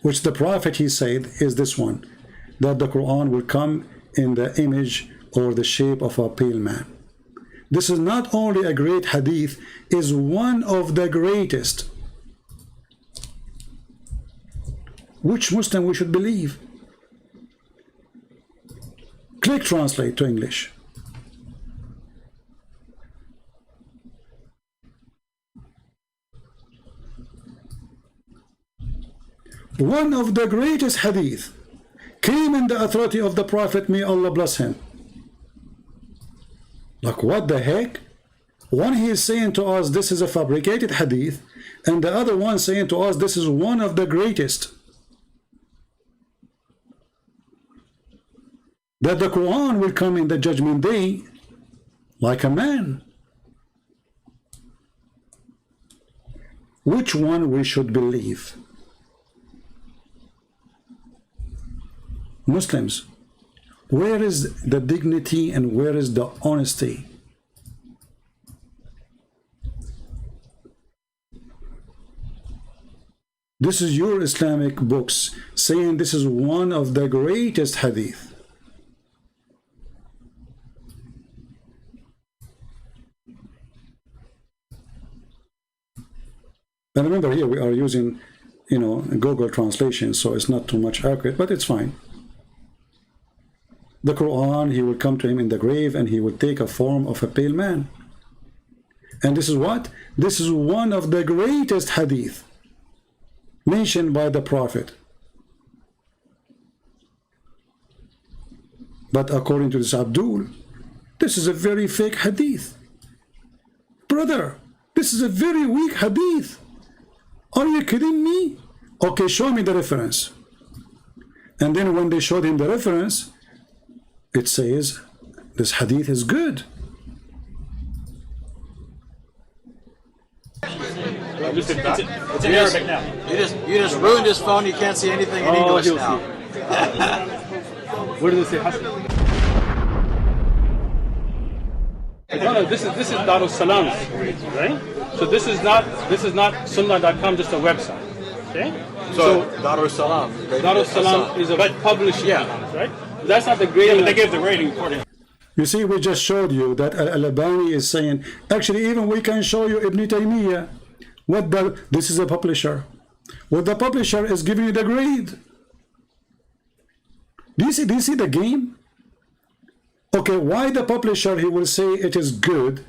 which the Prophet, he said, is this one, that the Quran will come in the image or the shape of a pale man. This is not only a great hadith, is one of the greatest. Which Muslim we should believe? Click translate to English. One of the greatest hadith came in the authority of the Prophet, may Allah bless him. Like, what the heck? One, he is saying to us this is a fabricated hadith, and the other one saying to us this is one of the greatest. That the Quran will come in the judgment day like a man. Which one we should believe? Muslims, where is the dignity and where is the honesty? This is your Islamic books saying this is one of the greatest hadith. And remember, here we are using, Google translation, so it's not too much accurate, but it's fine. The Quran, he will come to him in the grave and he will take a form of a pale man. And this is what? This is one of the greatest hadith mentioned by the Prophet. But according to this Abdul, this is a very fake hadith. Brother, this is a very weak hadith. Are you kidding me? Okay, show me the reference. And then when they showed him the reference, it says this hadith is good. It's in Arabic now. You just ruined his phone. You can't see anything in English he'll now. Where does it say Hasan? No, this is Darus Salam, right? So this is not Sunnah.com, just a website. Okay? So Darus Salam. Darus Salam is a publishing house, right? That's not the Yeah, grading. but they give the rating according. You see, we just showed you that Al-Albani is saying, actually, even we can show you Ibn Taymiyyah. This is a publisher. What the publisher is giving you the grade. Do you see the game? Okay, why the publisher, he will say it is good,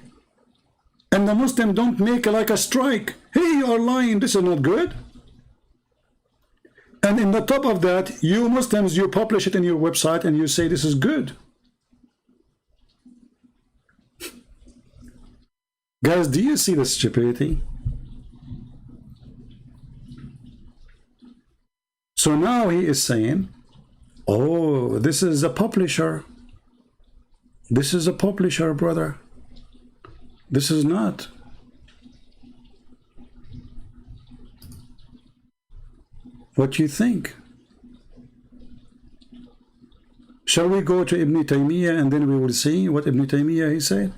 and the Muslim don't make like a strike. Hey, you are lying, this is not good. And in the top of that, you Muslims, you publish it in your website and you say this is good. Guys, do you see the stupidity? So now he is saying, oh, this is a publisher. This is a publisher, brother. This is not. What do you think? Shall we go to Ibn Taymiyyah and then we will see what Ibn Taymiyyah he said?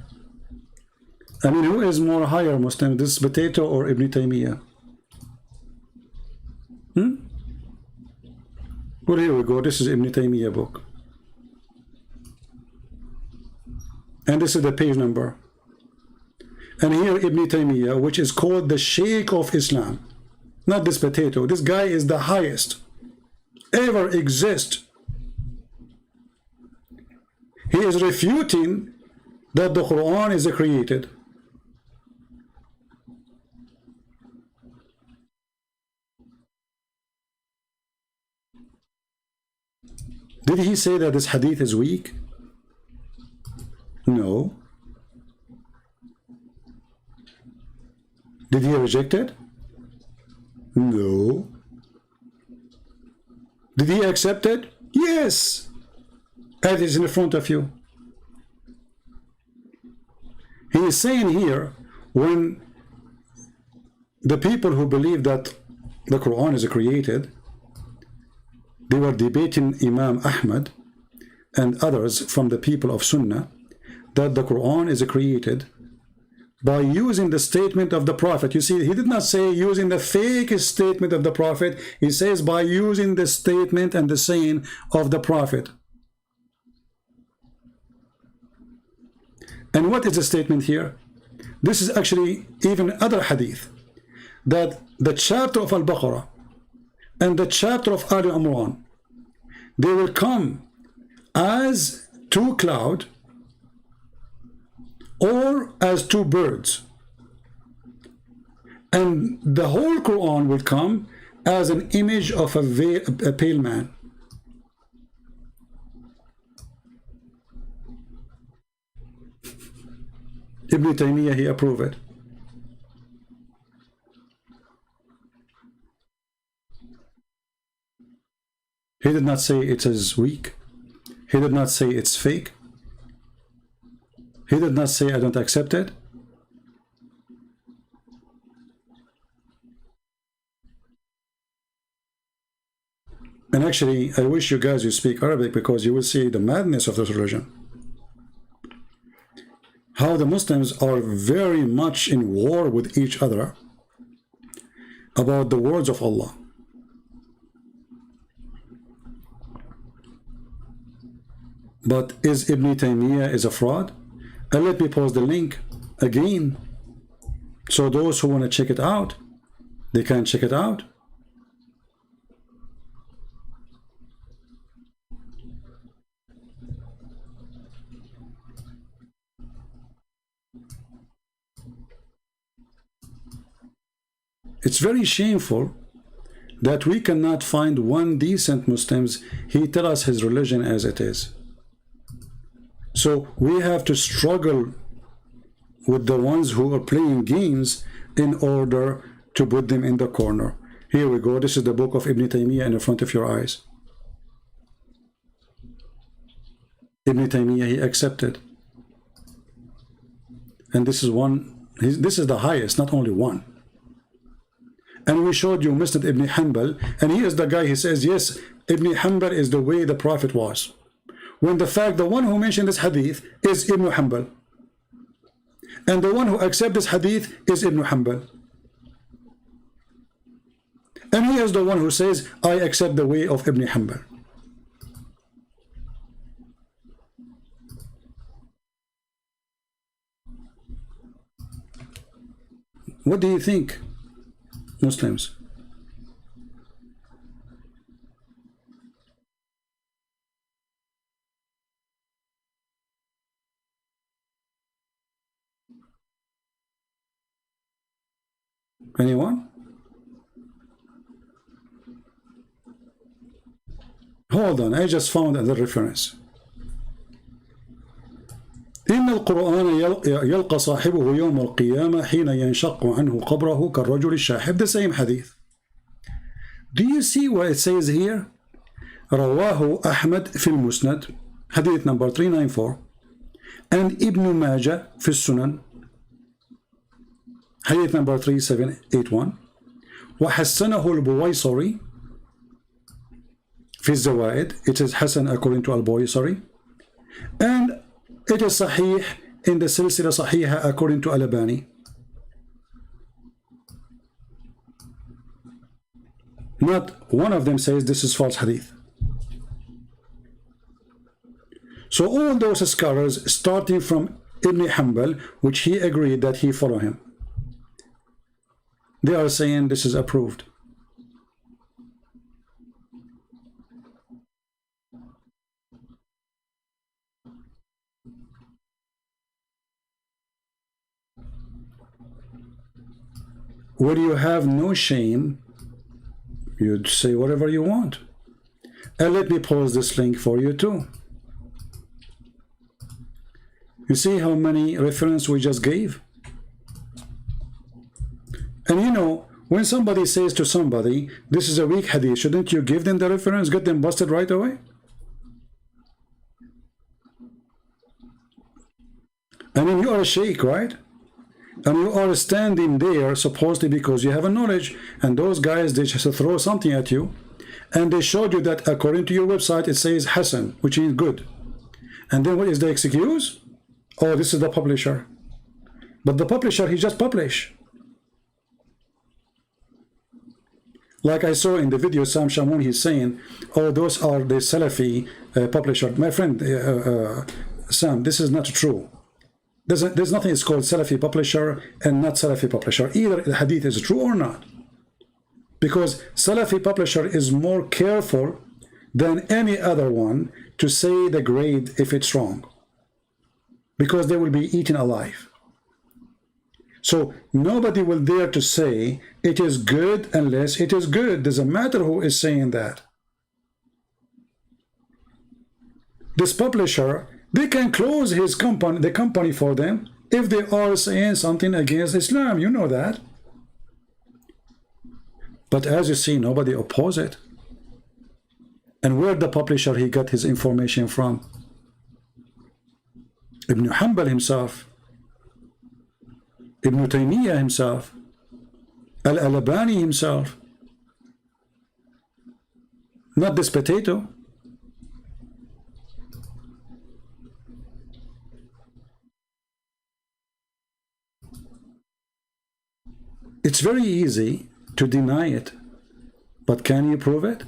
I mean, who is more higher Muslim, this potato or Ibn Taymiyyah? Well, here we go. This is Ibn Taymiyyah book. And this is the page number. And here Ibn Taymiyyah, which is called the Shaykh of Islam. Not this potato. This guy is the highest ever exist. He is refuting that the Quran is created. Did he say that this hadith is weak? No. Did he reject it? No. Did he accept it? Yes. It is in front of you. He is saying here, when the people who believe that the Quran is created, they were debating Imam Ahmad and others from the people of Sunnah that the Quran is created by using the statement of the Prophet. You see, he did not say using the fake statement of the Prophet. He says by using the statement and the saying of the Prophet. And what is the statement here? This is actually even other hadith, that the chapter of Al-Baqarah and the chapter of Ali Imran, they will come as two clouds or as two birds, and the whole Quran will come as an image of a pale man. Ibn Taymiyyah, he approved it. He did not say it is weak. He did not say it's fake. He did not say I don't accept it. And actually, I wish you guys you speak Arabic, because you will see the madness of this religion. How the Muslims are very much in war with each other about the words of Allah. But is Ibn Taymiyyah is a fraud? And let me post the link again, so those who want to check it out, they can check it out. It's very shameful that we cannot find one decent Muslims. He tell us his religion as it is. So we have to struggle with the ones who are playing games in order to put them in the corner. Here we go. This is the book of Ibn Taymiyyah in the front of your eyes. Ibn Taymiyyah, he accepted. And this is one, this is the highest, not only one. And we showed you Musnad Ibn Hanbal, and he is the guy, he says, yes, Ibn Hanbal is the way the Prophet was. When the fact, the one who mentioned this hadith is Ibn Hanbal. And the one who accepts this hadith is Ibn Hanbal. And he is the one who says, I accept the way of Ibn Hanbal. What do you think, Muslims? Anyone? Hold on, I just found another reference. إن القرآن يلقى صاحبه يوم القيامة حين ينشق عنه قبره كالرجل الشاحب. The same hadith. Do you see what it says here? رواه أحمد في المسند hadith number 394 and Ibn Majah في السنن hadith number 3781 وحسنه البويصري في الزوائد. It is Hasan according to al-Buwaysari, and it is Sahih in the Silsila Sahiha according to Al-Albani. Not one of them says this is false hadith. So all those scholars, starting from Ibn Hanbal, which he agreed that he follow him, they are saying this is approved. Where you have no shame, you'd say whatever you want. And let me post this link for you too. You see how many references we just gave? And you know, when somebody says to somebody, this is a weak hadith, shouldn't you give them the reference, get them busted right away? I mean, you are a sheikh, right? And you are standing there supposedly because you have a knowledge, and those guys, they just throw something at you, and they showed you that according to your website it says Hassan, which is good. And then what is the excuse? Oh, this is the publisher. But the publisher, he just published. Like I saw in the video, Sam Shamoun, he's saying, oh, those are the Salafi publisher. My friend Sam, this is not true. There's nothing is called Salafi publisher and not Salafi publisher. Either the hadith is true or not. Because Salafi publisher is more careful than any other one to say the grade if it's wrong. Because they will be eaten alive. So nobody will dare to say it is good unless it is good. Doesn't matter who is saying that. This publisher, they can close his company, the company for them, if they are saying something against Islam. You know that. But as you see, nobody oppose it. And where the publisher he got his information from? Ibn Hanbal himself, Ibn Taymiyyah himself, Al-Albani himself. Not this potato. It's very easy to deny it, but can you prove it?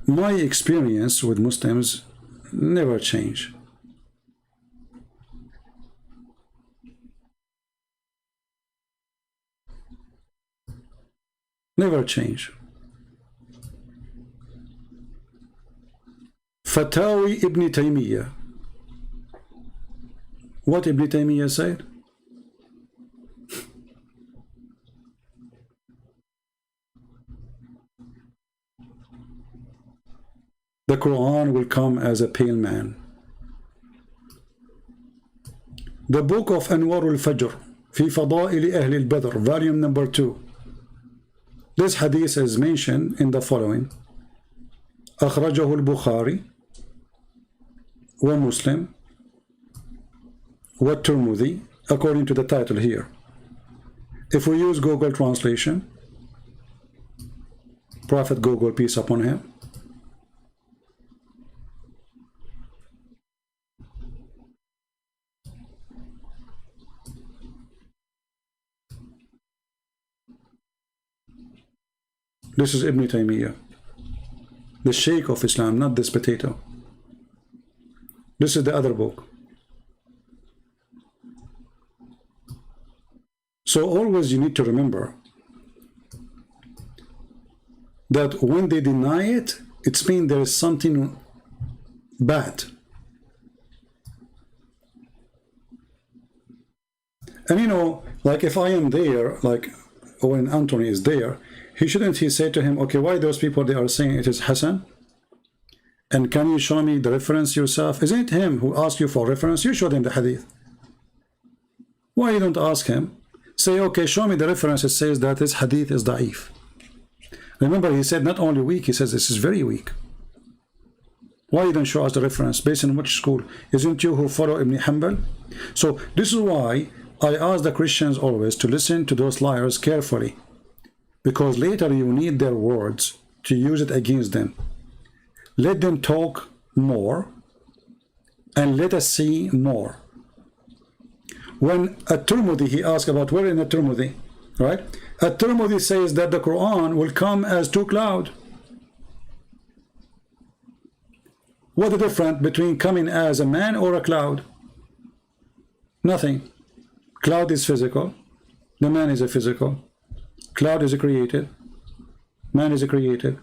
My experience with Muslims never change. Never change. Fatawi Ibn Taymiyyah. What Ibn Taymiyyah said? the Quran will come as a pale man. The book of Anwar al-Fajr في فضائل أهل البدر, volume number 2. This hadith is mentioned in the following: أخرجه البخاري ومسلم والترمذي, according to the title here. If we use Google translation, Prophet Google, peace upon him, this is Ibn Taymiyyah, the Shaykh of Islam, not this potato. This is the other book. So always you need to remember that when they deny it, it's mean there is something bad. And you know, like if I am there, like when Anthony is there, shouldn't he say to him, okay, why those people, they are saying it is Hassan? And can you show me the reference yourself? Isn't it him who asked you for reference? You showed him the hadith. Why you don't ask him? Say, okay, show me the reference. It says that this hadith is da'if. Remember, he said not only weak, he says this is very weak. Why you don't show us the reference? Based on which school? Isn't you who follow Ibn Hanbal? So this is why I ask the Christians always to listen to those liars carefully, because later you need their words to use it against them. Let them talk more and let us see more. When At-Tirmidhi, he asked about where in At-Tirmidhi, right? At-Tirmidhi says that the Quran will come as two clouds. What is the difference between coming as a man or a cloud? Nothing. Cloud is physical. The man is a physical. Cloud is a created. Man is a created.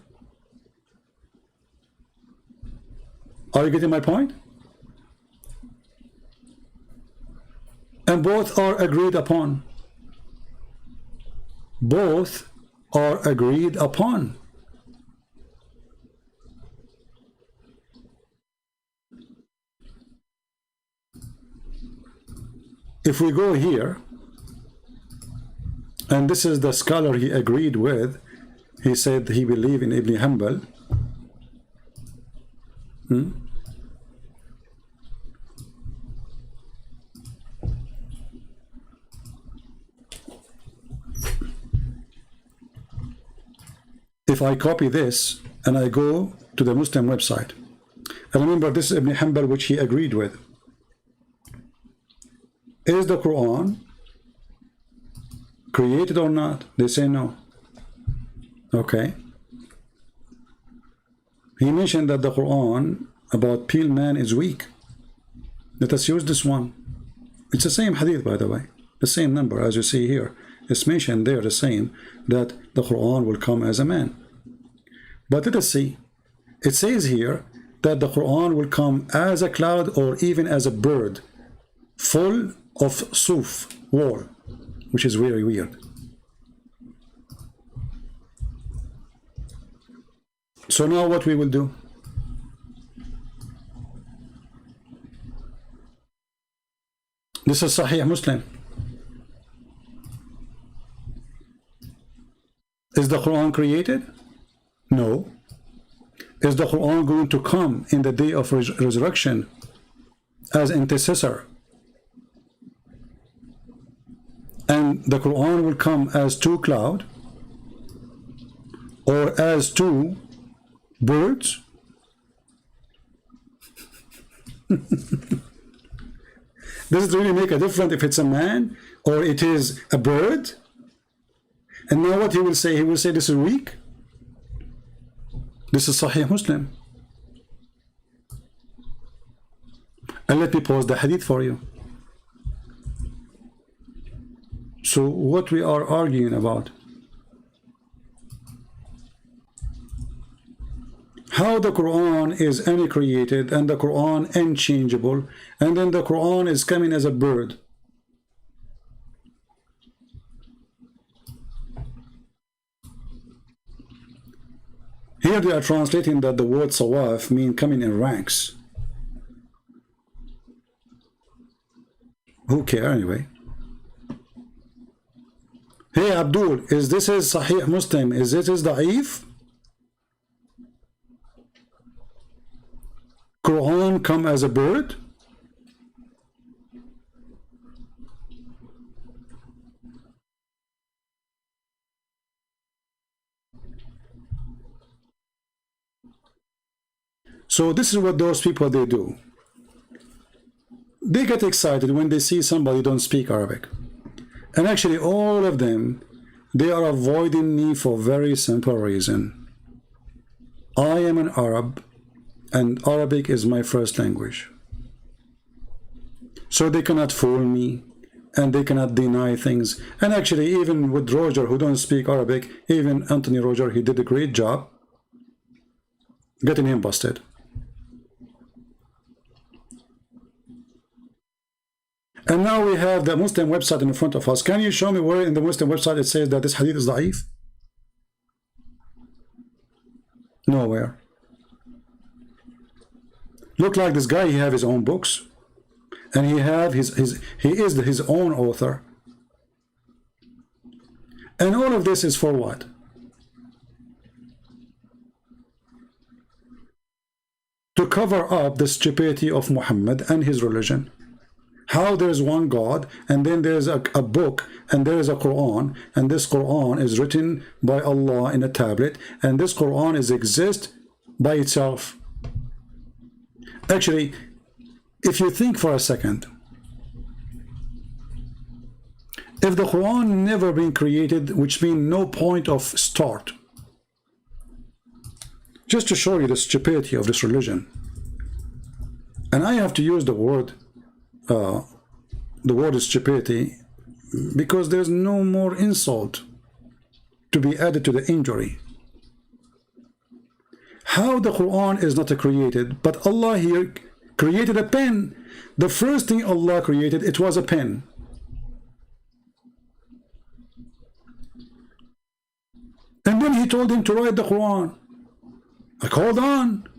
Are you getting my point? And both are agreed upon. Both are agreed upon. If we go here, and this is the scholar he agreed with, he said he believed in Ibn Hanbal. If I copy this and I go to the Muslim website, and remember this is Ibn Hanbal which he agreed with. Is the Quran created or not? They say no. Okay. He mentioned that the Quran about pale man is weak. Let us use this one. It's the same hadith, by the way. The same number as you see here. It's mentioned there the same, that the Quran will come as a man. But let us see. It says here that the Quran will come as a cloud or even as a bird, full of suf, wool, which is very weird. So now what we will do? This is Sahih Muslim. Is the Quran created? No. Is the Quran going to come in the day of resurrection as intercessor? And the Quran will come as two clouds or as two birds? Does it really make a difference if it's a man or it is a bird? And now what he will say? He will say this is weak. This is Sahih Muslim. And let me pause the hadith for you. So what we are arguing about? How the Quran is uncreated and the Quran unchangeable, and then the Quran is coming as a bird. Here they are translating that the word sawaf mean coming in ranks. Who care anyway? Hey Abdul, is this is Sahih Muslim? Is this is Da'if? Quran come as a bird? So this is what those people they do. They get excited when they see somebody don't speak Arabic. And actually all of them, they are avoiding me for very simple reason. I am an Arab and Arabic is my first language. So they cannot fool me and they cannot deny things. And actually even with Roger who don't speak Arabic, even Anthony Roger, he did a great job getting him busted. And now we have the Muslim website in front of us. Can you show me where in the Muslim website it says that this hadith is da'if? Nowhere. Look like this guy, he have his own books. And he have he is his own author. And all of this is for what? To cover up the stupidity of Muhammad and his religion. How there's one God, and then there's a book, and there is a Quran, and this Quran is written by Allah in a tablet, and this Quran is exist by itself. Actually, if you think for a second, if the Quran never been created, which means no point of start, just to show you the stupidity of this religion, and I have to use the word is stupidity because there's no more insult to be added to the injury. How the Quran is not created, but Allah here created a pen. The first thing Allah created, it was a pen. And then he told him to write the Quran. Like, hold on.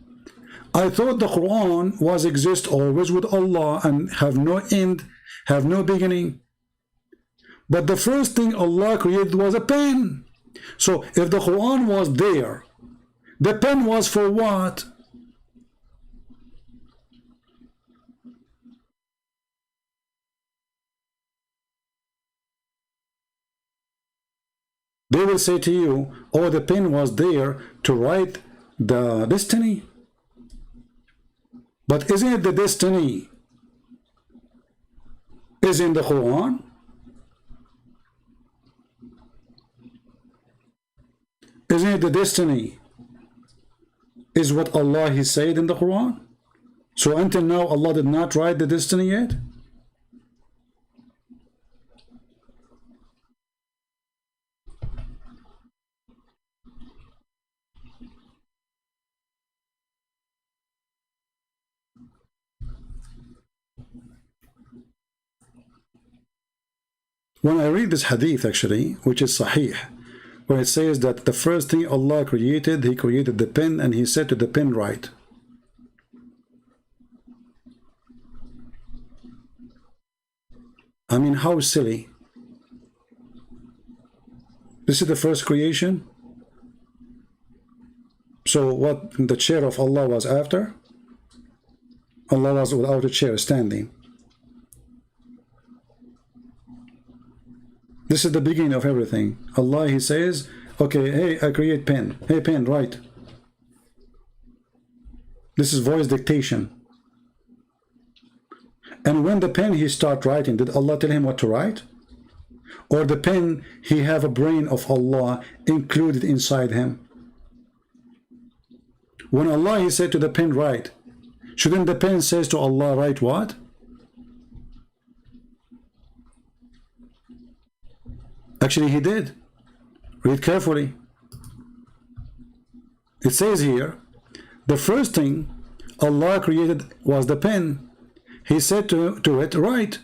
I thought the Quran was exist always with Allah and have no end, have no beginning. But the first thing Allah created was a pen. So if the Quran was there, the pen was for what? They will say to you, oh, the pen was there to write the destiny. But isn't it the destiny is in the Quran? Isn't it the destiny is what Allah He said in the Quran? So until now Allah did not write the destiny yet? When I read this hadith actually, which is Sahih, where it says that the first thing Allah created, He created the pen and He said to the pen, write. I mean, how silly. This is the first creation. So what the chair of Allah was after? Allah was without a chair, standing. This is the beginning of everything. Allah, He says, okay, hey, I create pen. Hey, pen, write. This is voice dictation. And when the pen he start writing, did Allah tell him what to write? Or the pen, he have a brain of Allah included inside him? When Allah, He said to the pen, write, shouldn't the pen says to Allah, write what? Actually, He did. Read carefully. It says here, the first thing Allah created was the pen. He said to it, write.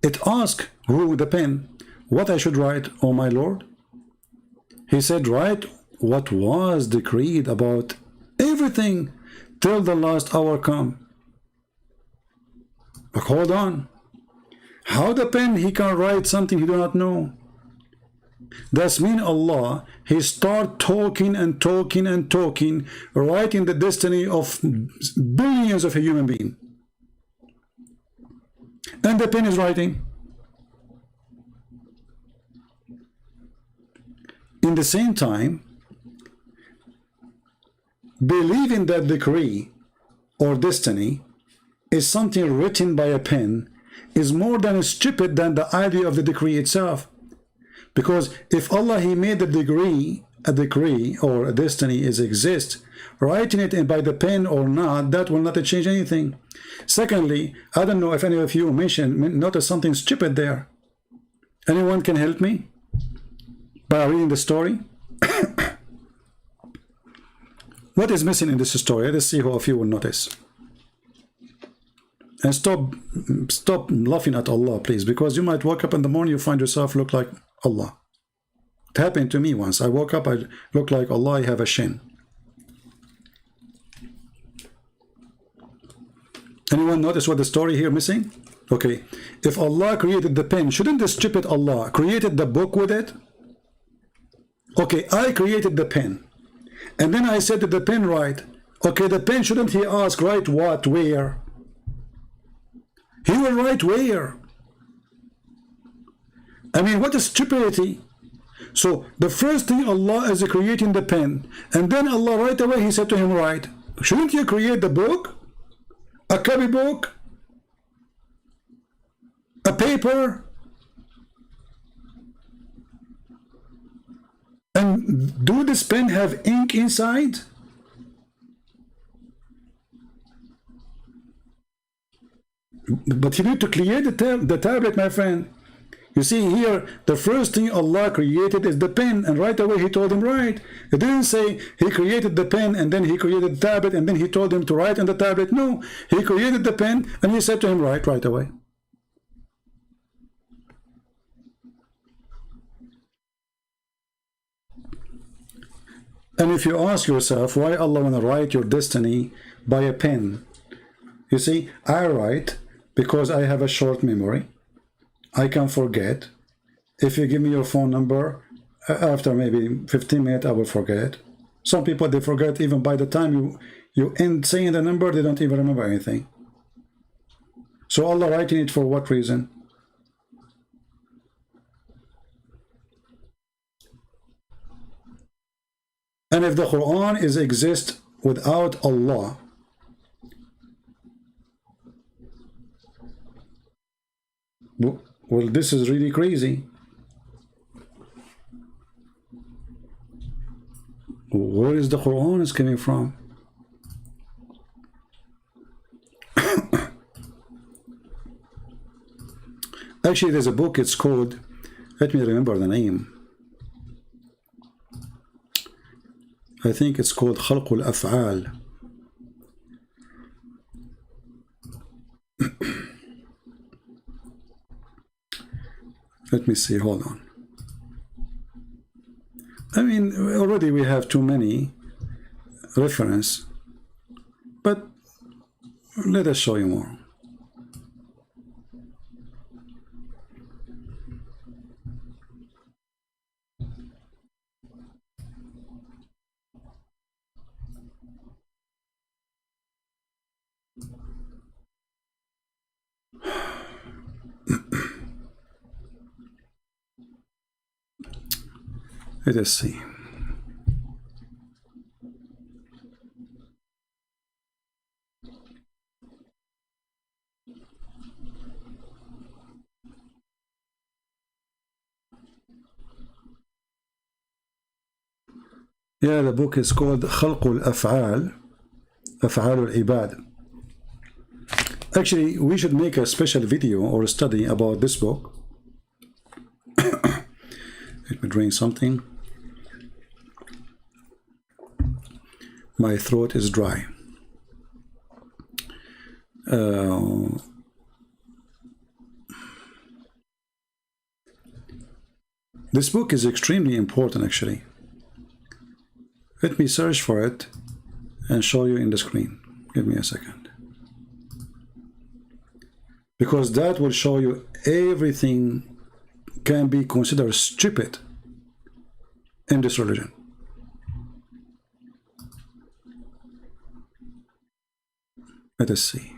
It asked who the pen, what I should write, O my Lord? He said, write what was decreed about everything till the last hour come. But hold on. How the pen he can write something he do not know? That's mean Allah, he start talking and talking and talking, writing the destiny of billions of a human being. And the pen is writing. In the same time, believing that decree or destiny is something written by a pen is more than stupid than the idea of the decree itself. Because if Allah, he made the a decree or a destiny is exist, writing it by the pen or not, that will not change anything. Secondly, I don't know if any of you notice something stupid there. Anyone can help me by reading the story? What is missing in this story? Let's see who of you will notice. And stop laughing at Allah, please, because you might wake up in the morning, you find yourself look like Allah. It happened to me once. I woke up, I look like Allah, I have a shin. Anyone notice what the story here missing? Okay, if Allah created the pen, shouldn't the stupid Allah created the book with it? Okay, I created the pen, and then I said to the pen, write. Okay, the pen, shouldn't he ask, write what, where? He will write where? I mean, what a stupidity. So the first thing, Allah is creating the pen, and then Allah right away he said to him, write. Shouldn't you create the book? A copybook? A paper? And do this pen have ink inside? But you need to clear the tablet, my friend. You see here, the first thing Allah created is the pen, and right away he told him write. It didn't say he created the pen and then he created the tablet and then he told him to write on the tablet. No, he created the pen and he said to him write right away. And if you ask yourself why Allah want to write your destiny by a pen, you see, I write because I have a short memory. I can forget. If you give me your phone number, after maybe 15 minutes, I will forget. Some people, they forget even by the time you end saying the number, they don't even remember anything. So Allah writing it for what reason? And if the Quran is exist without Allah, well, this is really crazy. Where is the Quran is coming from? Actually, there's a book, it's called, let me remember the name. I think it's called خلق الأفعال. Let me see, hold on. I mean, already we have too many reference, but let us show you more. Let us see. Yeah, the book is called خلق الأفعال أفعال العباد. Actually, we should make a special video or a study about this book. Let me drink something. My throat is dry. This book is extremely important, actually. Let me search for it and show you in the screen. Give me a second. Because that will show you everything can be considered stupid in this religion. Let us see.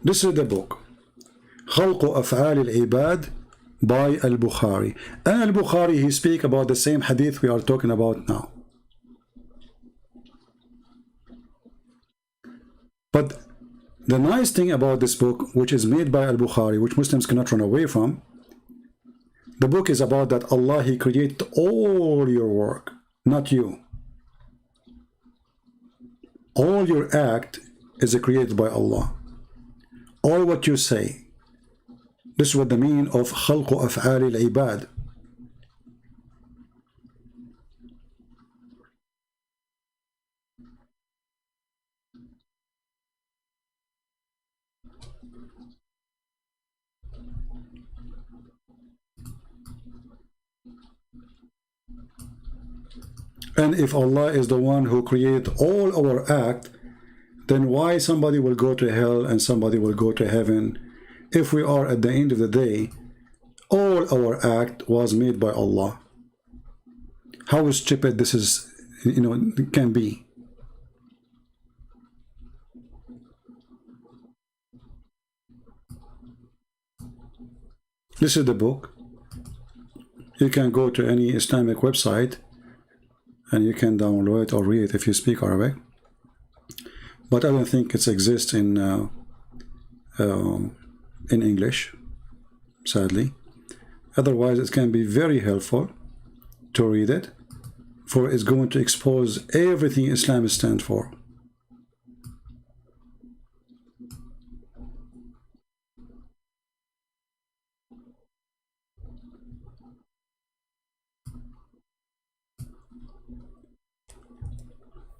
This is the book خلق أفعال العباد by Al-Bukhari. And Al-Bukhari, he speak about the same hadith we are talking about now. But the nice thing about this book, which is made by Al-Bukhari, which Muslims cannot run away from, the book is about that Allah, he created all your work, not you. All your act is created by Allah. All what you say. This is what the meaning of خلق أفعال العباد. And if Allah is the one who created all our act, then why somebody will go to hell and somebody will go to heaven if we are at the end of the day, all our act was made by Allah? How stupid this is, can be. This is the book. You can go to any Islamic website and you can download it or read it if you speak Arabic. But I don't think it exists in English, sadly. Otherwise, it can be very helpful to read it, for it's going to expose everything Islam stands for.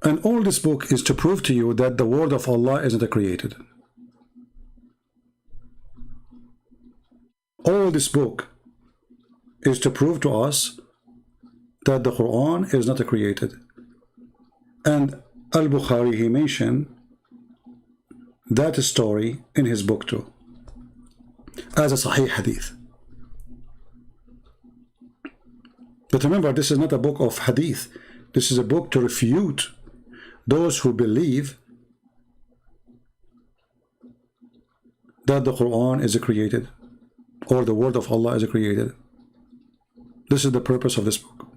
And all this book is to prove to you that the word of Allah isn't created. All this book is to prove to us that the Quran is not created. And Al-Bukhari, he mentioned that story in his book too, as a Sahih Hadith. But remember, this is not a book of Hadith. This is a book to refute those who believe that the Quran is created or the word of Allah is created. This is the purpose of this book.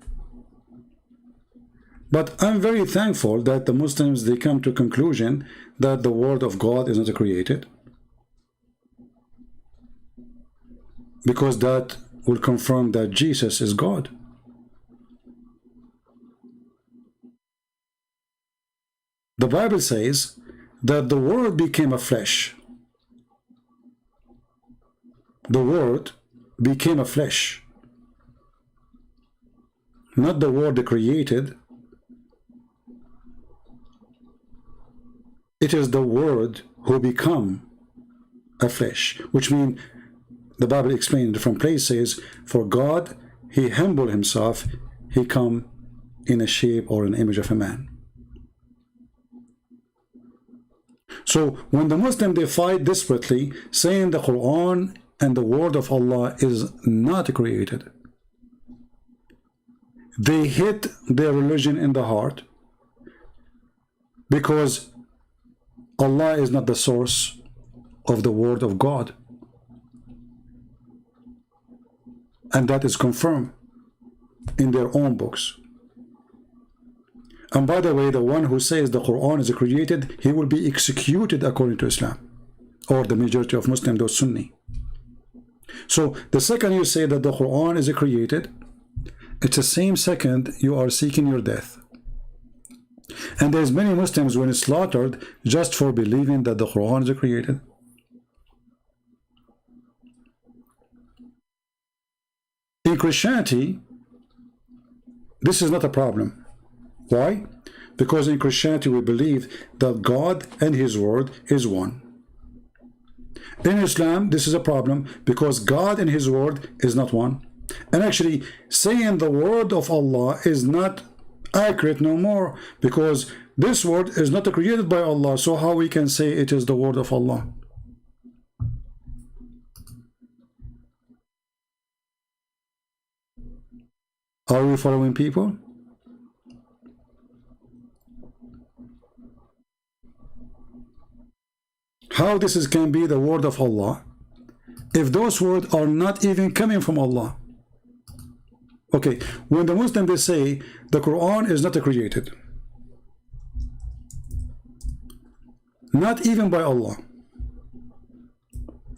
But I'm very thankful that the Muslims, they come to a conclusion that the word of God is not created, because that will confirm that Jesus is God. The Bible says that the Word became a flesh. The Word became a flesh. Not the Word created. It is the Word who become a flesh, which means, the Bible explains in different places, for God, he humbled himself, he come in a shape or an image of a man. So when the Muslims, they fight desperately, saying the Quran and the word of Allah is not created, they hit their religion in the heart, because Allah is not the source of the word of God. And that is confirmed in their own books. And by the way, the one who says the Quran is created, he will be executed according to Islam, or the majority of Muslims, those Sunni. So the second you say that the Quran is created, it's the same second you are seeking your death. And there's many Muslims when slaughtered just for believing that the Quran is created. In Christianity, this is not a problem. Why? Because in Christianity we believe that God and his word is one. In Islam, this is a problem because God and his word is not one. And actually, saying the word of Allah is not accurate no more, because this word is not created by Allah. So how we can say it is the word of Allah? Are we following, people? How this can be the word of Allah if those words are not even coming from Allah? Okay, when the Muslims, they say the Quran is not created, not even by Allah.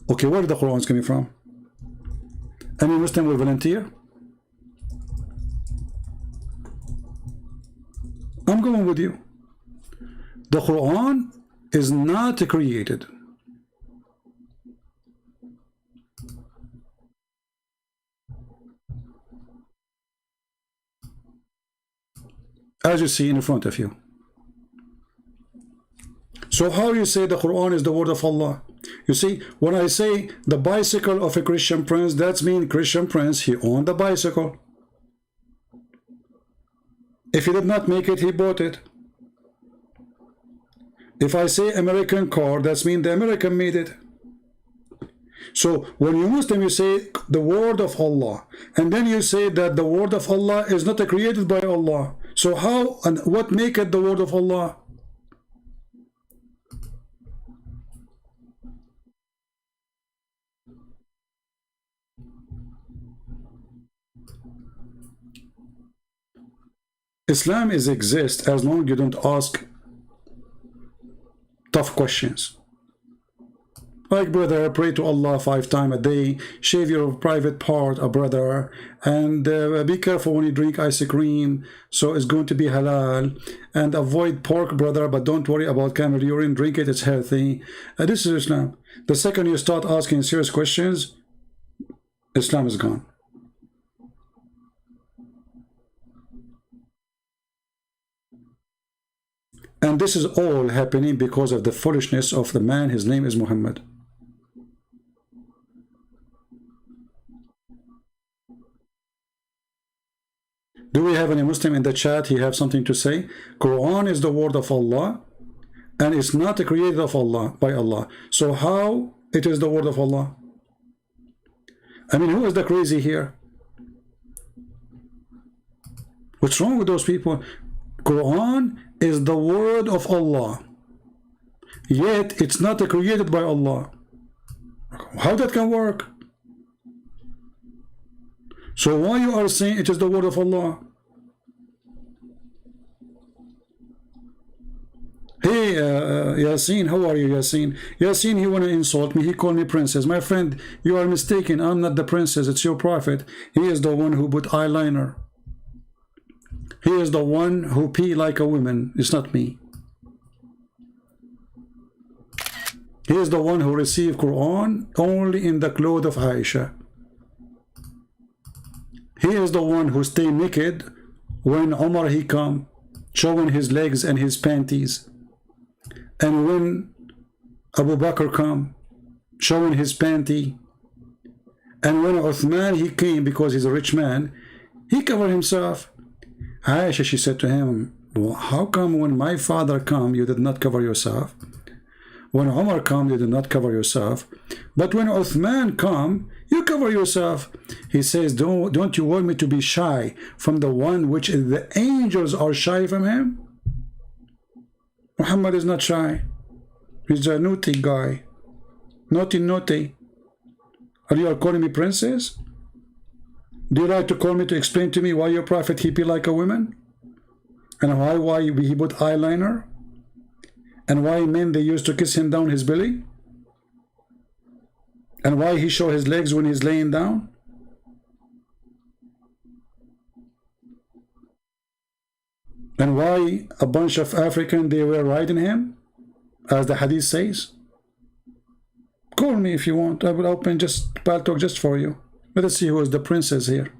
Okay, where the Quran is coming from? Any Muslim will volunteer? I'm going with you. The Quran is not created. As you see in front of you. So how you say the Quran is the word of Allah? You see, when I say the bicycle of a Christian prince, that means Christian prince, he owned the bicycle. If he did not make it, he bought it. If I say American car, that means the American made it. So when you Muslim, you say the word of Allah, and then you say that the word of Allah is not created by Allah. So how and what make it the word of Allah? Islam is exist as long as you don't ask tough questions. Like, brother, pray to Allah 5 times a day, shave your private part, brother, and be careful when you drink ice cream, so it's going to be halal, and avoid pork, brother, but don't worry about camel urine, drink it, it's healthy. This is Islam. The second you start asking serious questions, Islam is gone. And this is all happening because of the foolishness of the man. His name is Muhammad. Do we have any Muslim in the chat? He have something to say? Quran is the word of Allah, and it's not created of Allah by Allah. So how it is the word of Allah? I mean, who is the crazy here? What's wrong with those people? Quran is the word of Allah, yet it's not created by Allah. How that can work? So why you are saying it is the word of Allah? Hey, Yasin, how are you, Yasin? Yasin, he want to insult me. He called me princess. My friend, you are mistaken. I'm not the princess. It's your prophet. He is the one who put eyeliner. He is the one who pee like a woman. It's not me. He is the one who received Quran only in the clothes of Aisha. He is the one who stay naked when Umar he come, showing his legs and his panties. And when Abu Bakr come, showing his panty. And when Uthman he came, because he's a rich man, he covered himself. Aisha, she said to him, well, how come when my father come, you did not cover yourself? When Umar come, you did not cover yourself. But when Uthman come, you cover yourself. He says, don't you want me to be shy from the one which the angels are shy from him? Muhammad is not shy. He's a naughty guy. Naughty, naughty. Are you calling me princess? Do you like to call me to explain to me why your prophet he be like a woman? And why he put eyeliner? And why men they used to kiss him down his belly? And why he show his legs when he's laying down? And why a bunch of African they were riding him, as the hadith says? Call me if you want. I will open just Paltalk just for you. Let us see who is the princess here.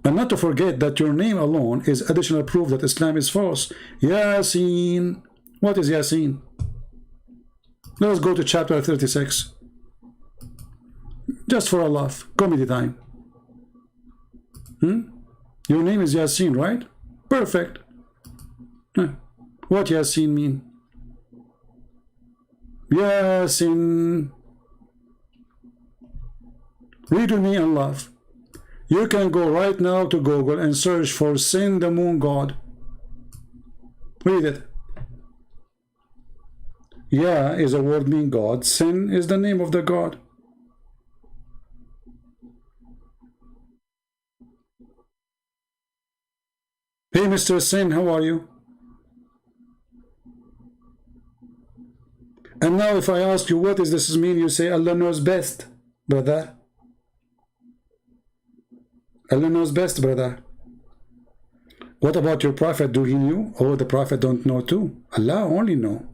And not to forget that your name alone is additional proof that Islam is false. Yasin. What is Yasin? Let us go to chapter 36. Just for a laugh, comedy time. Your name is Yasin, right? Perfect. What Yasin mean? Yasin. Read with me and laugh. You can go right now to Google and search for Sin, the moon god. Read it. Ya is a word meaning God. Sin is the name of the god. Hey, Mr. Sin, how are you? And now if I ask you what does this mean, you say Allah knows best, brother. Allah knows best, brother. What about your prophet? Do he knew? Oh, the prophet don't know too. Allah only know.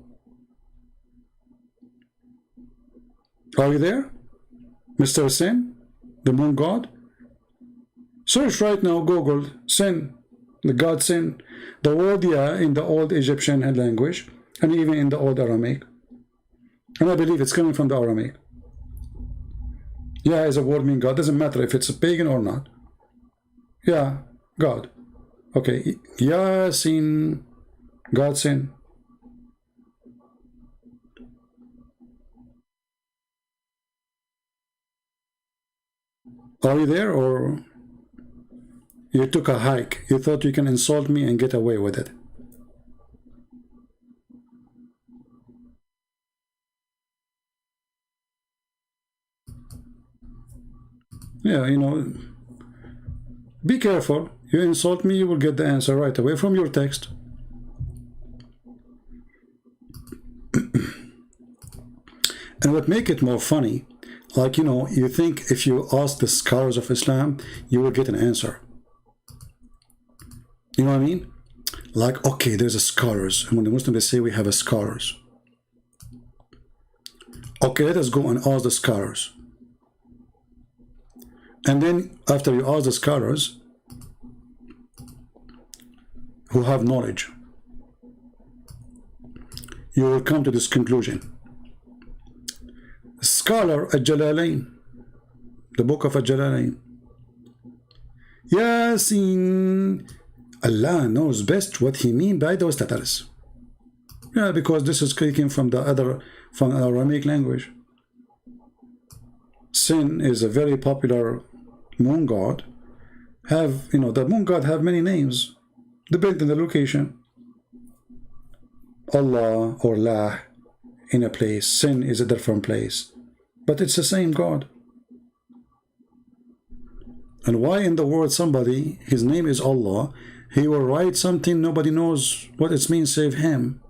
Are you there, Mr. Sin, the moon god? Search right now, Google, Sin, the god Sin. The word Ya in the old Egyptian language, and even in the old Aramaic. And I believe it's coming from the Aramaic. Ya is a word meaning God. Doesn't matter if it's a pagan or not. Yeah, God. Okay, Yasin, God Sin. Are you there, or you took a hike? You thought you can insult me and get away with it? Yeah, you know, be careful. You insult me, you will get the answer right away from your text. And what make it more funny, like, you know, you think if you ask the scholars of Islam, you will get an answer. You know what I mean? Like, okay, there's a scholars. And when the Muslims, they say we have a scholars. Okay, let us go and ask the scholars. And then after you ask the scholars who have knowledge, you will come to this conclusion. Scholar Al-Jalalain, the book of Al-Jalalain. Yasin, Allah knows best what he means by those letters. Yeah, because this is taken from the Aramaic language. Sin is a very popular moon god. Have, you know, the moon god have many names, depending on the location. Allah or La in a place, Sin is a different place, but it's the same God. And why in the world somebody, his name is Allah, he will write something nobody knows what it means save him?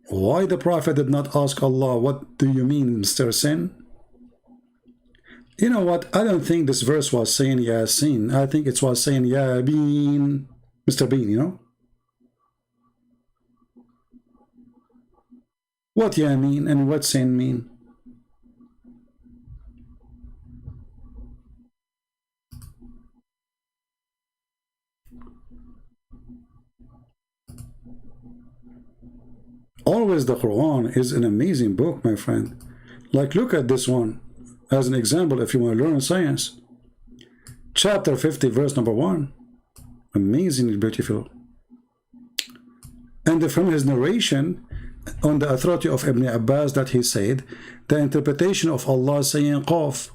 Why the Prophet did not ask Allah, what do you mean, Mr. Sin? You know what, I don't think this verse was saying Yasin. I think it was saying Ya Bean, Mr. Bean, you know? What Ya mean and what Sin mean? Always the Quran is an amazing book, my friend. Like, look at this one as an example if you want to learn science. Chapter 50, verse number 1. Amazingly beautiful. And from his narration, on the authority of Ibn Abbas, that he said, the interpretation of Allah saying Qaf.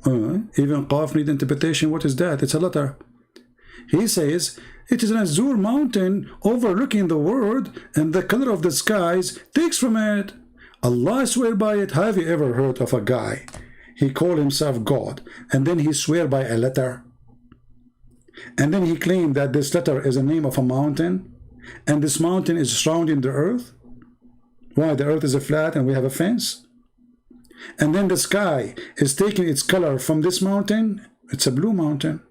Even Qaf need interpretation. What is that? It's a letter. He says, it is an azure mountain overlooking the world, and the color of the skies takes from it. Allah swear by it. Have you ever heard of a guy? He called himself God, and then he swear by a letter. And then he claimed that this letter is the name of a mountain, and this mountain is surrounding the earth. Why? The earth is a flat and we have a fence. And then the sky is taking its color from this mountain. It's a blue mountain.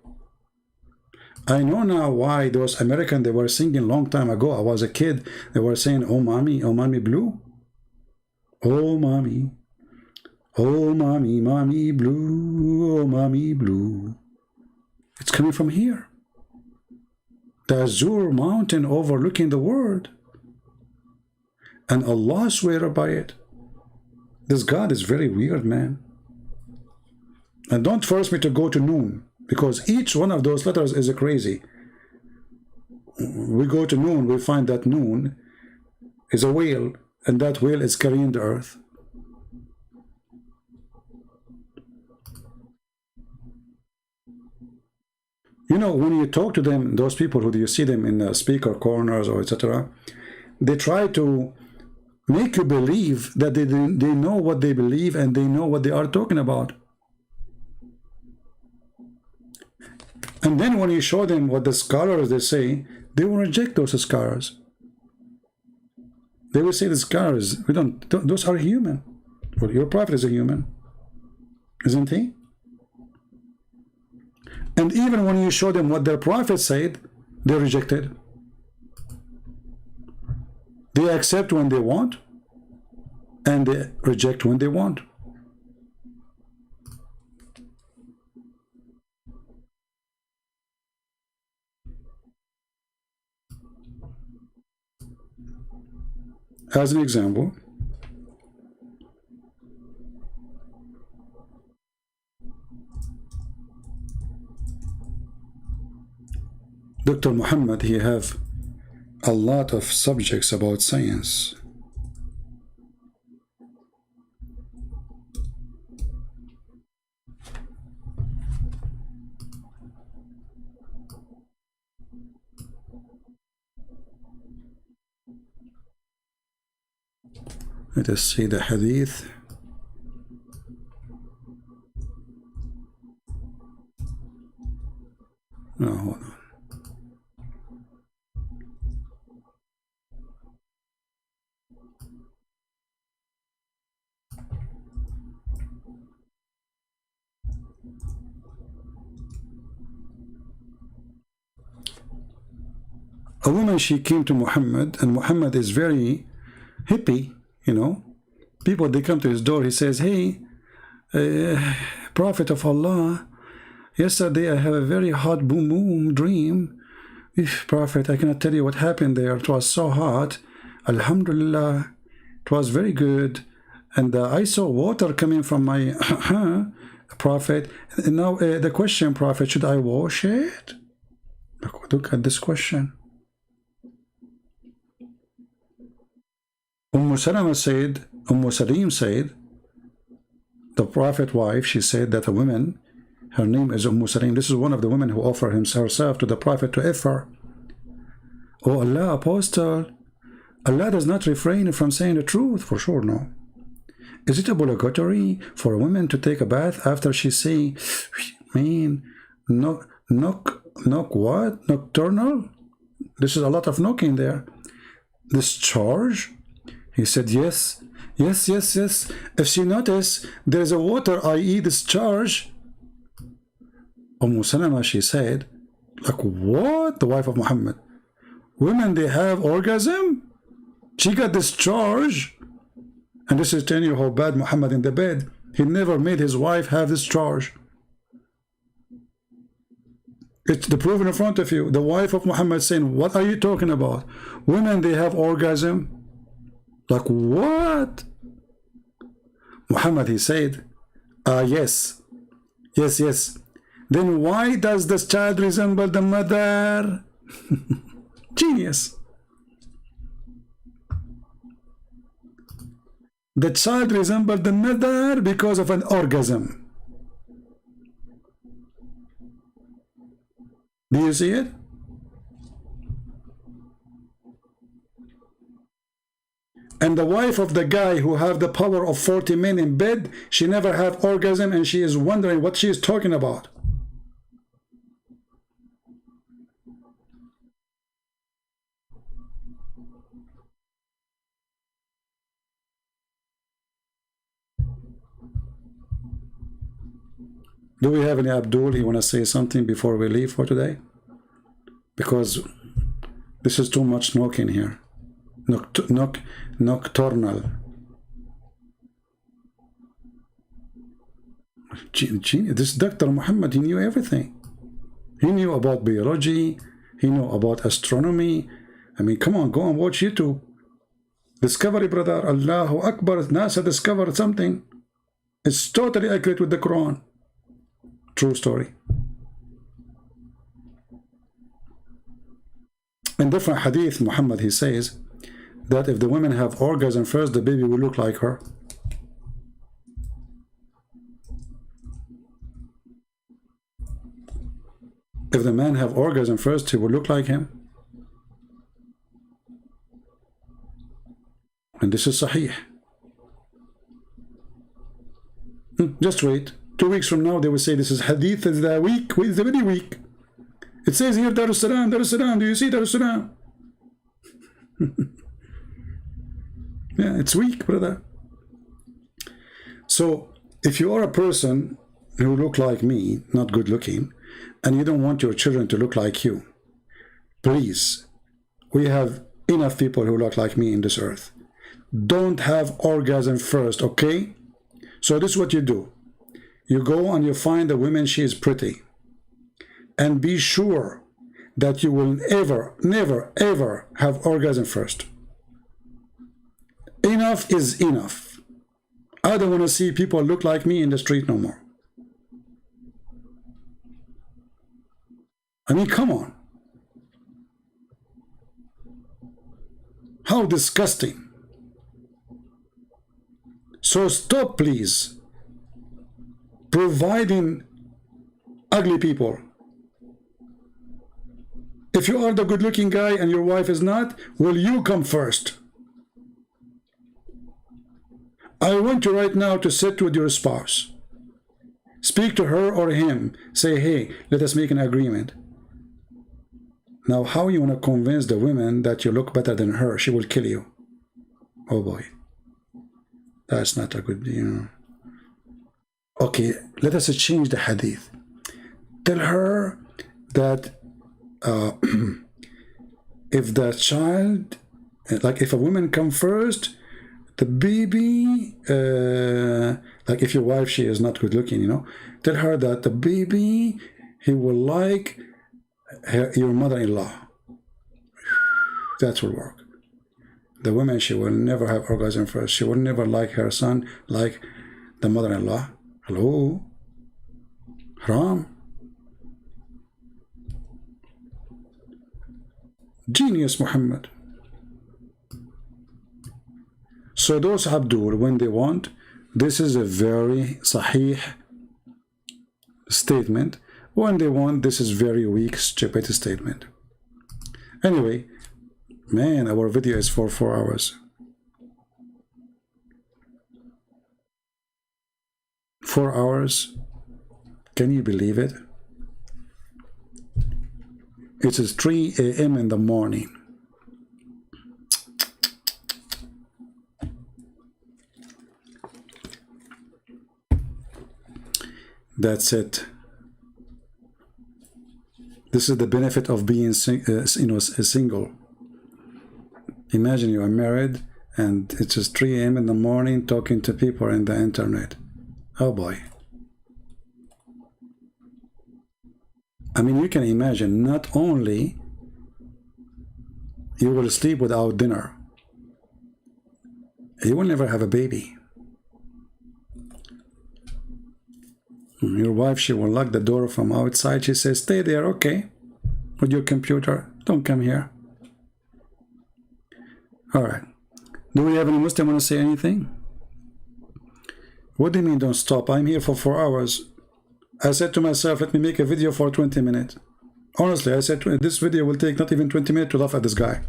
I know now why those Americans, they were singing long time ago. I was a kid. They were saying, oh mommy blue. Oh mommy blue, oh mommy blue. It's coming from here. The azure mountain overlooking the world. And Allah swear by it. This God is very weird, man. And don't force me to go to noon, because each one of those letters is crazy. We go to noon, we find that noon is a whale, and that whale is carrying the earth. You know, when you talk to them, those people who you see them in the speaker corners or etc., they try to make you believe that they know what they believe and they know what they are talking about. And then when you show them what the scholars they say, they will reject those scholars. They will say the scholars, those are human. Well, your prophet is a human, isn't he? And even when you show them what their prophet said, they reject it. They accept when they want, and they reject when they want. As an example, Dr. Muhammad, he have a lot of subjects about science. Let us see the hadith. No, hold on. A woman, she came to Muhammad, and Muhammad is very hippie, you know. People, they come to his door, he says, hey, Prophet of Allah, yesterday I have a very hot boom boom dream. Prophet, I cannot tell you what happened there. It was so hot. Alhamdulillah, it was very good. And I saw water coming from my Prophet. And now the question, Prophet, should I wash it? Look at this question. Salim said, the Prophet wife, she said that a woman, her name is Salim. This is one of the women who offered herself to the Prophet to her. Oh Allah, Apostle, Allah does not refrain from saying the truth. For sure, no. Is it obligatory for a woman to take a bath after she say, knock what? Nocturnal? This is a lot of knocking there. Discharge? He said, yes. If she notice there is a water, i.e. discharge. Salama, she said, like, what? The wife of Muhammad. Women, they have orgasm? She got discharge? And this is telling you how bad Muhammad in the bed. He never made his wife have discharge. It's the proof in front of you. The wife of Muhammad saying, what are you talking about? Women, they have orgasm? Like, what? Muhammad, he said, yes. Then why does this child resemble the mother? Genius. The child resembled the mother because of an orgasm. Do you see it? And the wife of the guy who have the power of 40 men in bed, she never have orgasm, and she is wondering what she is talking about. Do we have any Abdul? You want to say something before we leave for today? Because this is too much knocking here. Nocturnal. This Dr. Muhammad, he knew everything. He knew about biology. He knew about astronomy. I mean, come on, go and watch YouTube. Discovery, brother. Allahu Akbar. NASA discovered something. It's totally accurate with the Quran. true story. In different hadith, Muhammad, he says that if the women have orgasm first, the baby will look like her. If the man have orgasm first, he will look like him. And this is sahih. Just wait. 2 weeks from now, they will say this is hadith, is the weak, it's very weak. It says here, Dar es-Salam, Dar es-Salam. Do you see Dar es-Salam? Yeah, it's weak, brother. So, if you are a person who look like me, not good looking, and you don't want your children to look like you, please, we have enough people who look like me in this earth. Don't have orgasm first, okay? So this is what you do. You go and you find a woman, she is pretty. And be sure that you will never, ever have orgasm first. Enough is enough. I don't want to see people look like me in the street no more. I mean, come on. How disgusting. So stop, please, providing ugly people. If you are the good-looking guy and your wife is not, will you come first? I want you right now to sit with your spouse. Speak to her or him. Say, hey, let us make an agreement. Now, how you want to convince the woman that you look better than her? She will kill you. Oh boy. That's not a good, Okay, let us change the hadith. Tell her that if the child, like if a woman come first, the baby, like if your wife, she is not good looking, tell her that the baby, he will like your mother-in-law. That will work. The woman, she will never have orgasm first. She will never like her son like the mother-in-law. Hello? Haram? Genius, Muhammad. So those Abdul, when they want, this is a very sahih statement. When they want, this is very weak, stupid statement. Anyway, man, our video is for 4 hours. 4 hours? Can you believe it? It is 3 a.m. in the morning. That's it. This is the benefit of being single. Imagine you are married and it's just 3 a.m. in the morning talking to people in the internet. Oh boy. I mean, you can imagine, not only you will sleep without dinner, you will never have a baby. Your wife, she will lock the door from outside. She says, stay there, okay, with your computer. Don't come here. All right. Do we have any Muslim want to say anything? What do you mean don't stop? I'm here for 4 hours. I said to myself, let me make a video for 20 minutes. Honestly, I said this video will take not even 20 minutes to laugh at this guy.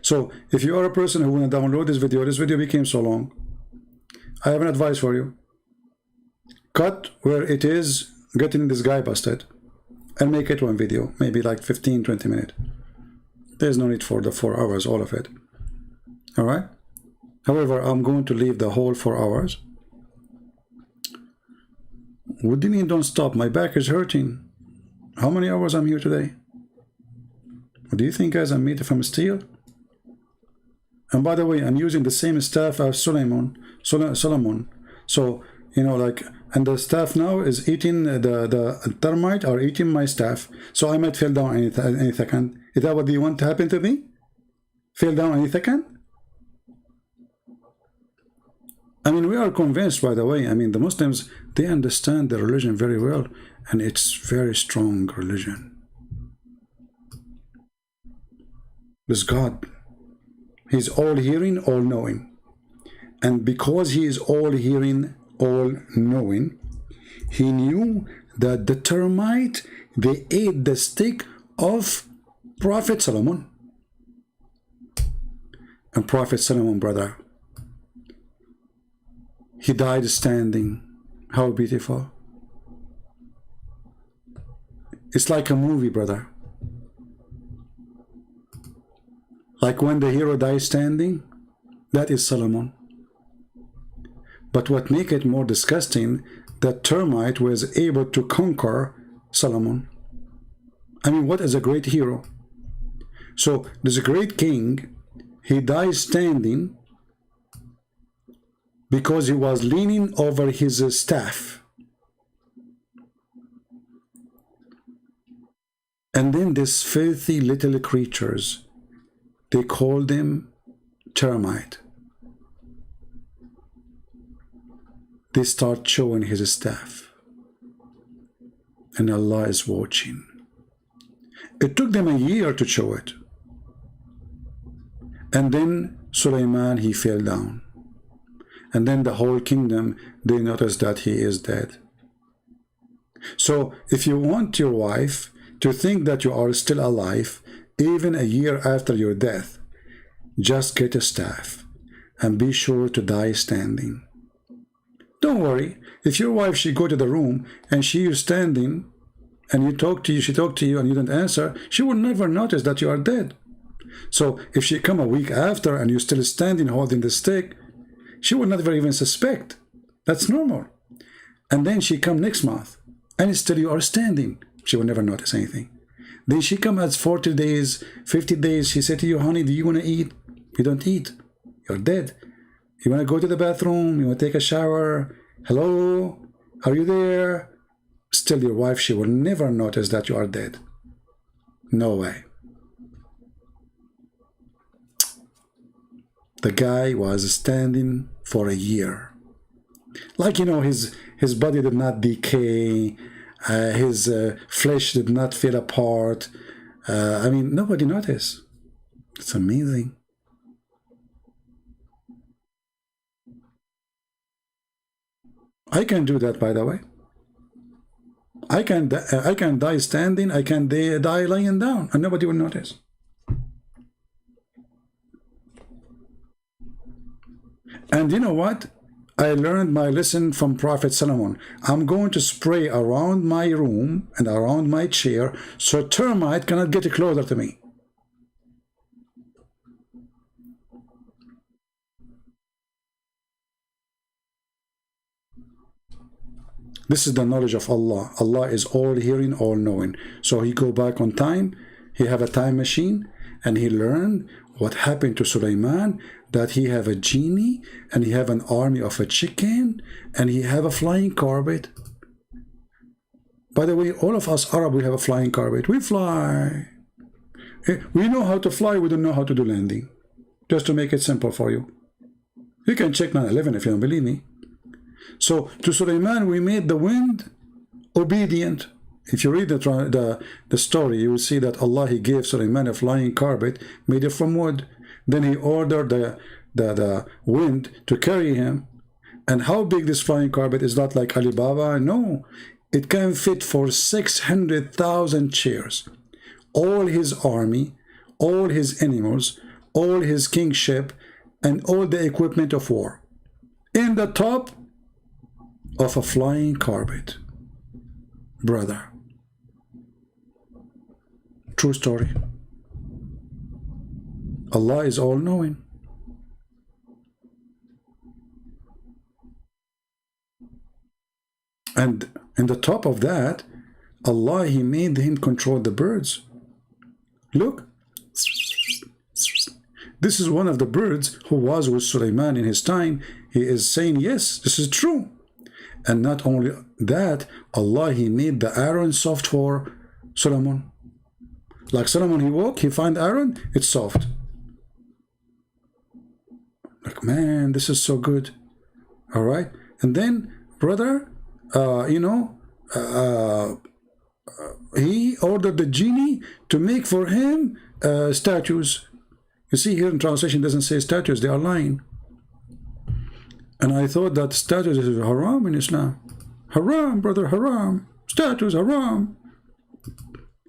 So if you are a person who want to download this video became so long, I have an advice for you. Cut where it is getting this guy busted and make it one video, maybe like 15-20 minutes. There's no need for the 4 hours, all of it. All right? However, I'm going to leave the whole 4 hours. What do you mean don't stop? My back is hurting. How many hours I'm here today? Do you think, guys, I'm made from steel? And by the way, I'm using the same staff as Solomon. So, like, and the staff now is eating, the termite are eating my staff. So I might fall down any second. Is that what you want to happen to me? Fall down any second? I mean, we are convinced, by the way. I mean, the Muslims, they understand the religion very well, and it's very strong religion. This God, He's all hearing, all knowing. And because He is all hearing, all knowing, He knew that the termite, they ate the stick of Prophet Solomon. And Prophet Solomon, brother, he died standing. How beautiful. It's like a movie, brother. Like when the hero dies standing, that is Solomon. But what makes it more disgusting, that termite was able to conquer Solomon. I mean, what is a great hero? So there's a great king, he dies standing because he was leaning over his staff. And then these filthy little creatures, they call them termite. They start chewing his staff. And Allah is watching. It took them a year to chew it. And then Sulaiman, he fell down. And then the whole kingdom, they noticed that he is dead. So if you want your wife to think that you are still alive, even a year after your death, just get a staff and be sure to die standing. Don't worry, if your wife, she go to the room and she is standing and you talk to you, she talk to you and you don't answer, she will never notice that you are dead. So if she come a week after and you're still standing holding the stick, she will never even suspect. That's normal. And then she come next month and still you are standing. She will never notice anything. Then she come at 40 days, 50 days. She said to you, honey, do you want to eat? You don't eat. You're dead. You want to go to the bathroom? You want to take a shower? Hello? Are you there? Still your wife, she will never notice that you are dead. No way. The guy was standing for a year. Like, you know, his body did not decay. His flesh did not fall apart. I mean, nobody noticed. It's amazing. I can do that, by the way. I can die standing. I can die lying down, and nobody will notice. And you know what? I learned my lesson from Prophet Solomon. I'm going to spray around my room and around my chair so termite cannot get closer to me. This is the knowledge of Allah. Allah is all hearing, all knowing. So he go back on time, he have a time machine, and he learned what happened to Sulaiman, that he have a genie, and he have an army of a chicken, and he have a flying carpet. By the way, all of us Arab, we have a flying carpet. We fly. We know how to fly, we don't know how to do landing. Just to make it simple for you. You can check 9/11 if you don't believe me. So to Sulaiman, we made the wind obedient. If you read the story, you will see that Allah, he gave Sulaiman a flying carpet made it from wood. Then he ordered the wind to carry him. And how big this flying carpet is, not like Alibaba. No, it can fit for 600,000 chairs. All his army, all his animals, all his kingship, and all the equipment of war. In the top of a flying carpet. Brother. True story. Allah is all-knowing. And in the top of that, Allah, he made him control the birds. Look. This is one of the birds who was with Sulaiman in his time. He is saying, yes, this is true. And not only that, Allah, he made the iron soft for Solomon. Like Solomon, he woke, he find iron, it's soft. Like, man, this is so good. All right. And then, brother, he ordered the genie to make for him statues. You see here in translation it doesn't say statues, they are lying. And I thought that statues is haram in Islam. Haram, brother, haram. Statues, haram.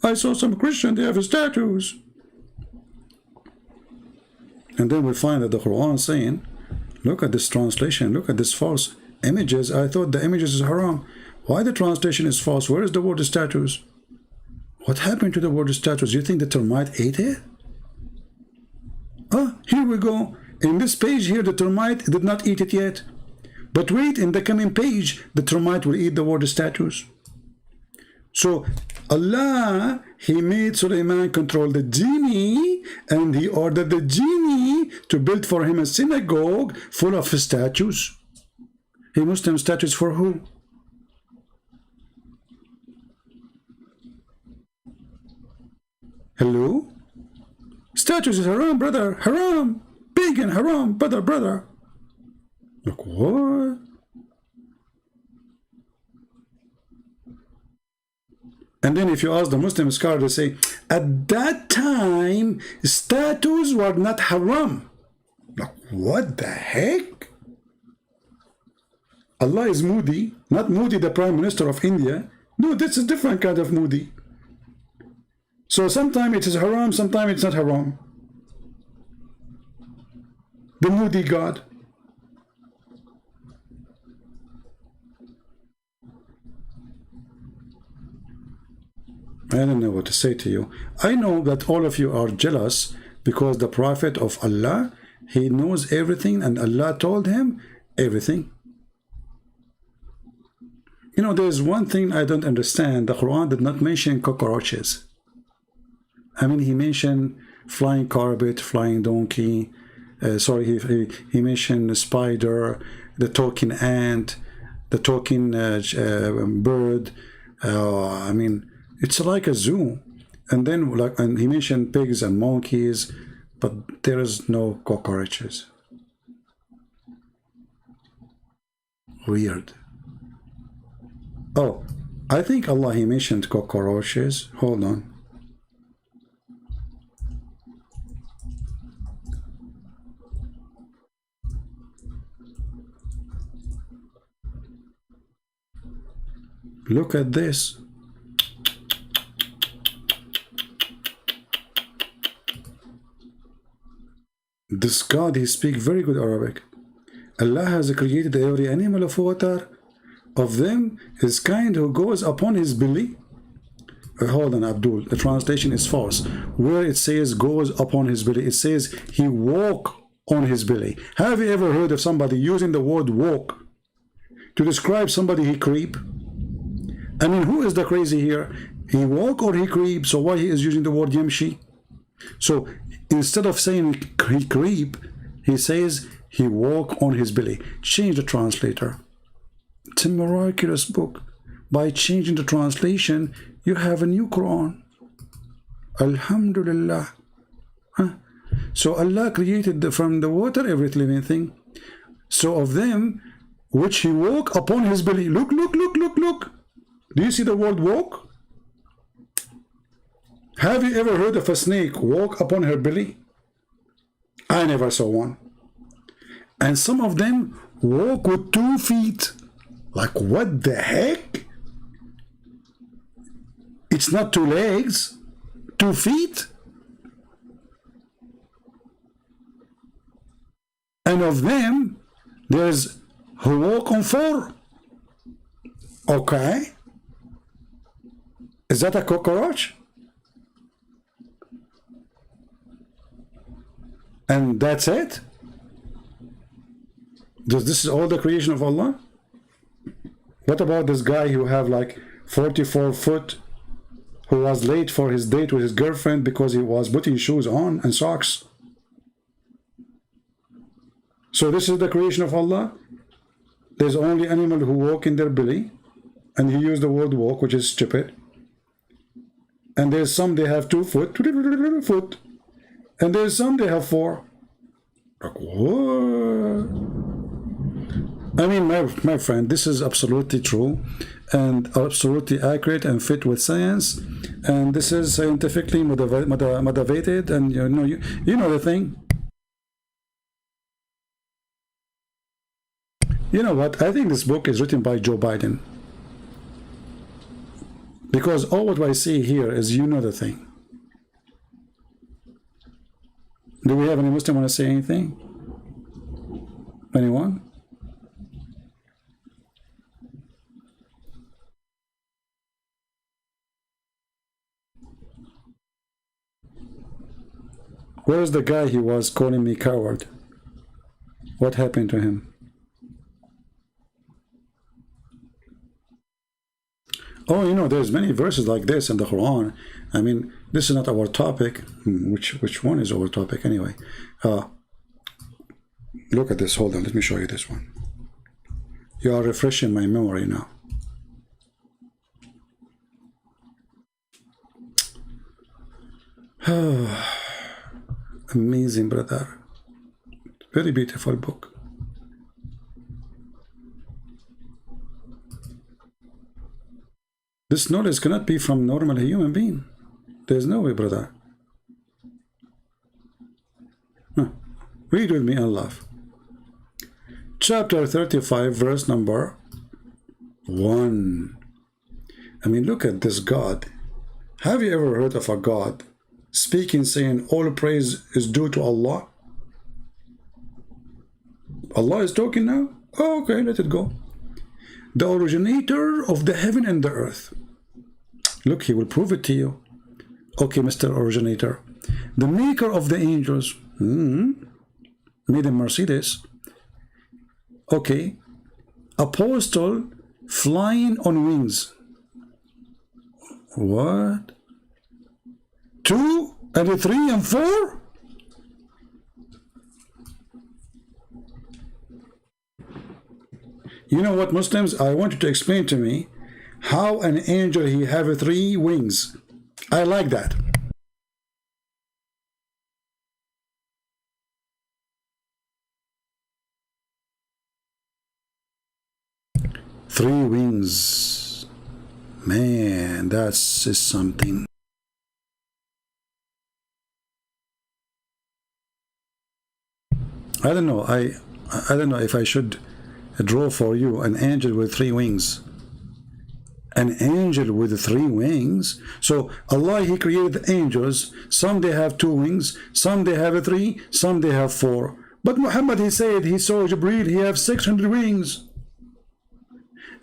I saw some Christian, they have statues. And then we find that the Quran saying, look at this translation, look at this false images. I thought the images is haram. Why the translation is false? Where is the word statues? What happened to the word statues? You think the termite ate it? Ah, here we go. In this page here, the termite did not eat it yet. But wait, in the coming page, the termite will eat the word statues. So Allah, he made Sulaiman control the genie, and he ordered the genie to build for him a synagogue full of statues. Hey, Muslim statues for who? Hello? Statues is haram, brother. Haram. Pagan, haram, brother. Look, what? And then if you ask the Muslim scholar, they say, at that time, statues were not haram. Like, what the heck? Allah is Modi, not Modi, the Prime Minister of India. No, this is different kind of Modi. So sometimes it is haram, sometimes it's not haram. The Modi God. I don't know what to say to you. I know that all of you are jealous because the Prophet of Allah, he knows everything and Allah told him everything. You know, there's one thing I don't understand. The Quran did not mention cockroaches. I mean, he mentioned flying carpet, flying donkey. He mentioned the spider, the talking ant, the talking bird. I mean, it's like a zoo. And then, and he mentioned pigs and monkeys, but there is no cockroaches. Weird. Oh, I think Allah, he mentioned cockroaches. Hold on. Look at this. This God, he speaks very good Arabic. Allah has created every animal of water. Of them is kind who goes upon his belly. Hold on, Abdul. The translation is false. Where it says goes upon his belly, it says he walk on his belly. Have you ever heard of somebody using the word walk to describe somebody he creep? I mean, who is the crazy here? He walk or he creep? So why he is using the word yamshi? So instead of saying he creep, he says he walk on his belly. Change the translator. It's a miraculous book. By changing the translation, you have a new Quran. Alhamdulillah. Huh? So Allah created from the water every living thing. So of them, which he walk upon his belly. Look, look, look, look, look. Do you see the word walk? Have you ever heard of a snake walk upon her belly? I never saw one. And some of them walk with 2 feet. Like, what the heck? It's not 2 legs, 2 feet. And of them, there's who walk on 4. Okay. Is that a cockroach? And that's it? Does this is all the creation of Allah? What about this guy who have like 44 foot, who was late for his date with his girlfriend because he was putting shoes on and socks? So this is the creation of Allah? There's only animal who walk in their belly, and he used the word walk, which is stupid. And there's some they have 2 foot, and there's some they have 4. Like, what? I mean, my friend, this is absolutely true and absolutely accurate and fit with science, and this is scientifically motivated, and you know the thing. You know what? I think this book is written by Joe Biden, because all what I see here is the thing. Do we have any Muslim want to say anything? Anyone? Where's the guy who was calling me coward? What happened to him? Oh, there's many verses like this in the Quran. I mean, this is not our topic. Which one is our topic anyway? Look at this. Hold on. Let me show you this one. You are refreshing my memory now. Amazing, brother. Very beautiful book. This knowledge cannot be from normal human being. There's no way, brother. Read with me and laugh. Chapter 35, verse number 1. I mean, look at this God. Have you ever heard of a God speaking, saying, all praise is due to Allah? Allah is talking now? Oh, okay, let it go. The originator of the heaven and the earth. Look, he will prove it to you. Okay, Mr. Originator. The maker of the angels. Made in Mercedes. Okay. Apostle flying on wings. What? 2 and 3 and 4? You know what, Muslims? I want you to explain to me how an angel he have 3 wings. I like that. Three wings. Man, that's something. I don't know. I don't know if I should draw for you an angel with 3 wings. An angel with 3 wings. So Allah, he created the angels. Some they have 2 wings, some they have 3, some they have 4. But Muhammad, he said he saw Jibreel, he have 600 wings.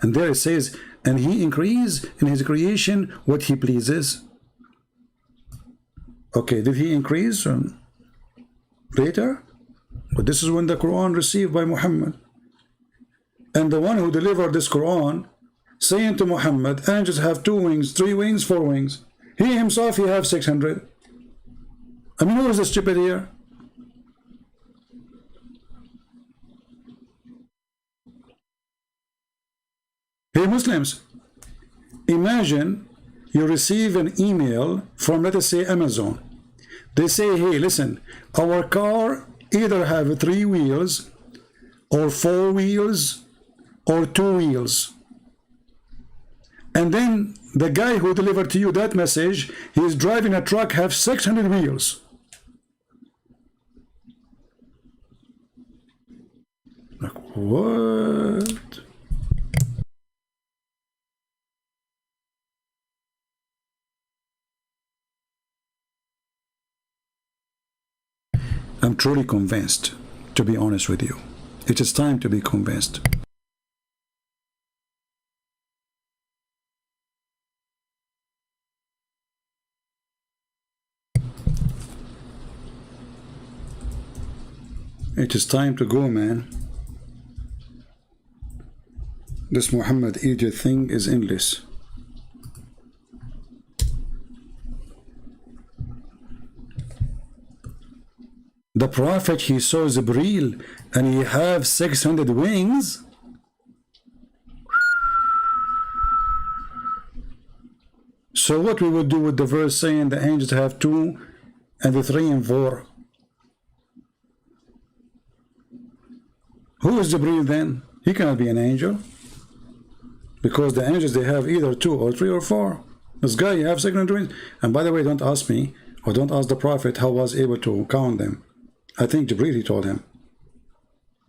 And there it says, and he increased in his creation what he pleases. Okay, did he increase later? But this is when the Quran received by Muhammad. And the one who delivered this Quran, saying to Muhammad, angels have 2 wings, 3 wings, 4 wings. He himself, he have 600. I mean, who is the stupid here? Hey Muslims, imagine you receive an email from, let us say, Amazon. They say, hey, listen, our car either have 3 wheels or 4 wheels or 2 wheels. And then the guy who delivered to you that message, he is driving a truck, have 600 wheels. Like, what? I'm truly convinced, to be honest with you. It is time to be convinced. It is time to go, man. This Muhammad Egypt thing is endless. The Prophet, he saw Jibreel and he have 600 wings. So what we will do with the verse saying the angels have 2 and the 3 and 4? Who is Jibreel then? He cannot be an angel. Because the angels, they have either 2 or 3 or 4. This guy, you have 600 wings. And by the way, don't ask me, or don't ask the Prophet how was able to count them. I think Jibreel, he told him.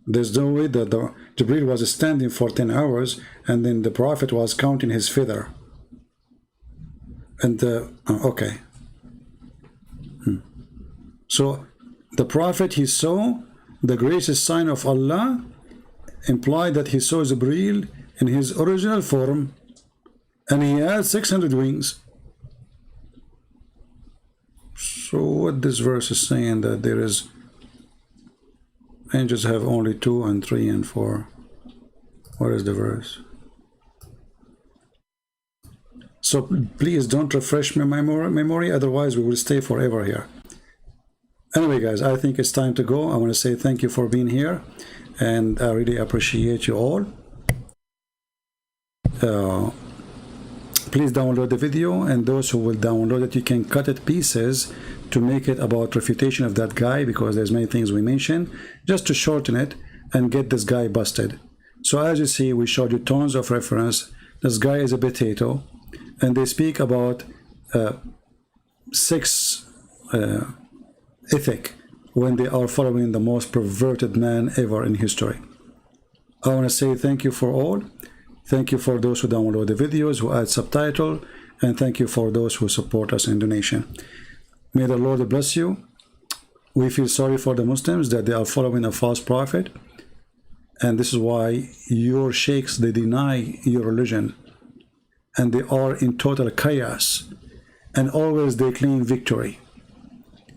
There's no way that Jibreel was standing for 10 hours and then the Prophet was counting his feather. And, okay. So, the Prophet, he saw the greatest sign of Allah, implied that he saw Jibreel in his original form, and he had 600 wings. So what this verse is saying, that there is angels have only 2 and 3 and 4. What is the verse? So please don't refresh my memory, otherwise we will stay forever here. Anyway guys, I think it's time to go. I want to say thank you for being here, and I really appreciate you all. Please download the video, and those who will download it, you can cut it pieces to make it about refutation of that guy, because there's many things we mentioned, just to shorten it and get this guy busted. So as you see, we showed you tons of reference. This guy is a potato, and they speak about 6 ethic when they are following the most perverted man ever in history. I want to say thank you for all. Thank you for those who download the videos, who add subtitle, and thank you for those who support us in donation. May the Lord bless you. We feel sorry for the Muslims that they are following a false prophet, and this is why your sheikhs, they deny your religion, and they are in total chaos, and always they claim victory.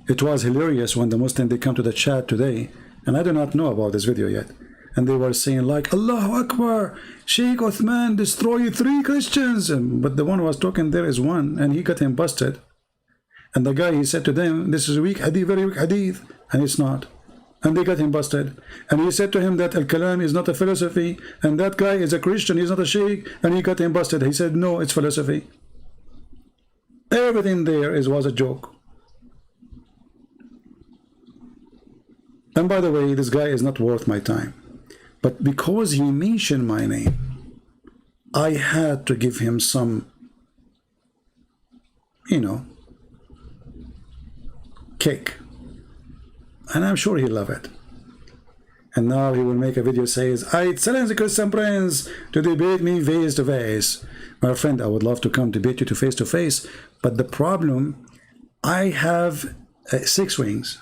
It was hilarious when the Muslims, they come to the chat today, and I do not know about this video yet, and they were saying like, Allahu Akbar, Shaykh Uthman destroyed 3 Christians, but the one who was talking there is one, and he got him busted. And the guy, he said to them, this is a weak hadith, very weak hadith, and it's not. And they got him busted. And he said to him that Al-Kalam is not a philosophy, and that guy is a Christian, he's not a Shaykh, and he got him busted. He said, no, it's philosophy. Everything there was a joke. And by the way, this guy is not worth my time. But because he mentioned my name, I had to give him some, you know, cake. And I'm sure he'll love it. And now he will make a video says, I challenge the Christian prince to debate me face to face. My friend, I would love to come debate you to face, but the problem, I have 6 wings.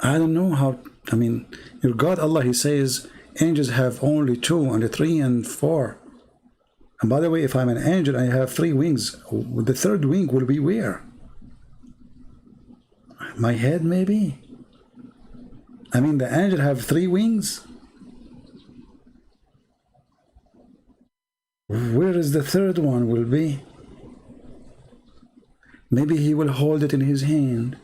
I don't know how, I mean, your God Allah, he says angels have only 2 and 3 and 4. And by the way, if I'm an angel, I have 3 wings. The 3rd wing will be where? My head, maybe? I mean, the angel have 3 wings? Where is the 3rd one will be? Maybe he will hold it in his hand.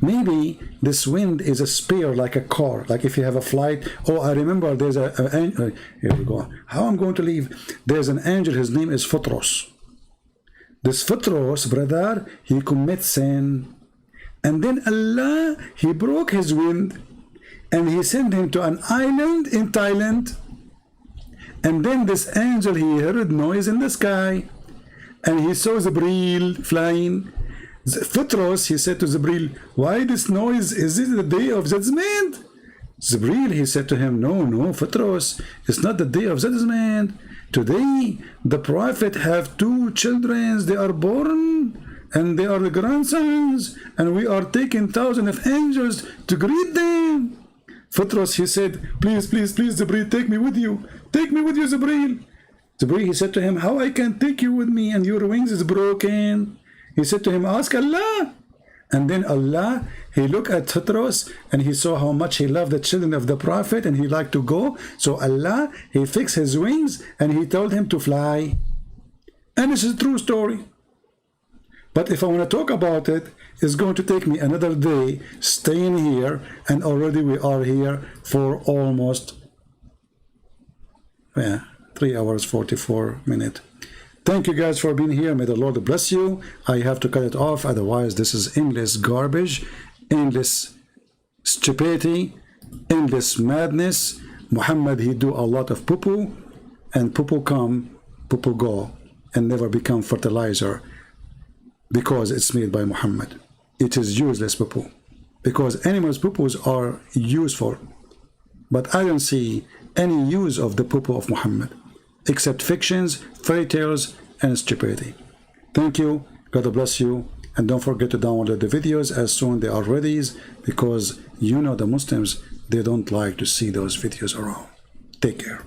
Maybe this wind is a spear, like a car, like if you have a flight. Oh, I remember there's here we go. How I'm going to leave? There's an angel, his name is Photros. This Photros, brother, he commits sin. And then Allah, he broke his wind, and he sent him to an island in Thailand. And then this angel, he heard noise in the sky, and he saw Jibreel flying. Photros, he said to Jibreel, why this noise? Is it the day of judgment? Jibreel, he said to him, no, Photros, it's not the day of judgment. Today, the Prophet have 2 children, they are born, and they are the grandsons, and we are taking thousands of angels to greet them. Photros, he said, please, Jibreel, take me with you. Take me with you, Jibreel. Jibreel, he said to him, how I can take you with me, and your wings is broken? He said to him, ask Allah. And then Allah, he looked at Photros, and he saw how much he loved the children of the Prophet, and he liked to go. So Allah, he fixed his wings, and he told him to fly. And this is a true story. But if I want to talk about it, it's going to take me another day staying here, and already we are here for almost 3 hours 44 minutes. Thank you guys for being here. May the Lord bless you. I have to cut it off, otherwise this is endless garbage, endless stupidity, endless madness. Muhammad, he do a lot of poo-poo, and poo-poo come, poo-poo go, and never become fertilizer because it's made by Muhammad. It is useless poo-poo, because animals' poo-poos are useful, but I don't see any use of the poo-poo of Muhammad, except fictions, fairy tales, and stupidity. Thank you, God bless you, and don't forget to download the videos as soon they are ready, because you know the Muslims, they don't like to see those videos around. Take care.